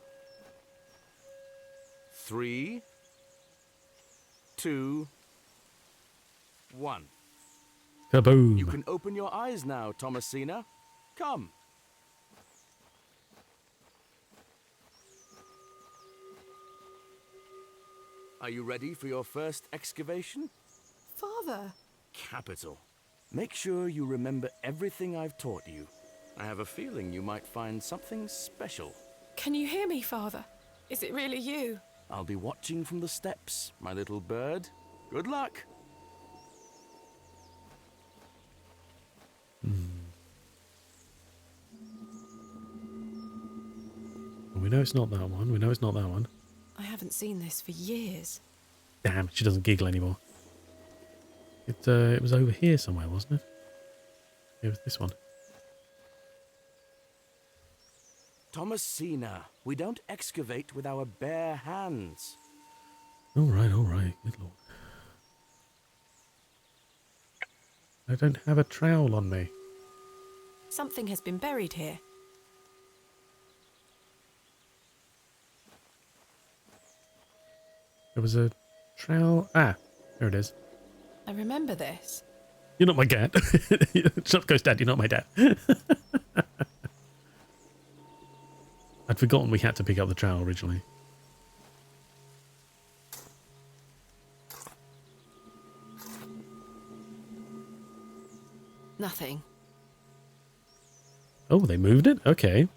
3, 2, 1. Kaboom! You can open your eyes now, Thomasina. Come. Are you ready for your first excavation? Father! Capital. Make sure you remember everything I've taught you. I have a feeling you might find something special. Can you hear me, Father? Is it really you? I'll be watching from the steps, my little bird. Good luck. We know it's not that one. We know it's not that one. I haven't seen this for years. Damn, she doesn't giggle anymore. It was over here somewhere, wasn't it? It was this one. Thomasina, we don't excavate with our bare hands. All right, good lord. I don't have a trowel on me. Something has been buried here. There was a trowel. Ah, there it is. I remember this. You're not my dad. Shut up, Ghost Dad. You're not my dad. I'd forgotten we had to pick up the trowel originally. Nothing. Oh, they moved it? Okay.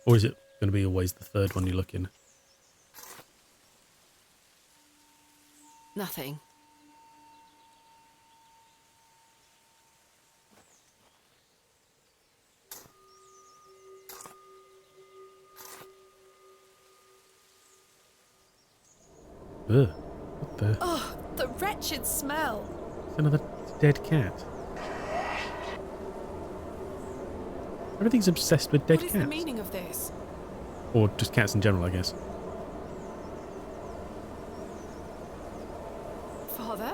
Or is it going to be always the third one you look in? Nothing. Ugh. What the? Oh, the wretched smell. It's another dead cat. Everything's obsessed with dead What is cats. the meaning of this? Or just cats in general, I guess. Father?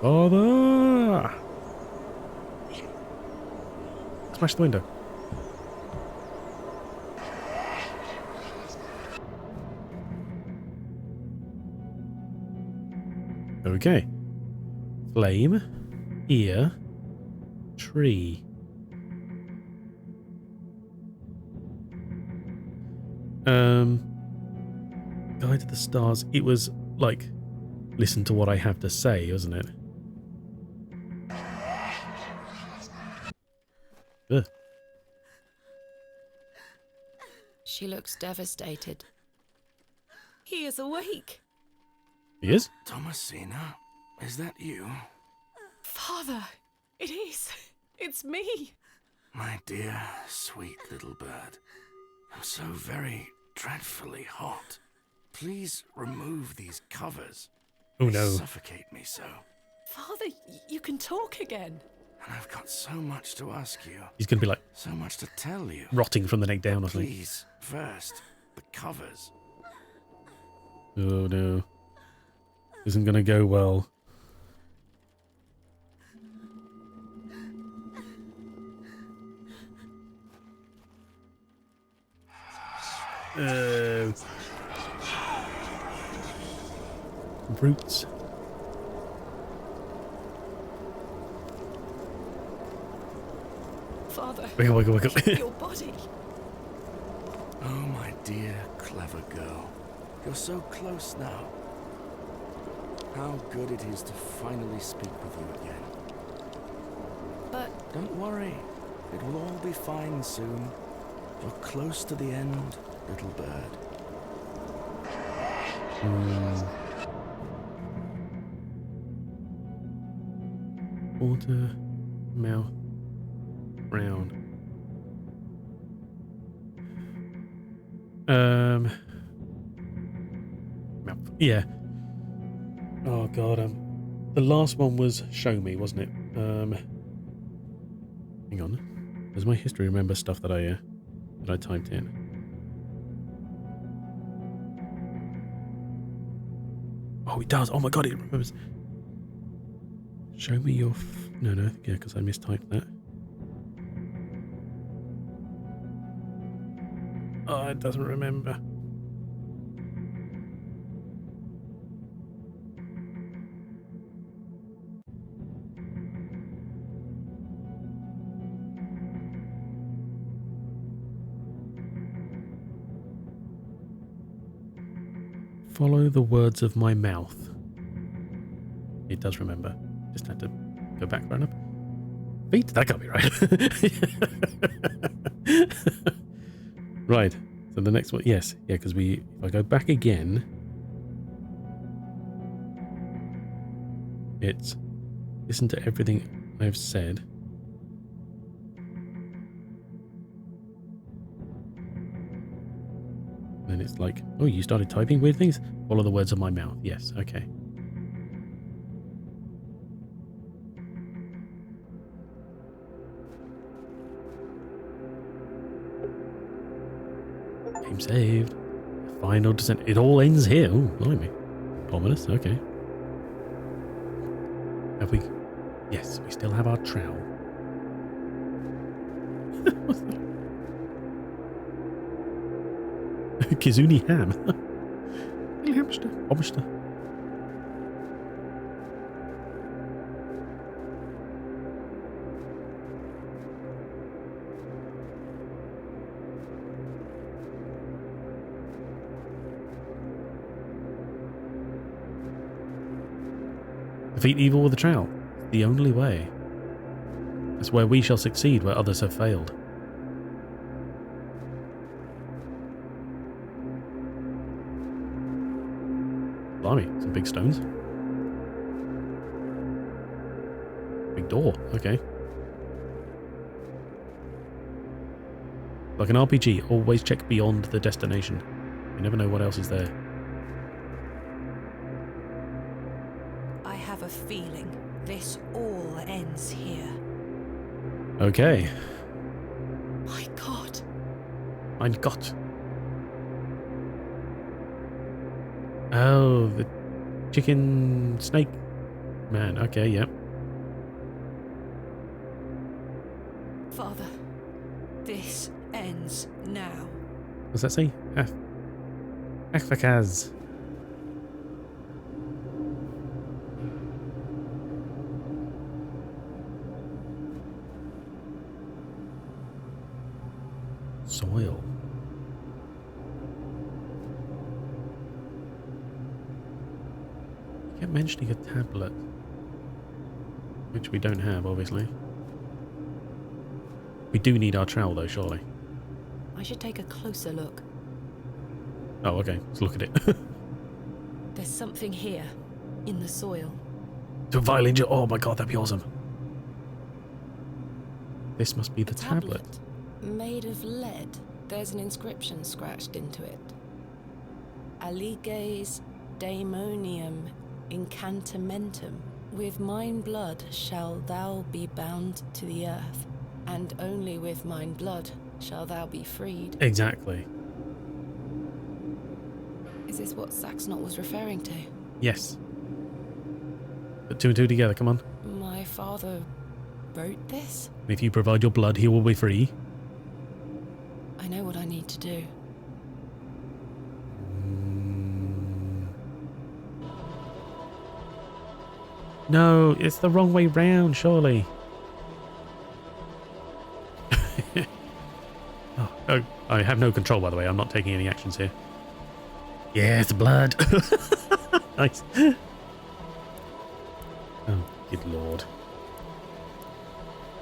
Father! Smash the window. Okay. Flame, ear, tree. Guide to the stars. It was like, listen to what I have to say, wasn't it? Ugh. She looks devastated. He is awake. He is? Thomasina, is that you? Father, it is. It's me. My dear, sweet little bird. I'm so very dreadfully hot. Please remove these covers. Oh They no. suffocate me so. Father, you can talk again. And I've got so much to ask you. He's going to be like So much to tell you. rotting from the neck down or something. Please, first, the covers. Oh no. Isn't going to go well. Roots. Father, Wiggle. keep your body. Oh, my dear, clever girl. You're so close now. How good it is to finally speak with you again. But Don't worry. It will all be fine soon. You're close to the end, little bird. Water, mouth. round. Yeah. Oh god, the last one was show me, wasn't it? Hang on. Does my history remember stuff that I typed in? Oh, it does. Oh my god, it remembers. Show me your no, yeah, because I mistyped that. Oh, it doesn't remember. Follow the words of my mouth. It does remember. Just had to go back round up. Feet? That can't be right. Right. So the next one, yes. Yeah, because if I go back again, it's listen to everything I've said. Then it's like, oh, you started typing weird things? Follow the words of my mouth. Yes, okay. Game saved. Final descent. It all ends here. Oh, blimey. Ominous. Okay. Have we... Yes, we still have our trowel. What's that? Kizuni ham. Little hamster. Hamster. Defeat evil with a trowel. The only way. It's where we shall succeed where others have failed. Blimey, some big stones. Big door, okay. Like an RPG, always check beyond the destination. You never know what else is there. I have a feeling this all ends here. Okay. My God. Mein Gott. Oh, the chicken snake man. Okay, yep. Father, this ends now. What's that say? Afakaz. Soil. You kept mentioning a tablet, which we don't have, obviously. We do need our trowel, though, surely. I should take a closer look. Oh, okay. Let's look at it. There's something here, in the soil. To violin. Oh my god, that'd be awesome. This must be the tablet. Made of lead. There's an inscription scratched into it. Aliges daemonium incantamentum. With mine blood shall thou be bound to the earth, and only with mine blood shall thou be freed. Exactly. Is this what Saxnot was referring to? Yes. Put two and two together, come on. My father wrote this? If you provide your blood, he will be free. I know what I need to do. No, it's the wrong way round, surely. Oh, I have no control, by the way. I'm not taking any actions here. Yes, blood. Nice. Oh, good lord.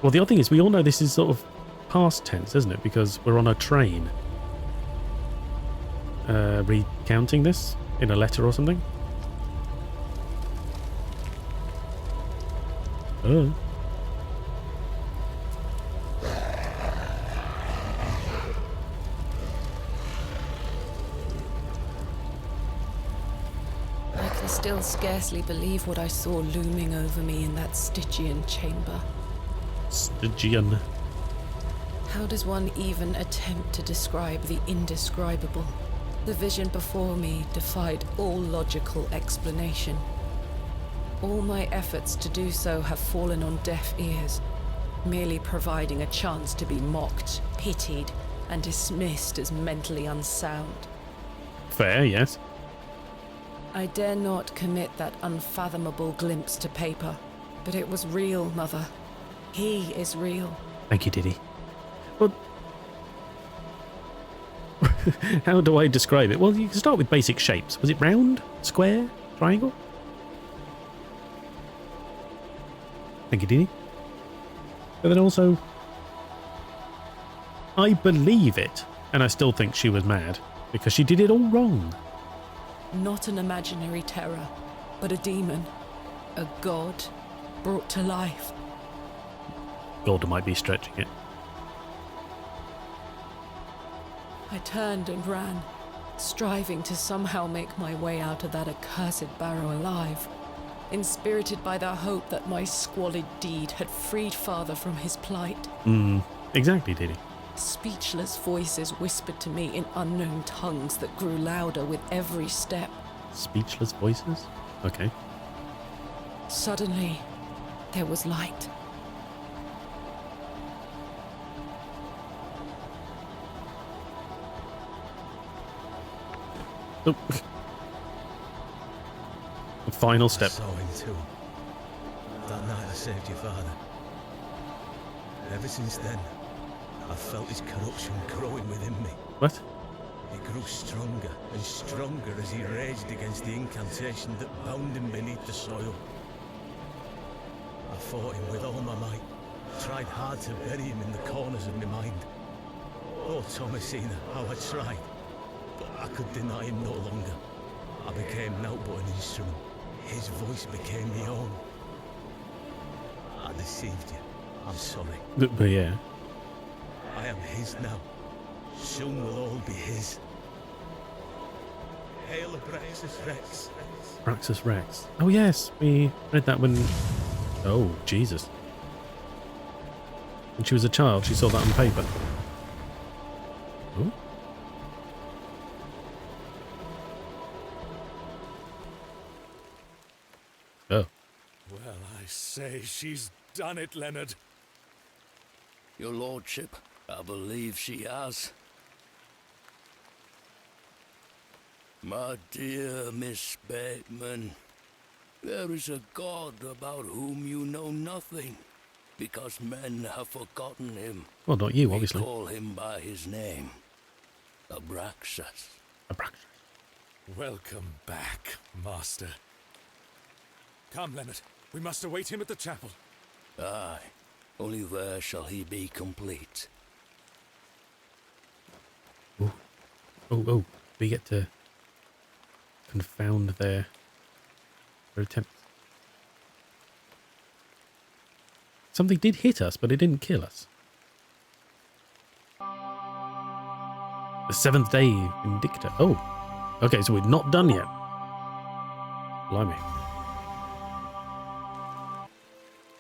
Well, the other thing is, we all know this is sort of past tense, isn't it? Because we're on a train. Recounting this in a letter or something? still scarcely believe what I saw looming over me in that Stygian chamber. Stygian. How does one even attempt to describe the indescribable? The vision before me defied all logical explanation. All my efforts to do so have fallen on deaf ears, merely providing a chance to be mocked, pitied, and dismissed as mentally unsound. Fair, yes. I dare not commit that unfathomable glimpse to paper, but it was real, Mother. He is real. Thank you, Diddy. Well, how do I describe it? Well, you can start with basic shapes. Was it round, square, triangle? Thank you, Diddy. But then also, I believe it, and I still think she was mad, because she did it all wrong. Not an imaginary terror, but a demon. A god brought to life. God might be stretching it. I turned and ran, striving to somehow make my way out of that accursed barrow alive, inspirited by the hope that my squalid deed had freed Father from his plight. Exactly, Diddy. Speechless voices whispered to me in unknown tongues that grew louder with every step. Speechless voices? Okay. Suddenly, there was light. Oh. The final step. I saw him too. That night I saved your father. Ever since then, I've felt his corruption growing within me. What? He grew stronger and stronger as he raged against the incantation that bound him beneath the soil. I fought him with all my might, tried hard to bury him in the corners of my mind. Oh, Thomasina, how I tried. But I could deny him no longer. I became naught but an instrument. His voice became my own. I deceived you. I'm sorry. But yeah. I am his now. Soon we'll all be his. Hail Abraxas Rex. Abraxas Rex. Oh yes, we read that when... Oh, Jesus. When she was a child, she saw that on paper. Ooh. Oh. Well, I say, she's done it, Leonard. Your lordship, I believe she has. My dear Miss Bateman, there is a God about whom you know nothing, because men have forgotten him. Well, not you, obviously. We call him by his name, Abraxas. Abraxas. Welcome back, Master. Come, Leonard. We must await him at the chapel. Aye, only there shall he be complete. Ooh. Oh, we get to confound their attempts. Something did hit us, but it didn't kill us. The seventh day Indictor. Oh, okay, so we're not done yet. Blimey.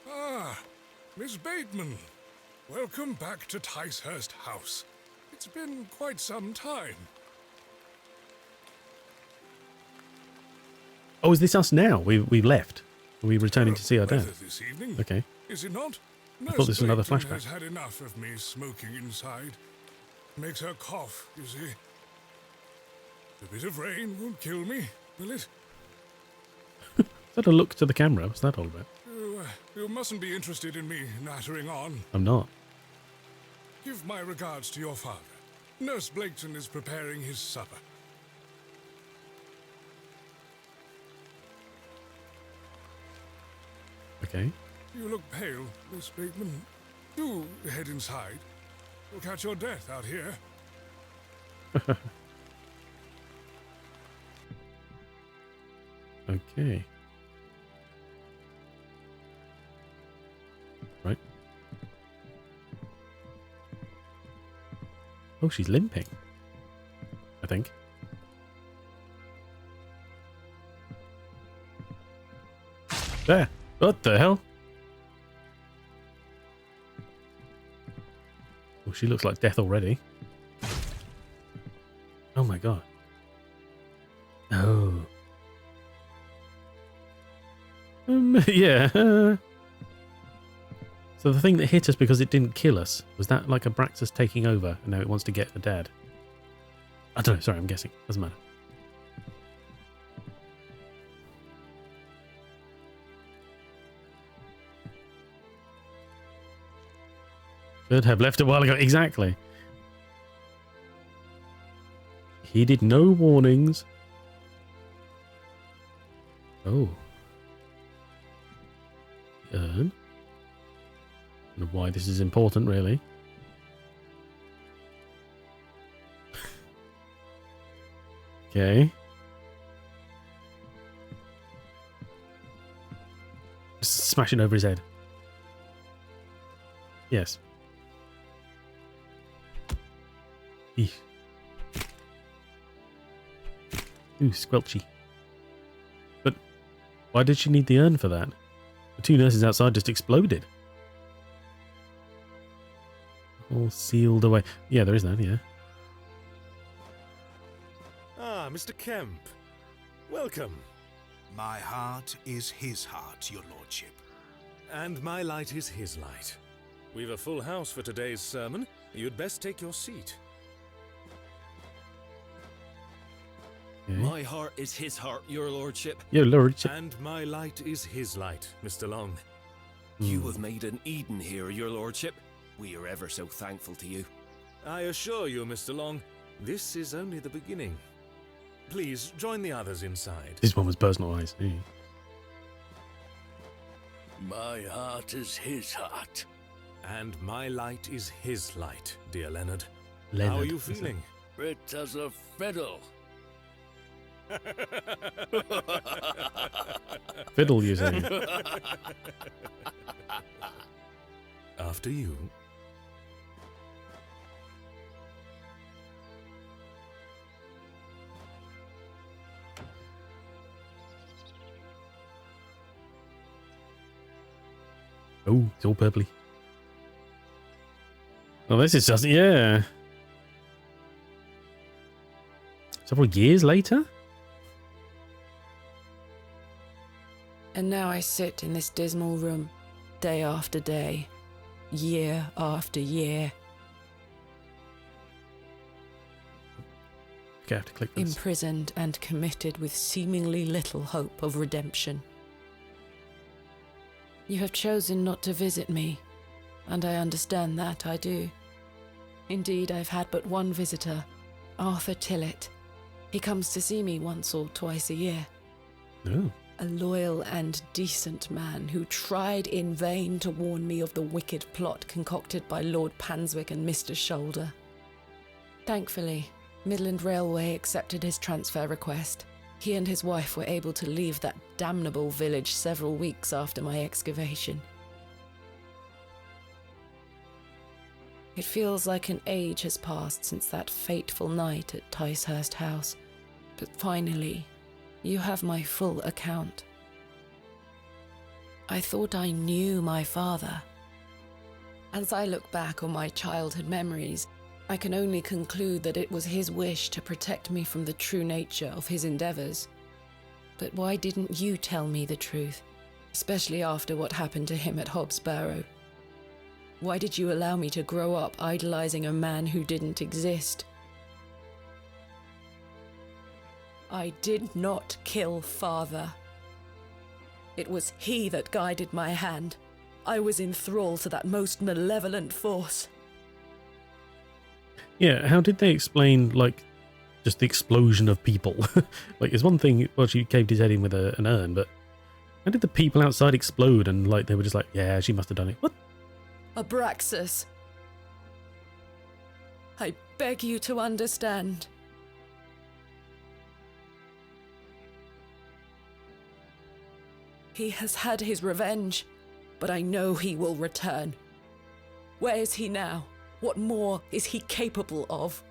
Ah, Miss Bateman. Welcome back to Ticehurst House. It's been quite some time. Oh, is this us now? We've left. Are we returning to see our dad? This evening, Okay. is it not? I thought this was another Bateman flashback. has had enough of me smoking inside. Makes her cough, you see. A bit of rain won't kill me, will it? Is that a look to the camera? What's that all about? You mustn't be interested in me nattering on. I'm not. Give my regards to your father. Nurse Blaketon is preparing his supper. Okay. You look pale, Miss Bateman. Do head inside. You'll catch your death out here. Okay. Right. Oh, she's limping. I think. There. What the hell? Well, she looks like death already. Oh my god. Oh. Yeah. So the thing that hit us because it didn't kill us, was that like Abraxas taking over and now it wants to get the dad? I don't know, sorry, I'm guessing. Doesn't matter. Should have left a while ago. Exactly. Heeded no warnings. Oh. Urn. I don't know why this is important, really. Okay. Just smash it over his head. Yes. Eesh. Ooh, squelchy. But why did she need the urn for that? The two nurses outside just exploded. All sealed away. Yeah, there is that, yeah. Ah, Mr. Kemp. Welcome. My heart is his heart, your lordship. And my light is his light. We've a full house for today's sermon. You'd best take your seat. Okay. My heart is his heart, your lordship. Your lordship. And my light is his light, Mr. Long. You have made an Eden here, your lordship. We are ever so thankful to you. I assure you, Mr. Long, this is only the beginning. Please, join the others inside. This one was personalised. Yeah. My heart is his heart. And my light is his light, dear Leonard. Leonard, how are you feeling? Fit as a fiddle. Fiddle, you say? After you. Oh, it's all purpley. Oh, this is just, yeah. Several years later? And now I sit in this dismal room, day after day, year after year. Okay, I have to click this. Imprisoned and committed with seemingly little hope of redemption. You have chosen not to visit me, and I understand that, I do. Indeed, I've had but one visitor, Arthur Tillett. He comes to see me once or twice a year. Oh. A loyal and decent man who tried in vain to warn me of the wicked plot concocted by Lord Panswick and Mr. Shoulder. Thankfully, Midland Railway accepted his transfer request. He and his wife were able to leave that damnable village several weeks after my excavation. It feels like an age has passed since that fateful night at Ticehurst House, but finally, you have my full account. I thought I knew my father. As I look back on my childhood memories, I can only conclude that it was his wish to protect me from the true nature of his endeavours. But why didn't you tell me the truth, especially after what happened to him at Hobbs Barrow? Why did you allow me to grow up idolising a man who didn't exist? I did not kill father. It was he that guided my hand. I was in thrall to that most malevolent force. Yeah, how did they explain, like, just the explosion of people? Like, it's one thing, well, she caved his head in with an urn, but how did the people outside explode and, like, they were just like, yeah, she must have done it? What? Abraxas, I beg you to understand. He has had his revenge, but I know he will return. Where is he now? What more is he capable of?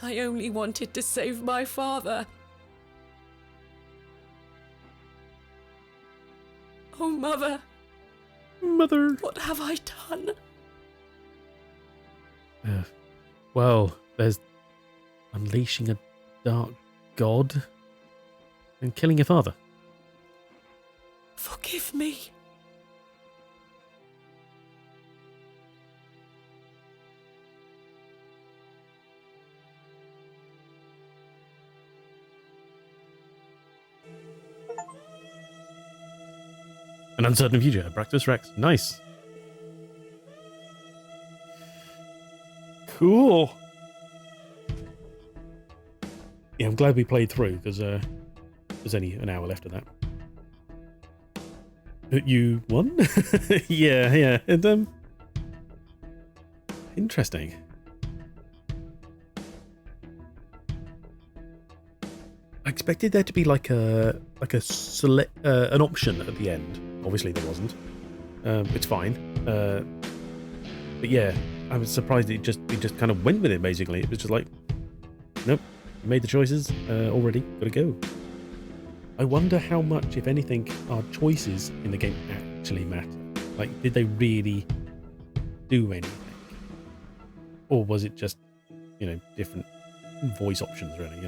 I only wanted to save my father. Oh, Mother. Mother. What have I done? Well, there's unleashing a dark god and killing your father. Forgive me. An uncertain future. Bractus Rex. Nice. Cool. Yeah, I'm glad we played through because there's only an hour left of that. You won? yeah. And interesting. I expected there to be like an option at the end. Obviously there wasn't. It's fine. But yeah, I was surprised we just kind of went with it. Basically, it was just like, nope, you made the choices already. Gotta go. I wonder how much, if anything, our choices in the game actually matter. Like, did they really do anything, or was it just, different voice options? Really,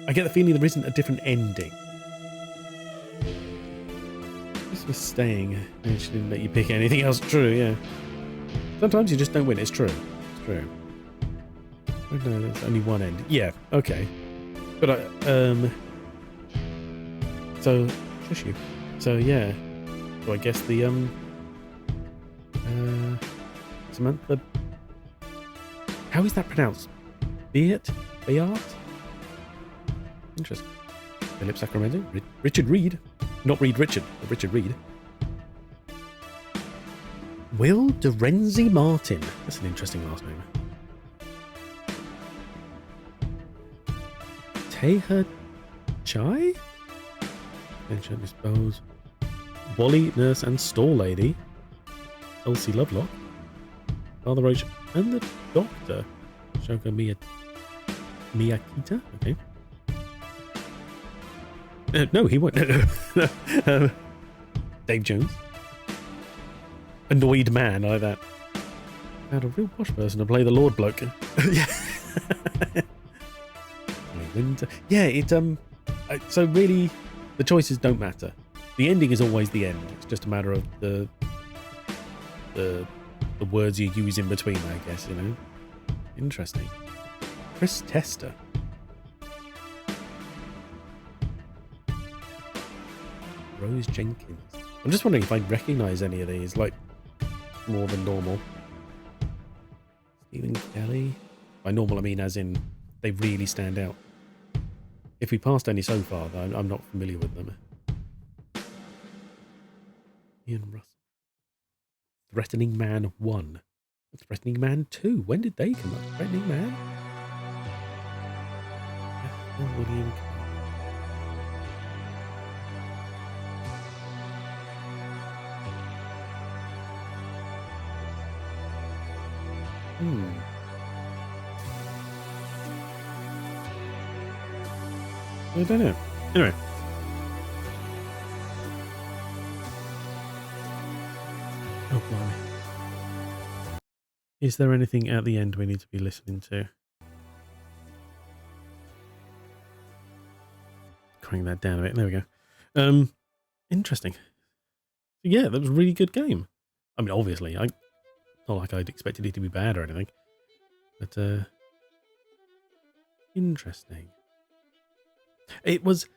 I get the feeling there isn't a different ending. This was staying, and she didn't let you pick anything else. True, yeah. Sometimes you just don't win. It's true. It's true. Oh, no, there's only one end. Yeah, okay. But so shush you. So yeah. So I guess the Samantha. How is that pronounced? Beat? Interesting. Philip Sacramento. Richard Reed. Not Reed Richard, but Richard Reed. Will Dorenzi Martin. That's an interesting last name. Teha Chai? Mention Dispose. Wally, Nurse and Store Lady. Elsie Lovelock. Father Roach and the Doctor. Shoko Miyakita? Okay. No, he won't. No. Dave Jones. Annoyed man, I like that. Found a real posh person to play the Lord bloke. Yeah. Winter. Yeah, so really, the choices don't matter. The ending is always the end. It's just a matter of the words you use in between, I guess, Interesting. Chris Tester. Rose Jenkins. I'm just wondering if I recognise any of these, like, more than normal. Stephen Kelly. By normal, I mean as in they really stand out. If we passed any so far, though, I'm not familiar with them. Ian Russell. Threatening Man 1. Threatening Man 2. When did they come up? Threatening Man? William. I don't know. Anyway. Oh, blimey. Is there anything at the end we need to be listening to? Crank that down a bit. There we go. Interesting. Yeah, that was a really good game. I mean, obviously, not like I'd expected it to be bad or anything. But, interesting. It was,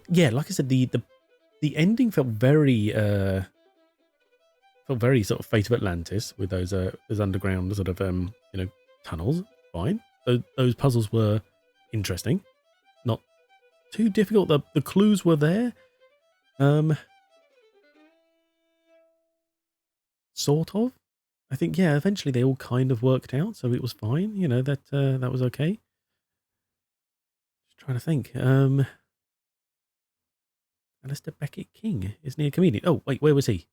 yeah, like I said, the ending felt very sort of Fate of Atlantis with those underground sort of tunnels. Fine, those puzzles were interesting, not too difficult. The clues were there, sort of. I think, yeah, eventually they all kind of worked out, so it was fine. That was okay. Trying to think. Alistair Beckett King, isn't he a comedian? Oh wait, where was he?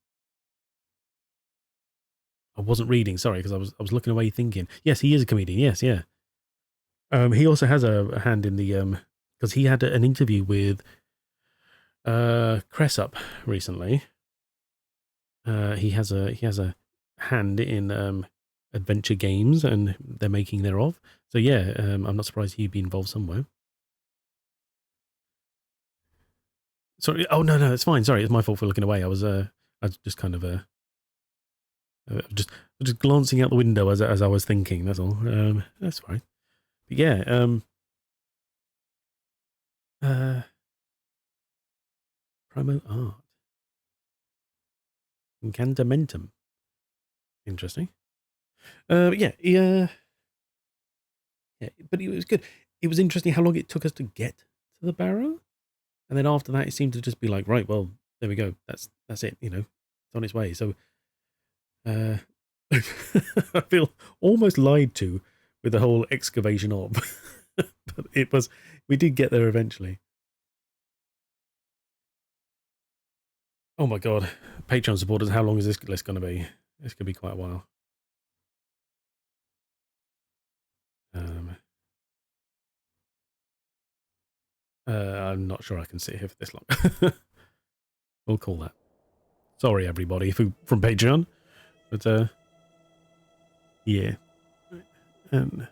I wasn't reading, sorry, because I was looking away thinking. Yes, he is a comedian. Yes, yeah. He also has a hand in the because he had an interview with Cressup recently. He has a hand in adventure games and they're making thereof. So yeah, I'm not surprised he'd be involved somewhere. Sorry. Oh no, it's fine. Sorry, it's my fault for looking away. I was just kind of just glancing out the window as I was thinking. That's all. That's fine. But yeah. Promo art. Incantamentum. Interesting. Yeah, yeah, but it was good. It was interesting how long it took us to get to the Barrow, and then after that, it seemed to just be like, right, well, there we go. That's it. You know, it's on its way. So, I feel almost lied to with the whole excavation of, but we did get there eventually. Oh my god, Patreon supporters, how long is this list going to be? It's going to be quite a while. I'm not sure I can sit here for this long. We'll call that. Sorry, everybody, from Patreon, but yeah. And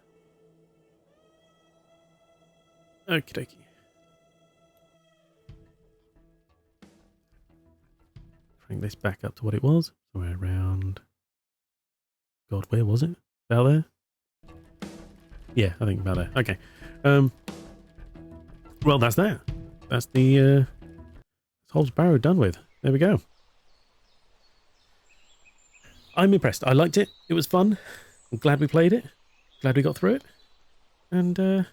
okie dokie. Bring this back up to what it was. Somewhere around. God, where was it? About there? Yeah, I think about there. Okay. Well, that's that. That's the Hob's Barrow done with. There we go. I'm impressed. I liked it. It was fun. I'm glad we played it. Glad we got through it. And oh,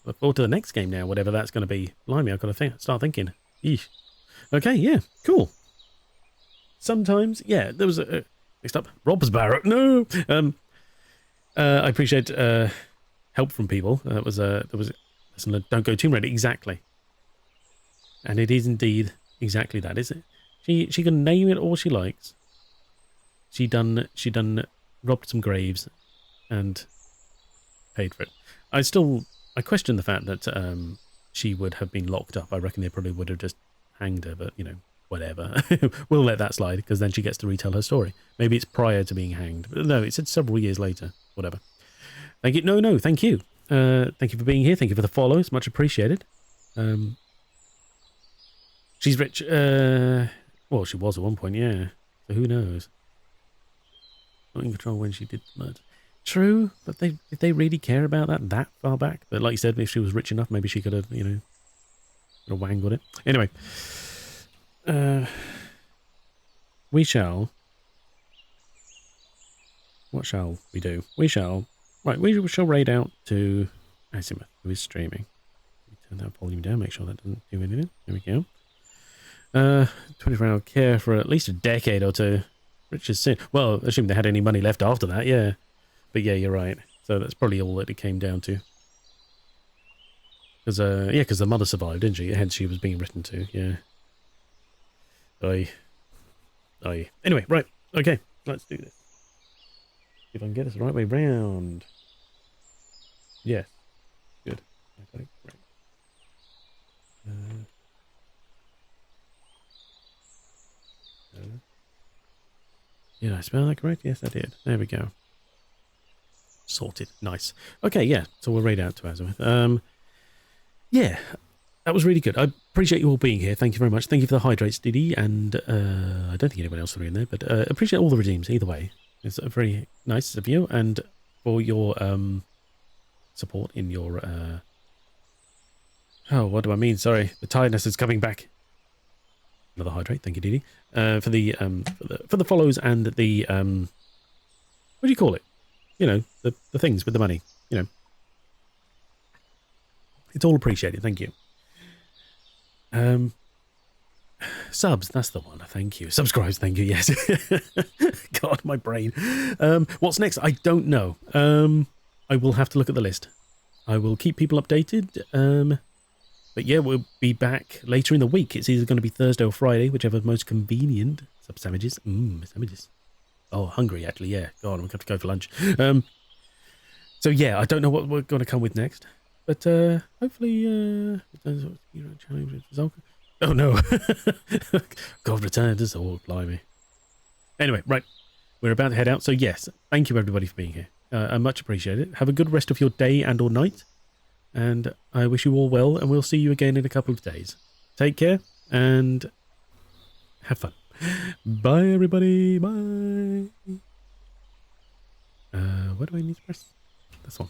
look forward to the next game now, whatever that's going to be. Blimey, I've got to start thinking. Eesh. Okay, yeah, cool. Sometimes, yeah, there was a next up, Rob's Barrow. No, I appreciate help from people. There was listen, don't go too red. Exactly, and it is indeed exactly that, is it? She can name it all she likes. She done robbed some graves, and paid for it. I question the fact that she would have been locked up. I reckon they probably would have just hanged her, but you know, whatever. We'll let that slide because then she gets to retell her story. Maybe it's prior to being hanged, but no, it said several years later. Whatever. Thank you. No, thank you. Thank you for being here. Thank you for the follows. Much appreciated. She's rich. Well, she was at one point, yeah. So who knows? Not in control when she did the murder. True, but did they really care about that far back? But like you said, if she was rich enough, maybe she could have, you know, could have wangled it. Anyway, we shall. What shall we do? We shall. Right, we shall raid out to Azimuth, who is streaming. Turn that volume down. Make sure that doesn't do anything. There we go. 24-hour care for at least a decade or two. Rich as sin. Well, assume they had any money left after that, yeah. But yeah, you're right. So that's probably all that it came down to. Because yeah, because the mother survived, didn't she? Hence she was being written to, yeah. Anyway, right. Okay, let's do this. See if I can get this the right way round. Yes. Good. Okay, great. Did I spell that correct? Yes, I did. There we go. Sorted. Nice. Okay, yeah. So we'll raid out to Azimuth. Yeah, that was really good. I appreciate you all being here. Thank you very much. Thank you for the hydrates, Diddy, and I don't think anyone else will be in there, but appreciate all the redeems either way. It's very nice of you, and for your support in your oh, what do I mean? Sorry, the tiredness is coming back. Another hydrate. Thank you, Didi. For the follows and the what do you call it? You know, the things with the money. You know, it's all appreciated. Thank you. Subs, that's the one. Thank you. Subscribes, thank you. Yes. God, my brain. What's next? I don't know. I will have to look at the list. I will keep people updated. But yeah, we'll be back later in the week. It's either going to be Thursday or Friday, whichever's most convenient. Sub sandwiches. Sandwiches. Oh, hungry actually. Yeah. God, I'm going to have to go for lunch. So yeah, I don't know what we're going to come with next. But hopefully, oh no, God, returned us all, blimey. Anyway, right, we're about to head out. So yes, thank you everybody for being here. I much appreciate it. Have a good rest of your day and or night, and I wish you all well. And we'll see you again in a couple of days. Take care and have fun. Bye, everybody. Bye. What do I need to press? This one.